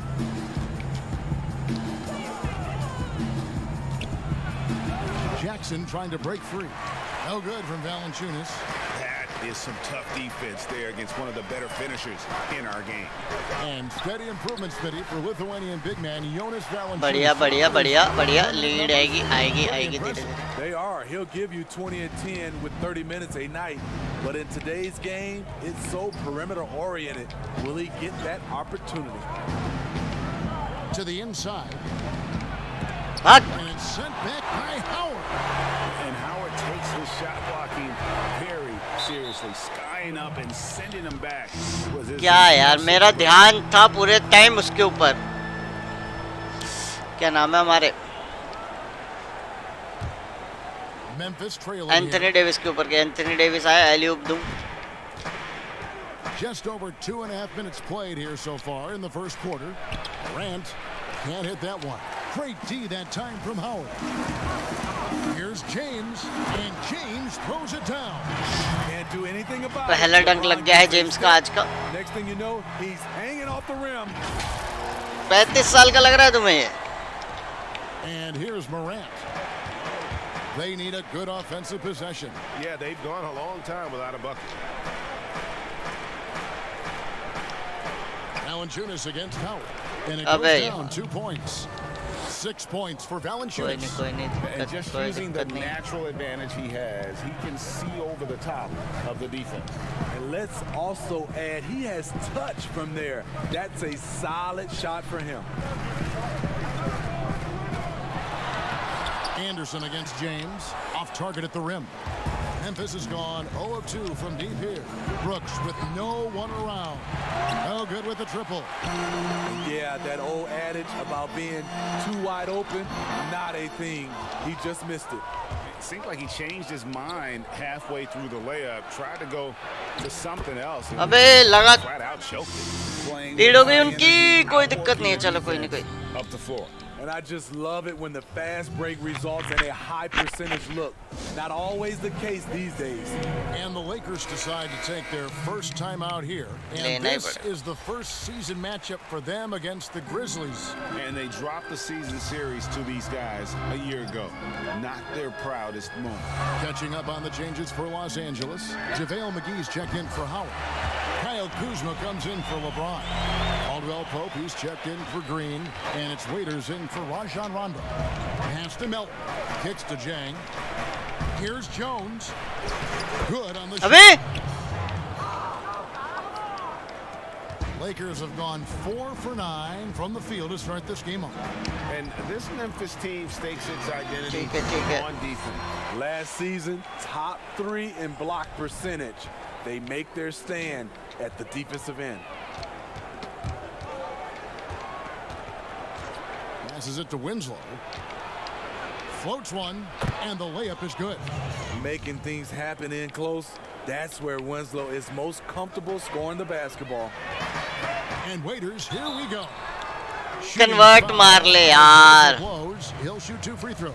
Jackson trying to break free. No good from Valanciunas. That is some tough defense there against one of the better finishers in our game. And steady improvement, Smitty, for Lithuanian big man Jonas Valanciunas. बढ़िया. Lead आएगी. They are. He'll give you 20 and 10 with 30 minutes a night. But in today's game, it's so perimeter oriented. Will he get that opportunity? To the inside. And it's sent back by Howard. And Howard takes his shot blocking very seriously, skying up and sending him back. क्या यार, मेरा ध्यान था पूरे time उसके ऊपर. क्या नाम है हमारे? एंथनी डेविस के ऊपर. एंथनी डेविस आया, एलियूप दूं. Just over 2.5 minutes played here so far in the first quarter. Grant can't hit that one. Great D that time from Howard. Here's James, and James throws it down. Can't do anything about पहला डंक लग गया है James का आज का. Next thing you know, he's hanging off the rim. 35 साल का लग रहा है तुम्हें ये. And here's Morant. They need a good offensive possession. Yeah, they've gone a long time without a bucket. Valanciunas against Howard. And it goes down 2 points. 6 points for Valanciunas. And just using the natural advantage he has, he can see over the top of the defense. And let's also add, he has touch from there. That's a solid shot for him. Anderson against James. Off target at the rim. Memphis has gone 0 of 2 from deep here. Brooks with no one around. No good with the triple. Yeah, that old adage about being too wide open, not a thing. He just missed it. It seemed like he changed his mind halfway through the layup, tried to go to something else. अबे लगा. Flat out choked it. Lead हो गई उनकी. कोई दिक्कत नहीं है. चलो कोई नहीं. Up the floor. And I just love it when the fast break results in a high percentage look. Not always the case these days. And the Lakers decide to take their first time out here. And this is the first season matchup for them against the Grizzlies. And they dropped the season series to these guys a year ago. Not their proudest moment. Catching up on the changes for Los Angeles. JaVale McGee's checked in for Howard. Kyle Kuzma comes in for LeBron. Caldwell Pope, he's checked in for Green. And it's Waiters in for Rajon Rondo. Pass to Melton. Kicks to Jang. Here's Jones. Good on the shot. Lakers have gone 4 for 9 from the field to start this game off. And this Memphis team stakes its identity on defense. Last season, top 3 in block percentage. They make their stand at the defensive end. Passes it to Winslow. Floats one, and the layup is good. Making things happen in close, that's where Winslow is most comfortable scoring the basketball. And Waiters, here we go. Convert मार ले यार. He'll shoot 2 free throws.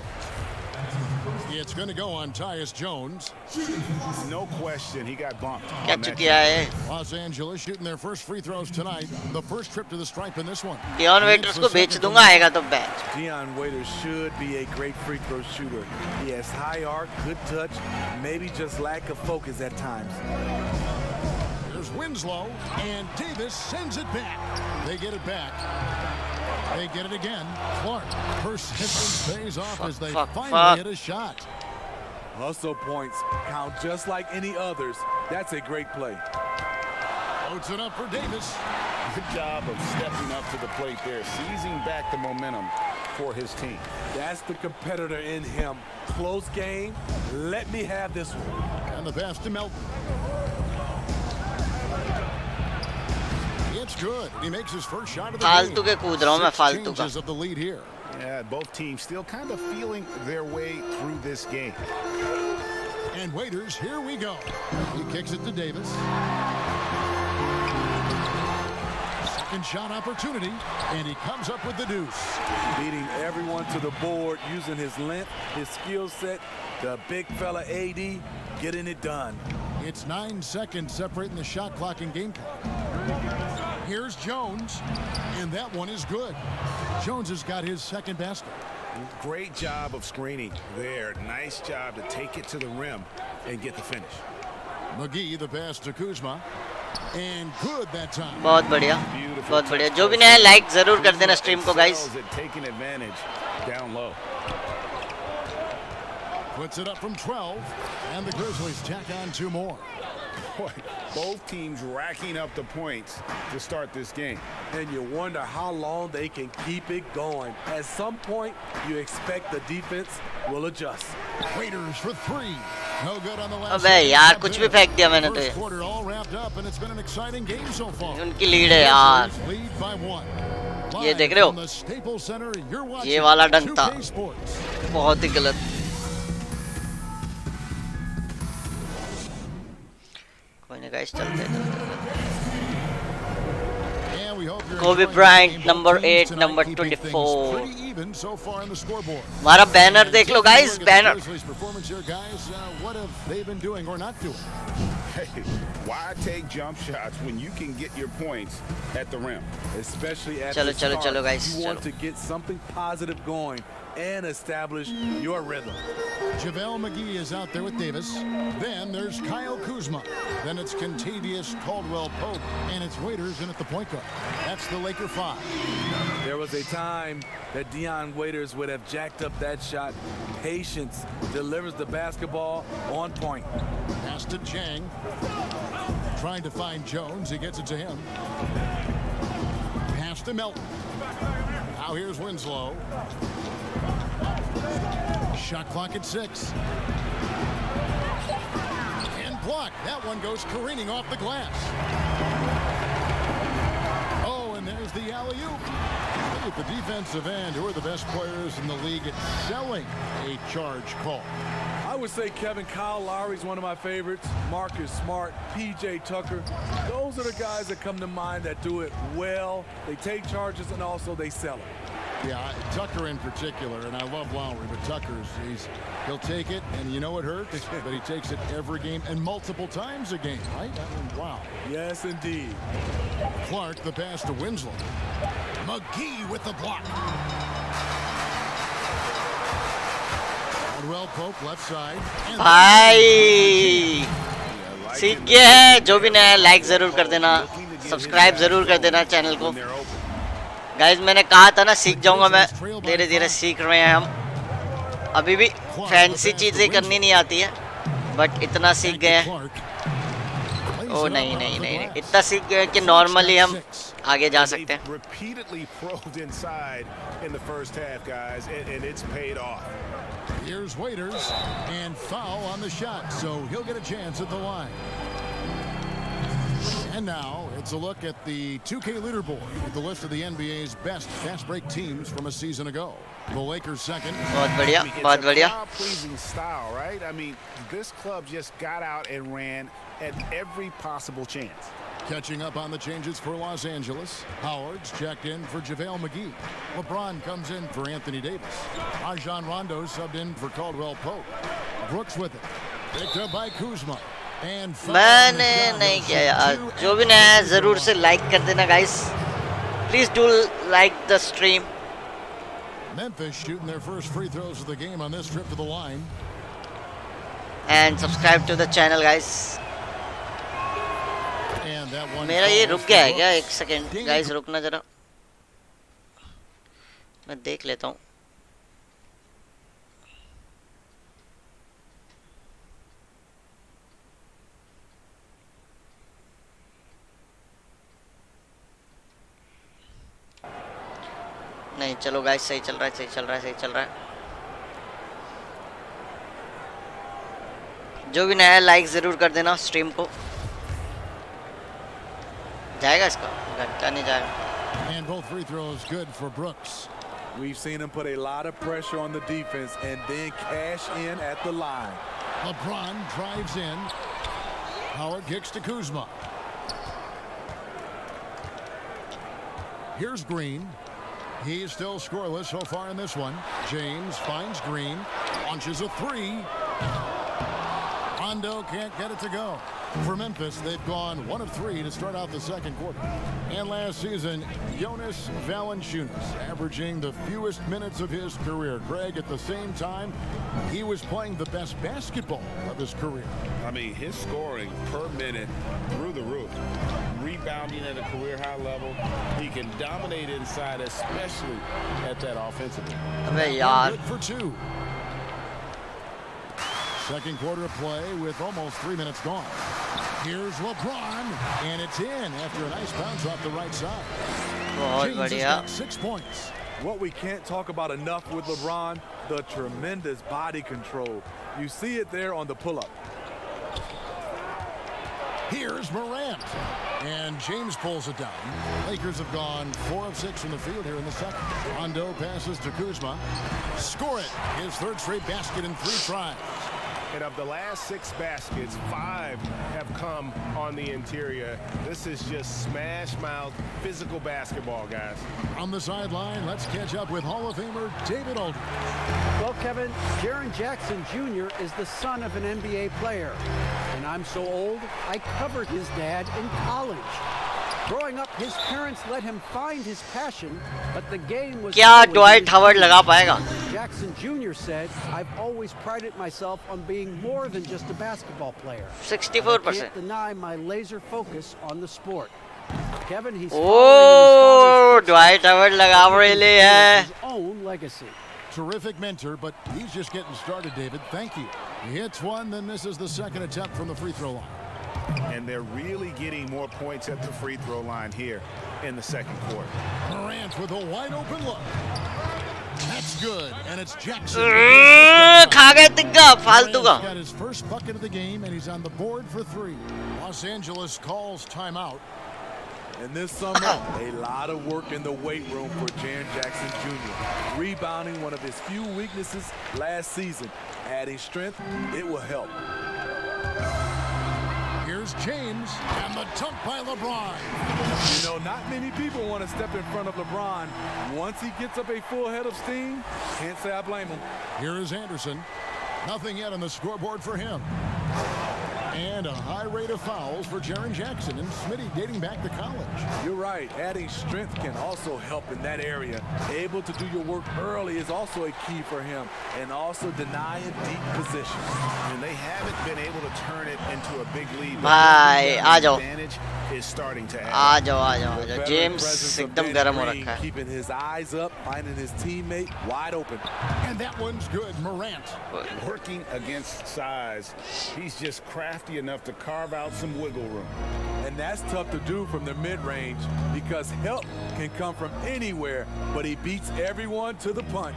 It's going to go on Tyus Jones. No question, he got bumped. Los Angeles shooting their first free throws tonight. The first trip to the stripe in this one. Dion Waiters को बेच दूंगा आएगा तो bench. Dion Waiters should be a great free throw shooter. He has high arc, good touch, maybe just lack of focus at times. There's Winslow, and Davis sends it back. They get it back. They get it again. Clark. Persistence pays off as they finally hit a shot. Hustle points count just like any others. That's a great play. Loads it up for Davis. Good job of stepping up to the plate there, seizing back the momentum for his team. That's the competitor in him. Close game. Let me have this one. And the pass to Melton. It's good. He makes his first shot of the game. फालतू के कूद रहा हूँ मैं फालतू का. Changes of the lead here. Yeah, both teams still kind of feeling their way through this game. And Waiters, here we go. He kicks it to Davis. Second shot opportunity, and he comes up with the deuce. Beating everyone to the board, using his length, his skill set, the big fella AD, getting it done. It's 9 seconds separating the shot clock and game clock. Here's Jones, and that one is good. Jones has got his second basket. Great job of screening there. Nice job to take it to the rim and get the finish. McGee, the pass to Kuzma. And good that time. बहुत बढ़िया, बहुत बढ़िया. जो भी नया like जरूर कर देना स्ट्रीम को guys. Taking advantage down low. Puts it up from 12, and the Grizzlies tack on 2 more. Boy, both teams racking up the points to start this game. And you wonder how long they can keep it going. At some point, you expect the defense will adjust. Waiters for 3. No good on the last. अबे यार कुछ भी फेंक दिया मैंने तो. First quarter all wrapped up, and it's been an exciting game so far. उनकी lead है यार. Lead by 1. ये देख रहे हो? ये वाला डंक था. बहुत ही गलत. कोई नहीं गाइस, चलते हैं. Kobe Bryant, number 8, number 24. हमारा बैनर देख लो guys, banner. What have they been doing or not doing? Hey, why take jump shots when you can get your points at the rim? Especially at चलो the start. चलो guys. You want to get something positive going and establish your rhythm. JaVale McGee is out there with Davis. Then there's Kyle Kuzma. Then it's Kentavious Caldwell-Pope, and it's Waiters in at the point guard. That's the Laker 5. There was a time that Dion Waiters would have jacked up that shot. Patience delivers the basketball on point. Pass to Chang. Trying to find Jones. He gets it to him. Pass to Melton. Now here's Winslow. Shot clock at 6. And blocked. That one goes careening off the glass. Oh, and there's the alley-oop. Look at the defensive end, who are the best players in the league at selling a charge call. I would say Kevin Kyle Lowry is one of my favorites. Marcus Smart, PJ Tucker. Those are the guys that come to mind that do it well. They take charges and also they sell it. Yeah, Tucker in particular, and I love Lowry, but Tucker's, he'll take it, and you know it hurts, but he takes it every game and multiple times a game, right? I mean, wow. Yes, indeed. Clark, the pass to Winslow. McGee with the block. Caldwell-Pope left side. भाई सीख गया है. जो भी नया like जरूर कर देना, सब्सक्राइब जरूर कर देना चैनल को. गाइस मैंने कहा था ना सीख जाऊंगा मैं. धीरे धीरे सीख रहे हैं हम. अभी भी फैंसी चीजें करनी नहीं आती है, बट इतना सीख गए हैं. ओ नहीं नहीं नहीं, इतना सीख गए कि नॉर्मली हम आगे जा सकते हैं. Repeatedly probed inside in the first half, guys, and it's paid off. Here's Waiters, and foul on the shot, so he'll get a chance at the line. And now it's a look at the 2K leaderboard with the list of the NBA's best fast break teams from a season ago. The Lakers second. बहुत बढ़िया, बहुत बढ़िया. Pleasing style, right? I mean, this club just got out and ran at every possible chance. Catching up on the changes for Los Angeles. Howard's checked in for JaVale McGee. LeBron comes in for Anthony Davis. Rajon Rondo subbed in for Caldwell-Pope. Brooks with it. Picked up by Kuzma. मैंने नहीं किया यार. जो भी नया है जरूर से लाइक कर देना guys. Please do like the stream. Memphis shooting their first free throws of the game on this trip to the line. And subscribe to the channel guys. मेरा ये रुक गया है क्या? एक सेकेंड गाइस, रुकना जरा, मैं देख लेता हूँ. नहीं चलो गाइस सही चल रहा है सही चल रहा है सही चल रहा है जो भी नया है लाइक ज़रूर कर देना स्ट्रीम को जाएगा इसका घंटा नहीं जाएगा And both free throws good for Brooks. We've seen him put a lot of pressure on the defense and then cash in at the line. LeBron drives in. Howard kicks to Kuzma. Here's Green. He's still scoreless so far in this one. James finds Green. Launches a three. Rondo can't get it to go. For Memphis, they've gone 1 of 3 to start out the second quarter. And last season, Jonas Valanciunas averaging the fewest minutes of his career. Greg, at the same time, he was playing the best basketball of his career. I mean, his scoring per minute through the roof. Rebounding at a career high level. He can dominate inside, especially at that offensive end. Good for 2. Second quarter of play with almost 3 minutes gone. Here's LeBron, and it's in after a nice bounce off the right side. James has got 6 points. What we can't talk about enough with LeBron, the tremendous body control. You see it there on the pull-up. Here's Morant, and James pulls it down. Lakers have gone 4 of 6 from the field here in the second. Rondo passes to Kuzma. Score it. His third straight basket in 3 tries. And of the last 6 baskets, 5 have come on the interior. This is just smash mouth physical basketball, guys. On the sideline, let's catch up with Hall of Famer David Aldridge. Well, Kevin, Jaren Jackson Jr. is the son of an NBA player. And I'm so old, I covered his dad in college. Growing up, his parents let him find his passion, but the game was... क्या Dwight Howard लगा पाएगा? Jackson Jr. said, I've always prided myself on being more than just a basketball player. 64%. I can't deny my laser focus on the sport. Kevin, he's Oh, Dwight Howard लगा really है. his own legacy. Terrific mentor, but he's just getting started, David. Thank you. He hits one, then misses the second attempt from the free throw line. And they're really getting more points at the free throw line here in the second quarter. Morant with a wide open look. That's good, and it's Jackson. खा गए तिग्गा फालतू का. Got his first bucket of the game, and he's on the board for 3. Los Angeles calls timeout. And this summer, a lot of work in the weight room for Jaren Jackson Jr. Rebounding, one of his few weaknesses last season. Adding strength, it will help. Here's James, and the dunk by LeBron. You know, not many people want to step in front of LeBron. Once he gets up a full head of steam, can't say I blame him. Here is Anderson. Nothing yet on the scoreboard for him. And a high rate of fouls for Jaren Jackson and Smitty dating back to college. You're right. Adding strength can also help in that area. Able to do your work early is also a key for him. And also denying deep positions. And they haven't been able to turn it into a big lead. भाई आ जाओ. Advantage is starting to आ जाओ. James एकदम गर्म हो रखा है. Keeping his eyes up, finding his teammate wide open. And that one's good. Morant. Working against size. He's just crafty enough to carve out some wiggle room. And that's tough to do from the mid-range because help can come from anywhere, but he beats everyone to the punch.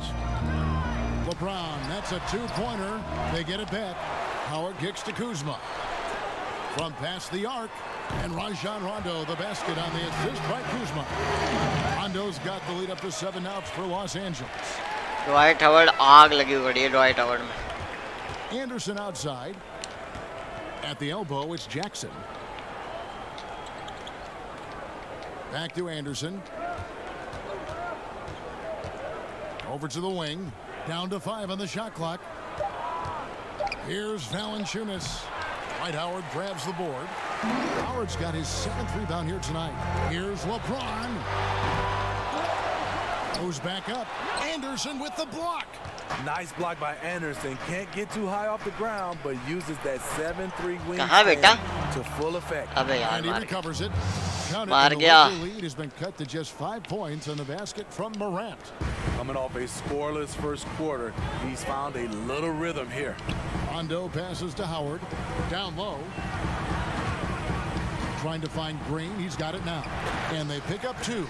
LeBron, that's a 2-pointer. They get it back. Howard kicks to Kuzma. From past the arc, and Rajon Rondo, the basket on the assist by Kuzma. Rondo's got the lead up to 7 outs for Los Angeles. Dwight Howard आग लगी पड़ी है Dwight Howard में. Anderson outside. At the elbow, it's Jackson. Back to Anderson. Over to the wing. Down to 5 on the shot clock. Here's Valanciunas. Dwight Howard grabs the board. Howard's got his 7th rebound here tonight. Here's LeBron. Goes back up. Anderson with the block. Nice block by Anderson. Can't get too high off the ground, but uses that 7-3 wing to full effect. And he recovers it. Count it, मार and the गया. Laker lead has been cut to just 5 points on the basket from Morant. Coming off a scoreless first quarter, he's found a little rhythm here. Rondo passes to Howard. Down low. trying to find Green. He's got it now. And they pick up 2.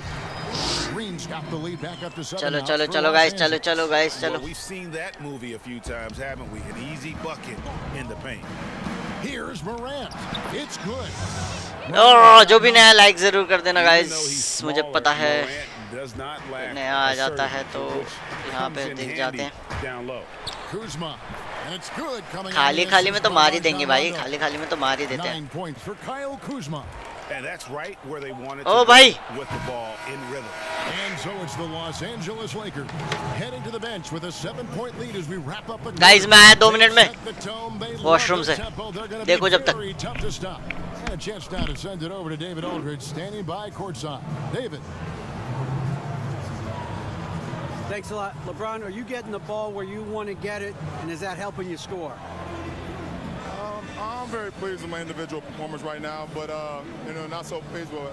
Green's got the lead back up to 7. चलो guys, चलो guys, चलो. Well, we've seen that movie a few times, haven't we? An easy bucket in the paint. Here's Morant. It's good. Oh, जो भी नया like जरूर कर देना guys. मुझे पता है नया आ जाता है तो यहाँ पे दिख जाते हैं. खाली में तो मार ही देंगे भाई. खाली में तो मार ही देते हैं. And that's right where they wanted to be with the ball in rhythm. And so it's the Los Angeles Lakers heading to the bench with a 7-point lead as we wrap up. Guys, मैं आया 2 minute में washroom से. देखो जब तक. And a chance now to send it over to David Aldridge, standing by courtside. David. Thanks a lot. LeBron, are you getting the ball where you want to get it, and is that helping you score? I'm very pleased with my individual performance right now, but not so pleased with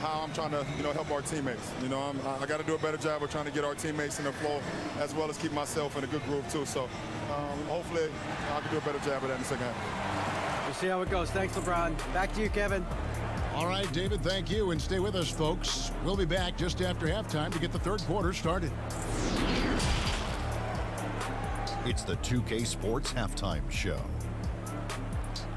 how I'm trying to help our teammates. I got to do a better job of trying to get our teammates in the flow, as well as keep myself in a good groove too. So hopefully I can do a better job of that in the second half. We'll see how it goes. Thanks, LeBron. Back to you, Kevin. All right, David, thank you, and stay with us, folks. We'll be back just after halftime to get the third quarter started. It's the 2K Sports Halftime Show.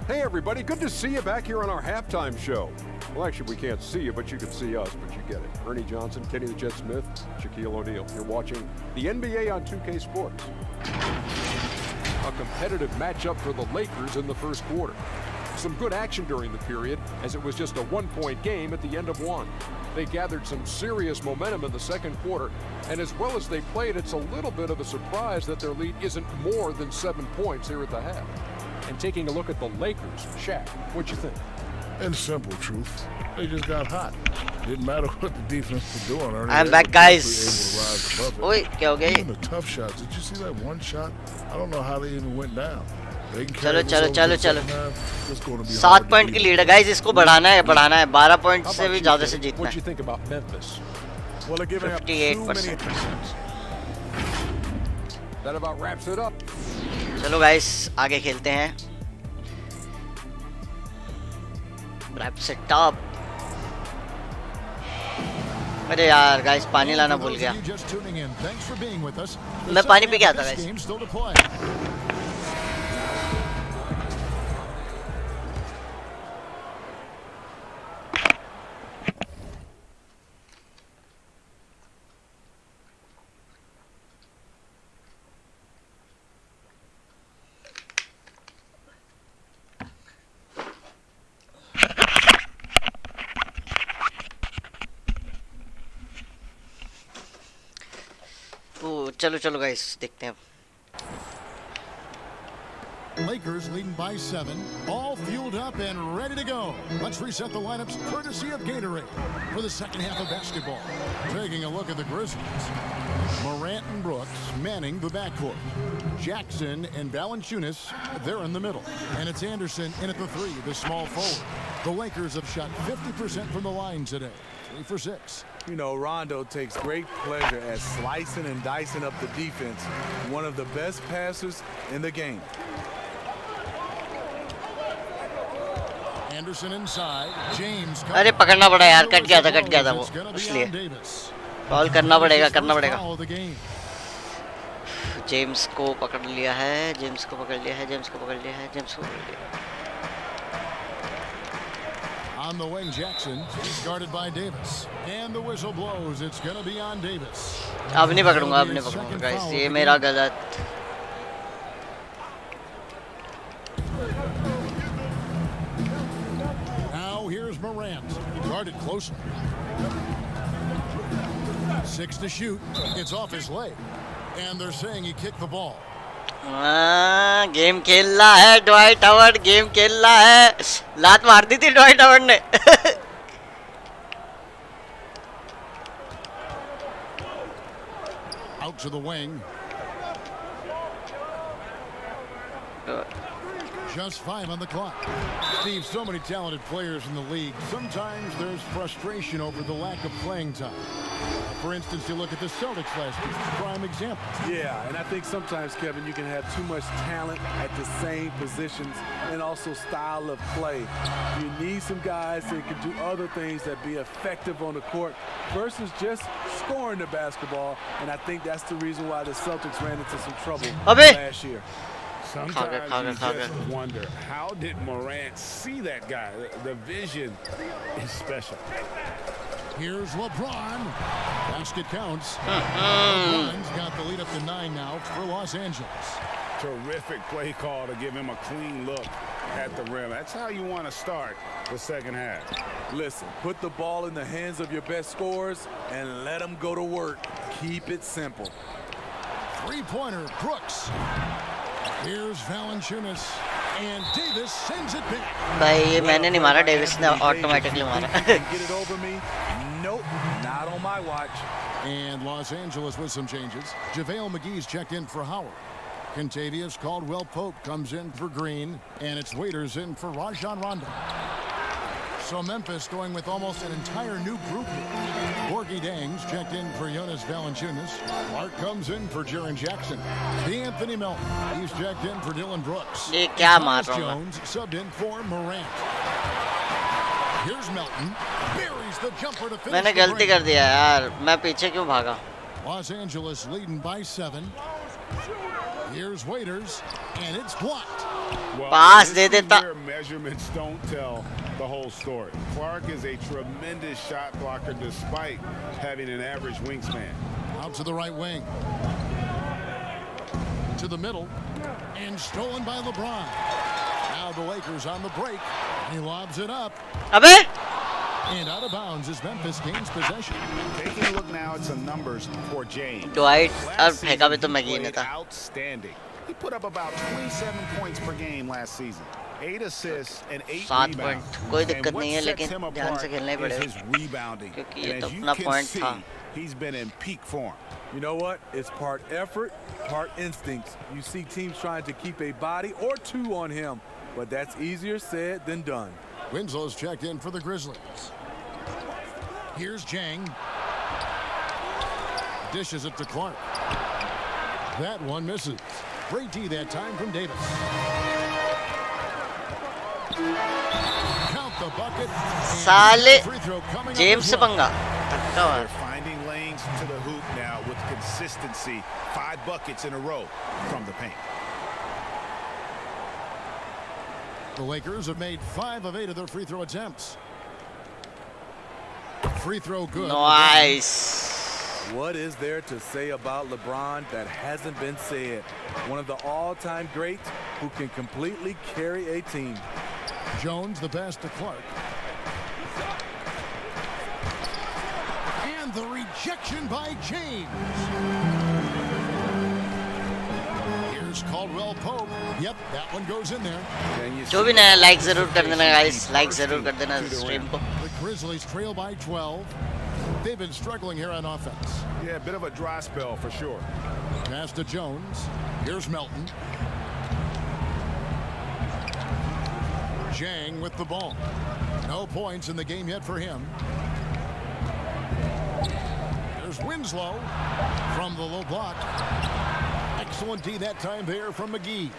Hey everybody, good to see you back here on our halftime show. Well, actually we can't see you, but you can see us, but you get it. Ernie Johnson, Kenny the Jet Smith, Shaquille O'Neal. You're watching the NBA on 2K Sports. A competitive matchup for the Lakers in the first quarter. Some good action during the period, as it was just a 1-point game at the end of 1. They gathered some serious momentum in the second quarter, and as well as they played, it's a little bit of a surprise that their lead isn't more than 7 points here at the half. And taking a look at the Lakers, Shaq, what'd you think? In simple truth, they just got hot. Didn't matter what the defense was doing. I'm back, guys. Oi, क्या हो गया ये? Even the tough shots. Did you see that one shot? I don't know how they even went down. चलो 7 point की lead है guys. इसको बढ़ाना है 12 पॉइंट से भी ज्यादा से जीतना है. What do you think about Memphis? Well, they're giving up too many. That about wraps it up. चलो गाइस आगे खेलते हैं. Wraps it up. अरे यार गाइस पानी लाना भूल गया. मैं पानी पी के आता गाइस. चलो गाइस देखते हैं. Lakers leading by 7, all fueled up and ready to go. Let's reset the lineups courtesy of Gatorade for the second half of basketball. Taking a look at the Grizzlies. Morant and Brooks manning the backcourt. Jackson and Valanciunas, they're in the middle. And it's Anderson in at the 3, the small forward. The Lakers have shot 50% from the line today. 3 for 6. You know, Rondo takes great pleasure at slicing and dicing up the defense. One of the best passers in the game. Anderson inside. James. अरे पकड़ना पड़ा यार. Cut गया था वो. इसलिए fall करना पड़ेगा. जेम्स को पकड़ लिया है. On the wing, Jackson is guarded by Davis, and the whistle blows. It's going to be on Davis. अब नहीं पकड़ूंगा गाइस. ये मेरा गलत. Now here's Morant, guarded closely. 6 to shoot. It's off his leg, and they're saying he kicked the ball. Game खेल रहा है Dwight Howard. Game खेल रहा है. लात मार दी थी ड्वाइट हावर्ड ने. Out to the wing. Just 5 on the clock. Steve, so many talented players in the league. Sometimes there's frustration over the lack of playing time. For instance, you look at the Celtics last year, prime example. Yeah, and I think sometimes, Kevin, you can have too much talent at the same positions and also style of play. You need some guys that can do other things that be effective on the court versus just scoring the basketball, and I think that's the reason why the Celtics ran into some trouble last year. Sometimes you just wonder, how did Morant see that guy? The vision is special. Here's LeBron. Basket counts. LeBron's got the lead up to 9 now for Los Angeles. Terrific play call to give him a clean look at the rim. That's how you want to start the second half. Listen, put the ball in the hands of your best scorers and let them go to work. Keep it simple. Three-pointer, Brooks. Here's Valanciunas. And Davis sends it back. भाई मैंने नहीं मारा, Davis ने automatically मारा. Get it over me? Nope, not on my watch. And Los Angeles with some changes. JaVale McGee's checked in for Howard. Kentavious Caldwell-Pope comes in for Green, and it's Waiters in for Rajon Rondo. So Memphis going with almost an entire new group here. Gorgie Dangs checked in for Jonas Valanciunas. Clark comes in for Jaren Jackson. D'Anthony Melton, he's checked in for Dylan Brooks. Jones subbed in for Morant. Here's Melton. Buries the jumper to finish. मैंने गलती कर दिया यार, मैं पीछे क्यों भागा? Los Angeles leading by 7. Here's Waiters, and it's blocked. Pass de deta. Measurements don't tell the whole story. Clark is a tremendous shot blocker despite having an average wingspan. Out to the right wing. To the middle. And stolen by LeBron. Now the Lakers on the break. He lobs it up. Abe! And out of bounds as Memphis gains possession. Taking a look now at some numbers for James. Dwight और फेंका भी तो McGee ने था. Outstanding. He put up about 27 points per game last season. 8 assists and 8 7 rebounds. Point कोई दिक्कत नहीं है, लेकिन ध्यान से खेलना ही पड़ेगा. क्योंकि ये तो अपना पॉइंट था. He's been in peak form. You know what? It's part effort, part instinct. You see teams trying to keep a body or two on him, but that's easier said than done. Winslow's checked in for the Grizzlies. Here's Jang. Dishes it to Clark. That one misses. Great D that time from Davis. Count the bucket. साले James से पंगा. They're finding lanes to the hoop now with consistency. 5 buckets in a row from the paint. The Lakers have made 5 of 8 of their free throw attempts. Free throw good. Nice. What is there to say about LeBron that hasn't been said? One of the all-time greats who can completely carry a team. Jones the pass to Clark. And the rejection by James. Here's Caldwell-Pope. Yep, that one goes in there. जो भी नया like जरूर कर देना guys, like जरूर कर देना stream को. The Grizzlies trail by 12. They've been struggling here on offense. Yeah, a bit of a dry spell for sure. Pass to Jones. Here's Melton. Jang with the ball. No points in the game yet for him. There's Winslow from the low block. Excellent D that time there from McGee.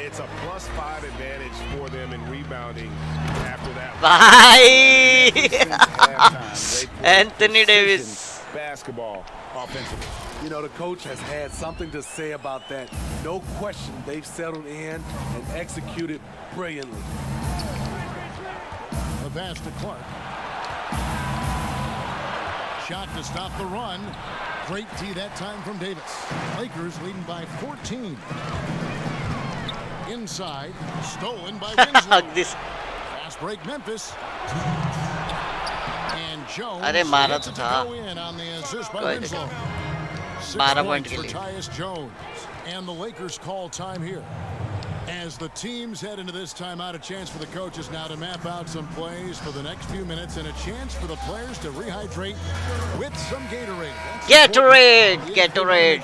It's a +5 advantage for them in rebounding after that. Bye. Anthony Davis. Basketball offensively. You know, the coach has had something to say about that. No question, they've settled in and executed brilliantly. The pass to Clark. Shot to stop the run. Great D that time from Davis. Lakers leading by 14. Inside, stolen by Winslow. Fast break Memphis. And Jones gets it to go in on the assist by Winslow. 6 points for Tyus Jones. And the Lakers call time here. As the teams head into this timeout, a chance for the coaches now to map out some plays for the next few minutes and a chance for the players to rehydrate with some Gatorade. Gatorade.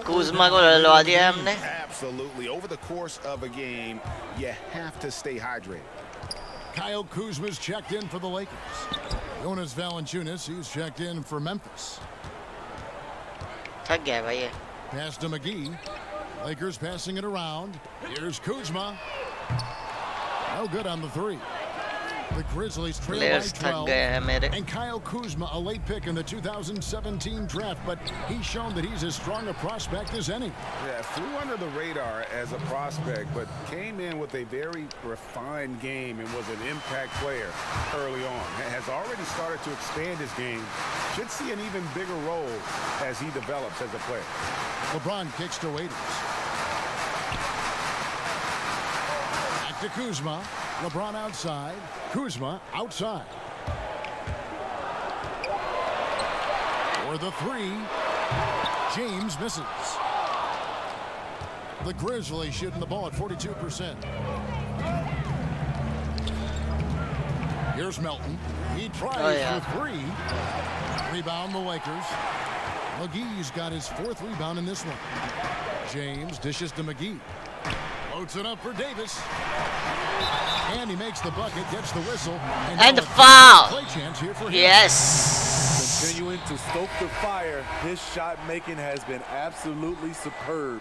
Kuzma को ललवा दिया हमने. Absolutely. Over the course of a game, you have to stay hydrated. Kyle Kuzma's checked in for the Lakers. Jonas Valanciunas, he's checked in for Memphis. थक गया भाई ये. Pass to McGee. Lakers passing it around. Here's Kuzma. No good on the three. The Grizzlies trail by 12. And Kyle Kuzma, a late pick in the 2017 draft, but he's shown that he's as strong a prospect as any. Yeah, flew under the radar as a prospect, but came in with a very refined game and was an impact player early on. Has already started to expand his game. Should see an even bigger role as he develops as a player. LeBron kicks to Waiters. Back to Kuzma. LeBron outside. Kuzma outside. For the three. James misses. The Grizzlies shooting the ball at 42%. Here's Melton. He tries for three. Rebound the Lakers. McGee's got his fourth rebound in this one. James dishes to McGee. Loads it up for Davis. And he makes the bucket, gets the whistle. And the foul. Play chance here for him. Yes. Continuing to stoke the fire. His shot making has been absolutely superb.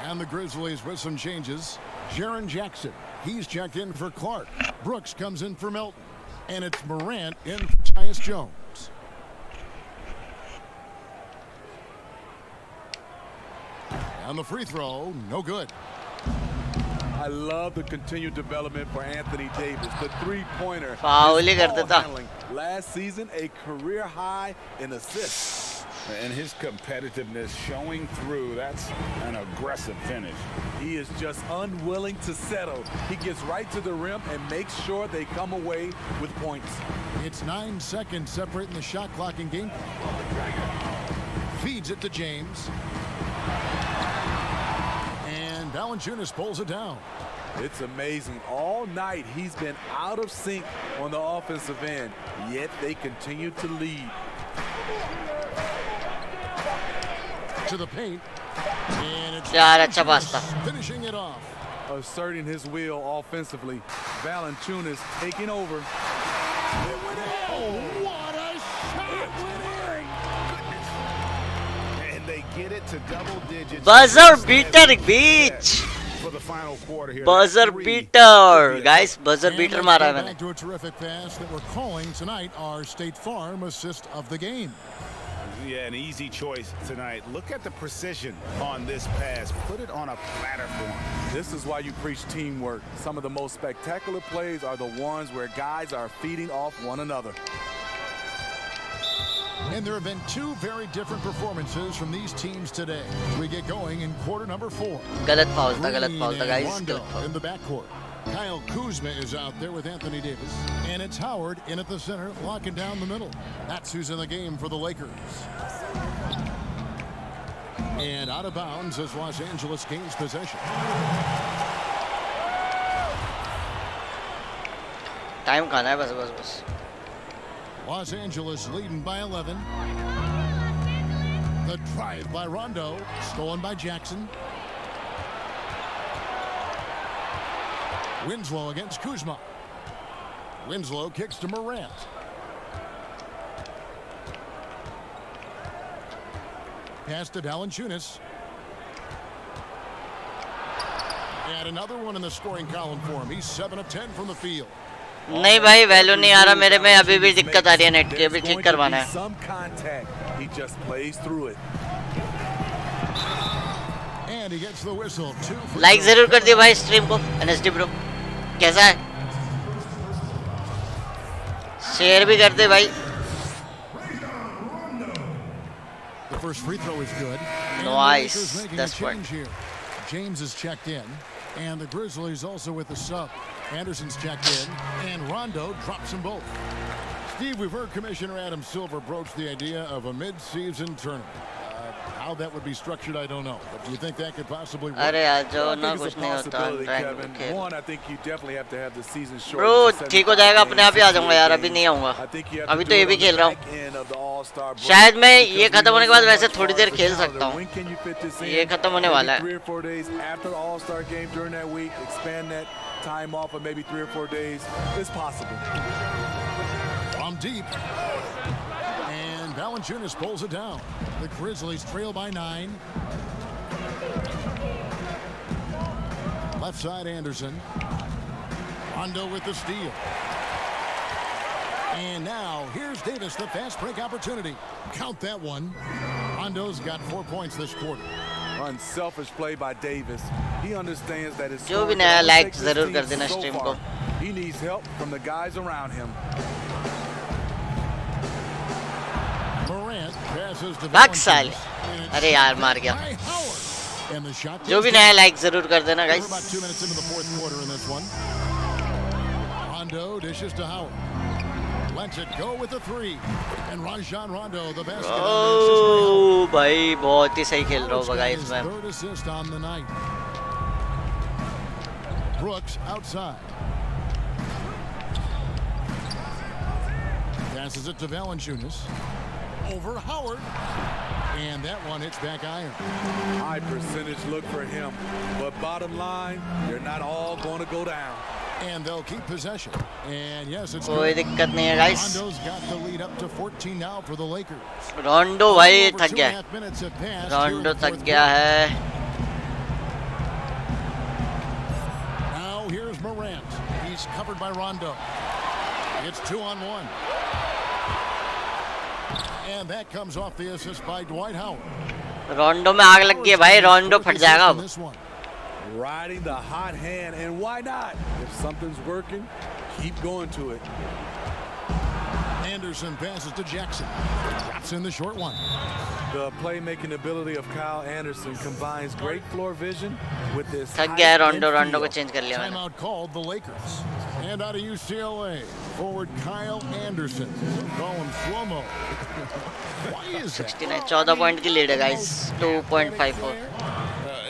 And the Grizzlies with some changes. Jaren Jackson, he's checked in for Clark. Brooks comes in for Melton. And it's Morant in for Tyus Jones. And the free throw, no good. I love the continued development for Anthony Davis. The three-pointer. Last season, a career high in assists. And his competitiveness showing through. That's an aggressive finish. He is just unwilling to settle. He gets right to the rim and makes sure they come away with points. It's 9 seconds separating the shot clock and game. Feeds it to James. And Valanciunas pulls it down. It's amazing. All night he's been out of sync on the offensive end, yet they continue to lead. To the paint. And it's finishing it off. Asserting his will offensively. Valanciunas taking over. Oh, what a shot! And they get it to double digits. Buzzer beater, bitch. For the final quarter here. Buzzer beater, guys. Buzzer beater मारा है मैंने. Back to a terrific pass that we're calling tonight our State Farm assist of the game. Yeah, an easy choice tonight. Look at the precision on this pass. Put it on a platter for him. This is why you preach teamwork. Some of the most spectacular plays are the ones where guys are feeding off one another. And there have been two very different performances from these teams today. We get going in quarter number 4. गलत foul था guys. Rondo in the backcourt. Kyle Kuzma is out there with Anthony Davis. And it's Howard in at the center, locking down the middle. That's who's in the game for the Lakers. And out of bounds as Los Angeles gains possession. Time खाना है बस. Los Angeles leading by 11. The drive by Rondo, stolen by Jackson. Winslow against Kuzma. Winslow kicks to Morant. Pass to Valanciunas. And another one in the scoring column for him. He's 7 of 10 from the field. नहीं भाई value नहीं आ रहा मेरे में अभी भी दिक्कत आ रही है नेट की अभी ठीक करवाना है some contact he just plays through it and he gets the whistle. Like जरूर कर दियो भाई स्ट्रीम को एनएसडी ब्रो कैसा है शेयर भी कर दे भाई The first free throw is good. Nice. That's right. James is checked in and the Grizzlies also with the sub. Anderson's checked in, and Rondo drops them both. Steve, we've heard Commissioner Adam Silver broach the idea of a mid-season tournament. How that would be structured, I don't know. But do you think that could possibly work? अरे यार जो ना कुछ नहीं होता One, I think you definitely have to have the season short. Bro, ठीक हो जाएगा अपने आप ही आ जाऊंगा यार अभी नहीं आऊंगा अभी तो ये भी खेल रहा हूँ शायद मैं ये खत्म होने के बाद वैसे थोड़ी देर खेल सकता हूँ ये खत्म होने वाला है time off of maybe 3 or 4 days, it's possible. From deep. And Valanciunas pulls it down. The Grizzlies trail by 9. Left side Anderson. Rondo with the steal. And now here's Davis, the fast break opportunity. Count that one. Rondo's got 4 points this quarter. Unselfish play by Davis. He understands that his जो भी नया like जरूर कर देना stream को. He needs help from the guys around him. Morant passes to भाग साले. अरे यार मार गया. And the shot जो भी नया लाइक जरूर कर देना We're guys. about 2 minutes into the fourth quarter in this one. Rondo dishes to Howard. Lets it go with the 3. And Rajon Rondo, the basket. Oh भाई बहुत ही सही खेल रहा होगा guys मैं. Third assist on the night. Brooks outside. Passes it to Valanciunas. Over Howard. And that one hits back iron. High percentage look for him. But bottom line, they're not all going to go down. And they'll keep possession. And yes, it's कोई दिक्कत नहीं है guys. Rondo's got the lead up to 14 now for the Lakers. रोंडो भाई थक गया है. 2.5 minutes have passed. रोंडो थक गया है. Now here's Morant. He's covered by Rondo. It's 2-on-1. And that comes off the assist by Dwight Howard. रोंडो में आग लग गई है भाई. रोंडो फट जाएगा अब. Riding the hot hand, and why not? If something's working, keep going to it. Anderson passes to Jackson. Drops in the short one. The playmaking ability of Kyle Anderson combines great floor vision with this. थक गया है रोंडो को change कर लिया मैंने. Timeout called the Lakers. And out of UCLA, forward Kyle Anderson. Call him slow-mo. Why is that? 69 14 point की lead है guys. 2.54.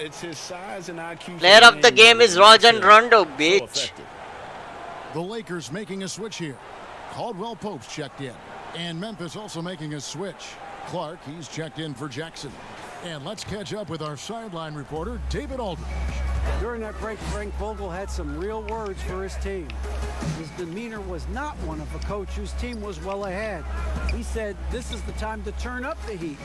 It's his size and IQ. Player of the game is Rajon Rondo, bitch. The Lakers making a switch here. Caldwell Pope's checked in. And Memphis also making a switch. Clark, he's checked in for Jackson. And let's catch up with our sideline reporter, David Aldridge. During that break, Frank Vogel had some real words for his team. His demeanor was not one of a coach whose team was well ahead. He said this is the time to turn up the heat,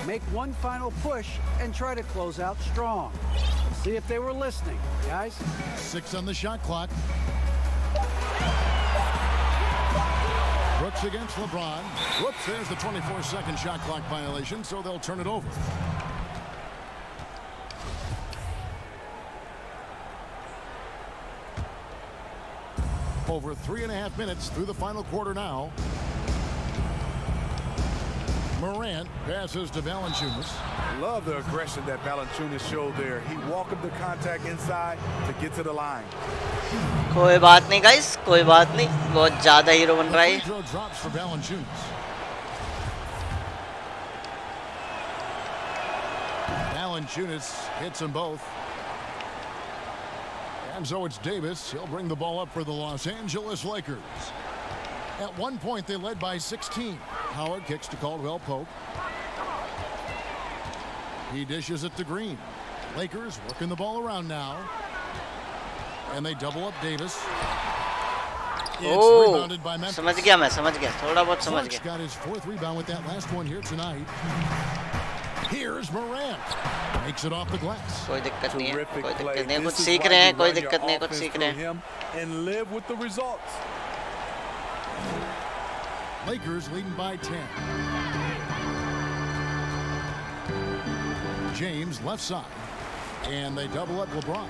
make one final push, and try to close out strong. Let's see if they were listening, guys. 6 on the shot clock. Brooks against LeBron. Whoops, there's the 24-second shot clock violation, so they'll turn it over. Over 3.5 minutes through the final quarter now. Morant passes to Valanciunas. Love the aggression that Valanciunas showed there. He welcomed the contact inside to get to the line. कोई बात नहीं guys, कोई बात नहीं. बहुत ज़्यादा hero बन रहा है. Throw drops for Valanciunas. Valanciunas hits them both. And so it's Davis. He'll bring the ball up for the Los Angeles Lakers. At one point, they led by 16. Howard kicks to Caldwell Pope. He dishes it to Green. Lakers working the ball around now. And they double up Davis. It's rebounded by Memphis. समझ गया मैं, समझ गया. थोड़ा बहुत समझ Clark's गया. got his 4th rebound with that last one here tonight. Here's Morant. Makes it off the glass. कोई दिक्कत नहीं है. कोई दिक्कत नहीं है. कुछ This is सीख why रहे हैं. you कोई run your दिक्कत नहीं है. कुछ offense सीख रहे through हैं. him and live with the results. Lakers leading by 10. James left side. And they double up LeBron.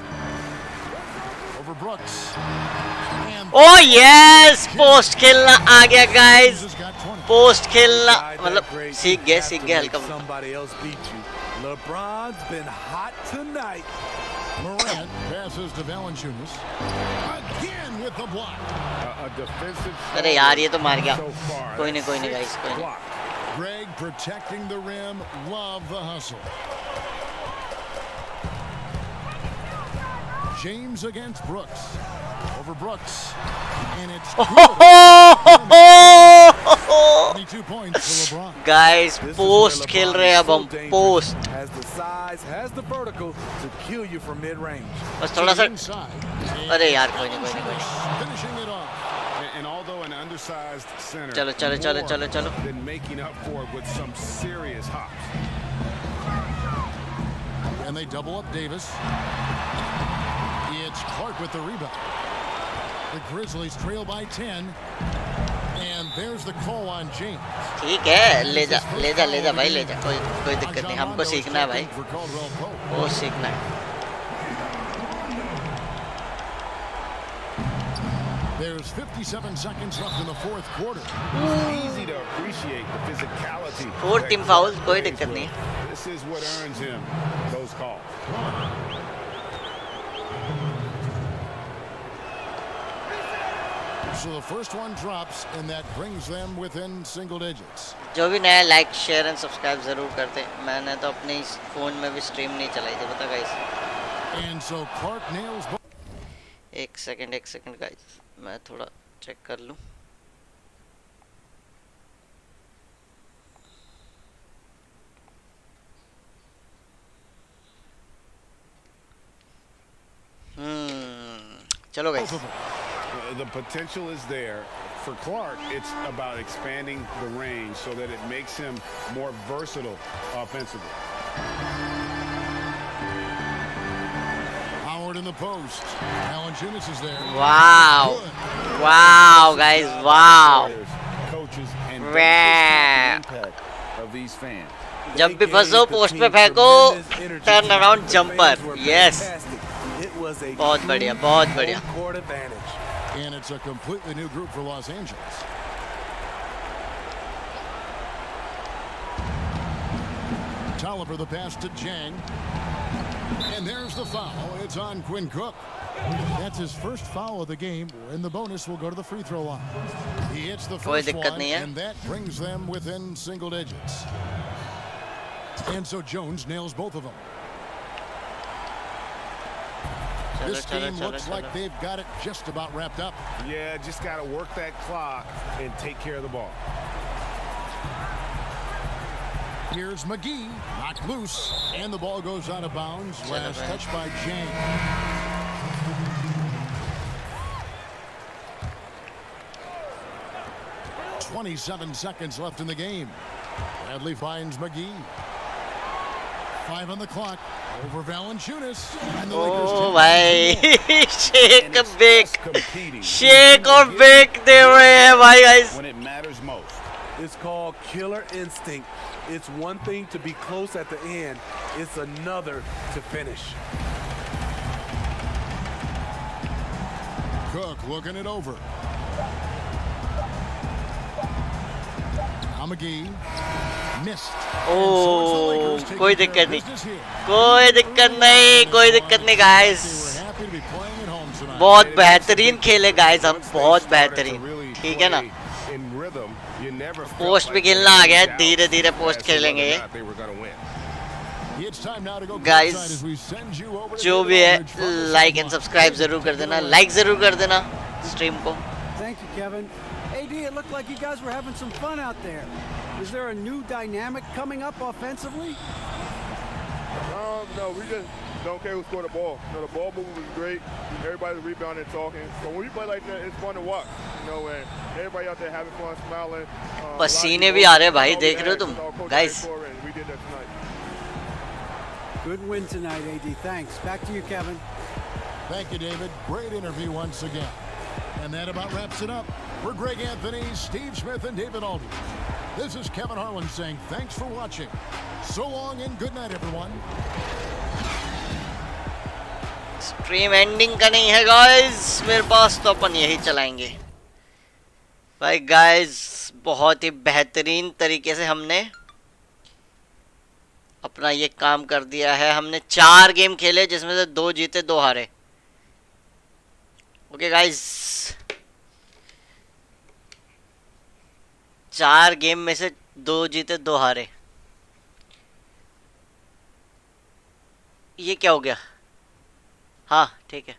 Over Brooks. Oh yes! Post खेलना आ गया guys. Post खेलना मतलब सीख गए हल्का. Somebody else beat you. LeBron's been hot tonight. Morant passes to Valanciunas. Again with the block. A defensive. अरे यार ये तो मार गया. कोई नहीं guys, कोई नहीं. Greg protecting the rim. Love the hustle. James against Brooks. Over Brooks. And it's 22 points for LeBron. Guys, post खेल रहे हैं अब हम post. Has the size, has the vertical to kill you from mid-range. बस थोड़ा सा. अरे यार कोई नहीं. Finishing it off. And although an undersized center, चलो. been making up for it with some serious hops. And they double up Davis. It's Clark with the rebound. The Grizzlies trail by 10. And there's the call on James. ठीक है, ले जा भाई, ले जा. कोई दिक्कत नहीं, हमको सीखना है भाई. वो सीखना है. There's 57 seconds left in the fourth quarter. It's easy to appreciate the physicality. 4 team fouls, कोई दिक्कत नहीं. This is what earns him those calls. So the first one drops, and that brings them within single digits. जो भी नया like share and subscribe जरूर करते. मैंने तो अपने इस फोन में भी स्ट्रीम नहीं चलाई थी, पता guys. And so Clark nails. एक सेकंड गाइस, मैं थोड़ा चेक कर लूं. चलो guys. The potential is there. For Clark, it's about expanding the range so that it makes him more versatile offensively. Howard in the post. Valanciunas is there. Wow, guys, wow. Coaches and of these fans. जब भी फंसो post पे फेंको, turn around jumper. Yes, बहुत बढ़िया. And it's a completely new group for Los Angeles. Tolliver the pass to Jang. And there's the foul. It's on Quinn Cook. That's his first foul of the game, and the bonus will go to the free throw line. He hits the first one, and that brings them within single digits. And so Jones nails both of them. This game looks like they've got it just about wrapped up. Yeah, just got to work that clock and take care of the ball. Here's McGee, knocked loose, and the ball goes out of bounds. Last touch by Jang. 27 seconds left in the game. Bradley finds McGee. 5 on the clock. Over Valanciunas. And the Oh भाई, shake or bake दे रहे हैं भाई guys. When it matters most. It's called killer instinct. It's one thing to be close at the end. It's another to finish. Cook looking it over. McGee missed. Oh, कोई दिक्कत नहीं guys. बहुत बेहतरीन खेले guys, हम बहुत बेहतरीन. ठीक है ना? पोस्ट भी खेलना आ गया, धीरे-धीरे पोस्ट खेलेंगे ये. Guys, जो भी है लाइक एंड सब्सक्राइब जरूर कर देना, लाइक जरूर कर देना स्ट्रीम को. Thank you, Kevin. AD, it looked like you guys were having some fun out there. Is there a new dynamic coming up offensively? No, we just don't care who scored the ball. You know, the ball movement was great. Everybody's rebounding and talking. So when we play like that, it's fun to watch. You know, and everybody out there having fun, smiling. पसीने भी आ रहे हैं भाई, देख रहे हो तुम, guys. We did that tonight. Good win tonight, AD. Thanks. Back to you, Kevin. Thank you, David. Great interview once again. And that about wraps it up. For Greg Anthony, Steve Smith, and David Aldridge, this is Kevin Harlan saying thanks for watching. So long and good night, everyone. Stream ending का नहीं है guys मेरे पास, तो अपन यही चलाएंगे भाई. Guys बहुत ही बेहतरीन तरीके से हमने अपना ये काम कर दिया है. हमने 4 गेम खेले जिसमें से 2 जीते 2 हारे. ओके गाइस, 4 गेम में से 2 जीते 2 हारे. ये क्या हो गया? हाँ ठीक है,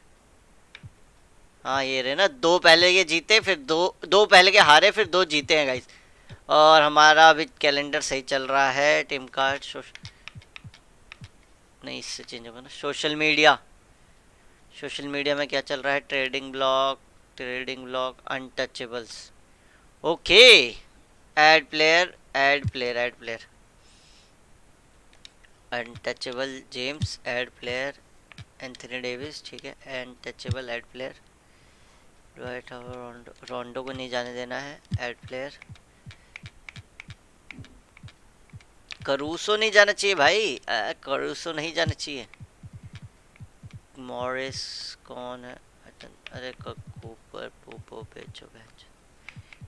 हाँ ये रहे ना, 2 पहले के जीते, फिर 2 पहले के हारे, फिर 2 जीते हैं गाइस. और हमारा अभी कैलेंडर सही चल रहा है। टीम कार्ड नहीं, इससे चेंज होगा ना। सोशल मीडिया में क्या चल रहा है? Trading block untouchables. Okay, add player untouchable James, add player Anthony Davis, ठीक है। अनटचेबल ऐड प्लेयर रोंडो को नहीं जाने देना है। ऐड प्लेयर करूसो नहीं जाना चाहिए भाई, करूसो नहीं जाना चाहिए। मॉरिस कौन है? अरे कूपर पोपो बेचो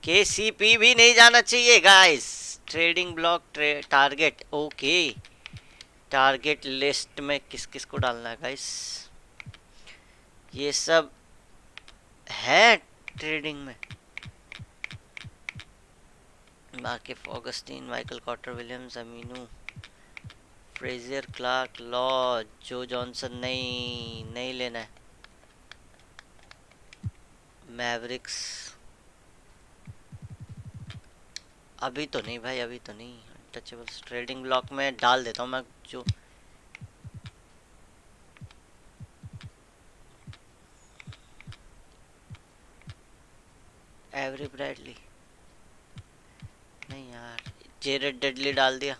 केसीपी भी नहीं जाना चाहिए guys. Trading block target, okay. Target list में किस किस को डालना है गाइस? ये सब है ट्रेडिंग में। Markieff Augustine, Michael Cotter Williams, Aminu, Frazier, Clark, Law, Joe Johnson नहीं लेना है। मैवरिक्स अभी तो नहीं भाई, अभी तो नहीं। टचेबल्स ट्रेडिंग ब्लॉक में डाल देता हूँ मैं। जो एवरी ब्रैडली नहीं यार, जेरेड डेडली डाल दिया।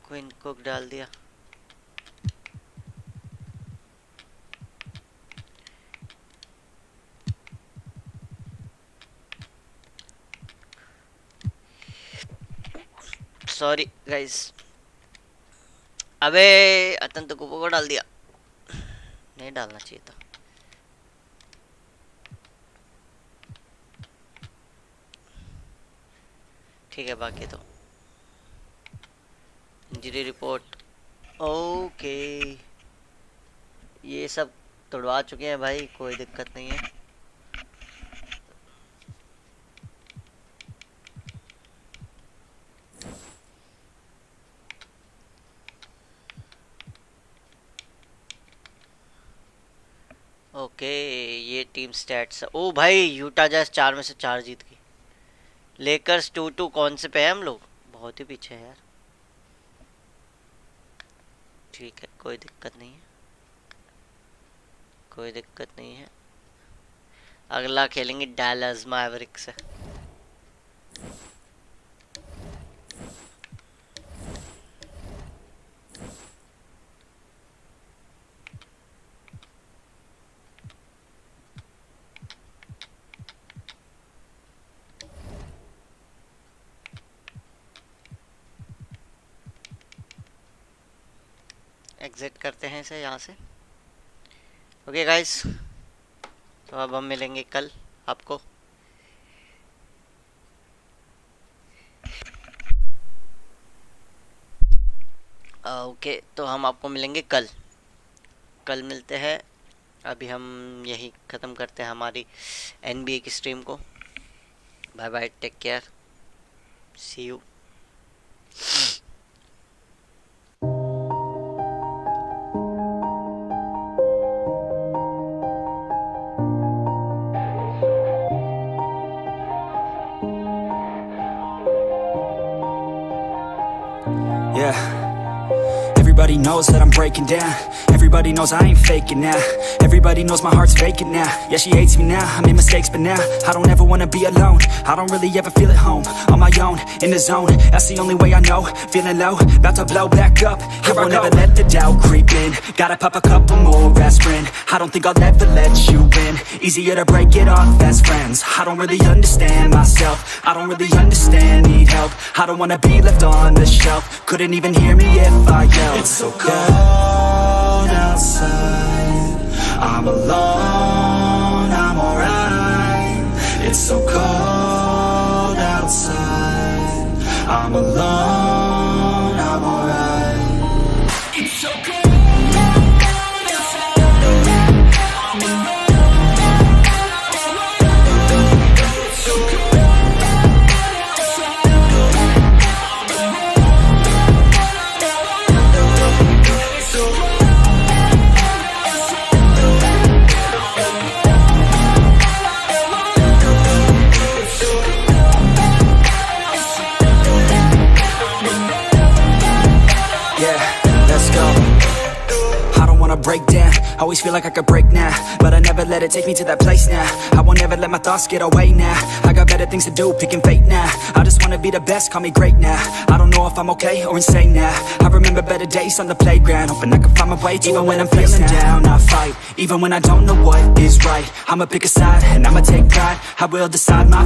क्विन कुक डाल दिया। सॉरी गाइस, अबे अतन तो को डाल दिया, नहीं डालना चाहिए था। ठीक है, बाकी तो इंजरी रिपोर्ट ओके, ये सब तोड़वा चुके हैं भाई, कोई दिक्कत नहीं है। ओके, ये टीम स्टैट्स। ओ भाई, यूटा जैज़ 4 में से 4 जीत गई। लेकर्स 2-2 कौन से पे हैं हम लोग? बहुत ही पीछे है यार। ठीक है, कोई दिक्कत नहीं है, कोई दिक्कत नहीं है। अगला खेलेंगे डैलस मैवरिक्स से। एग्जिट करते हैं इसे यहाँ से। ओके गाइस, तो अब हम मिलेंगे कल आपको। ओके, तो हम आपको मिलेंगे कल मिलते हैं। अभी हम यही ख़त्म करते हैं हमारी NBA की स्ट्रीम को। Bye bye, take care, see you. Everybody knows that I'm breaking down. Everybody knows I ain't faking now. Everybody knows my heart's vacant now. Yeah, she hates me now, I made mistakes but now I don't ever wanna be alone. I don't really ever feel at home. On my own, in the zone, that's the only way I know. Feeling low, about to blow back up. Here I won't ever let the doubt creep in. Gotta pop a couple more aspirin. I don't think I'll ever let you in. Easier to break it off as friends. I don't really understand myself. I don't really understand, need help. I don't wanna be left on the shelf. Couldn't even hear me if I yelled. It's so cold outside, I'm alone, I'm alright. It's so cold outside, I'm alone, I'm alright. It's so cold. break down. Always feel like I could break now, but I never let it take me to that place now. I won't ever let my thoughts get away now. I got better things to do, picking fate now. I just wanna be the best, call me great now. I don't know if I'm okay or insane now. I remember better days on the playground, hoping I can find my way even when I'm feeling down. I fight, even when I don't know what is right. I'ma pick a side and I'ma take pride. I will decide my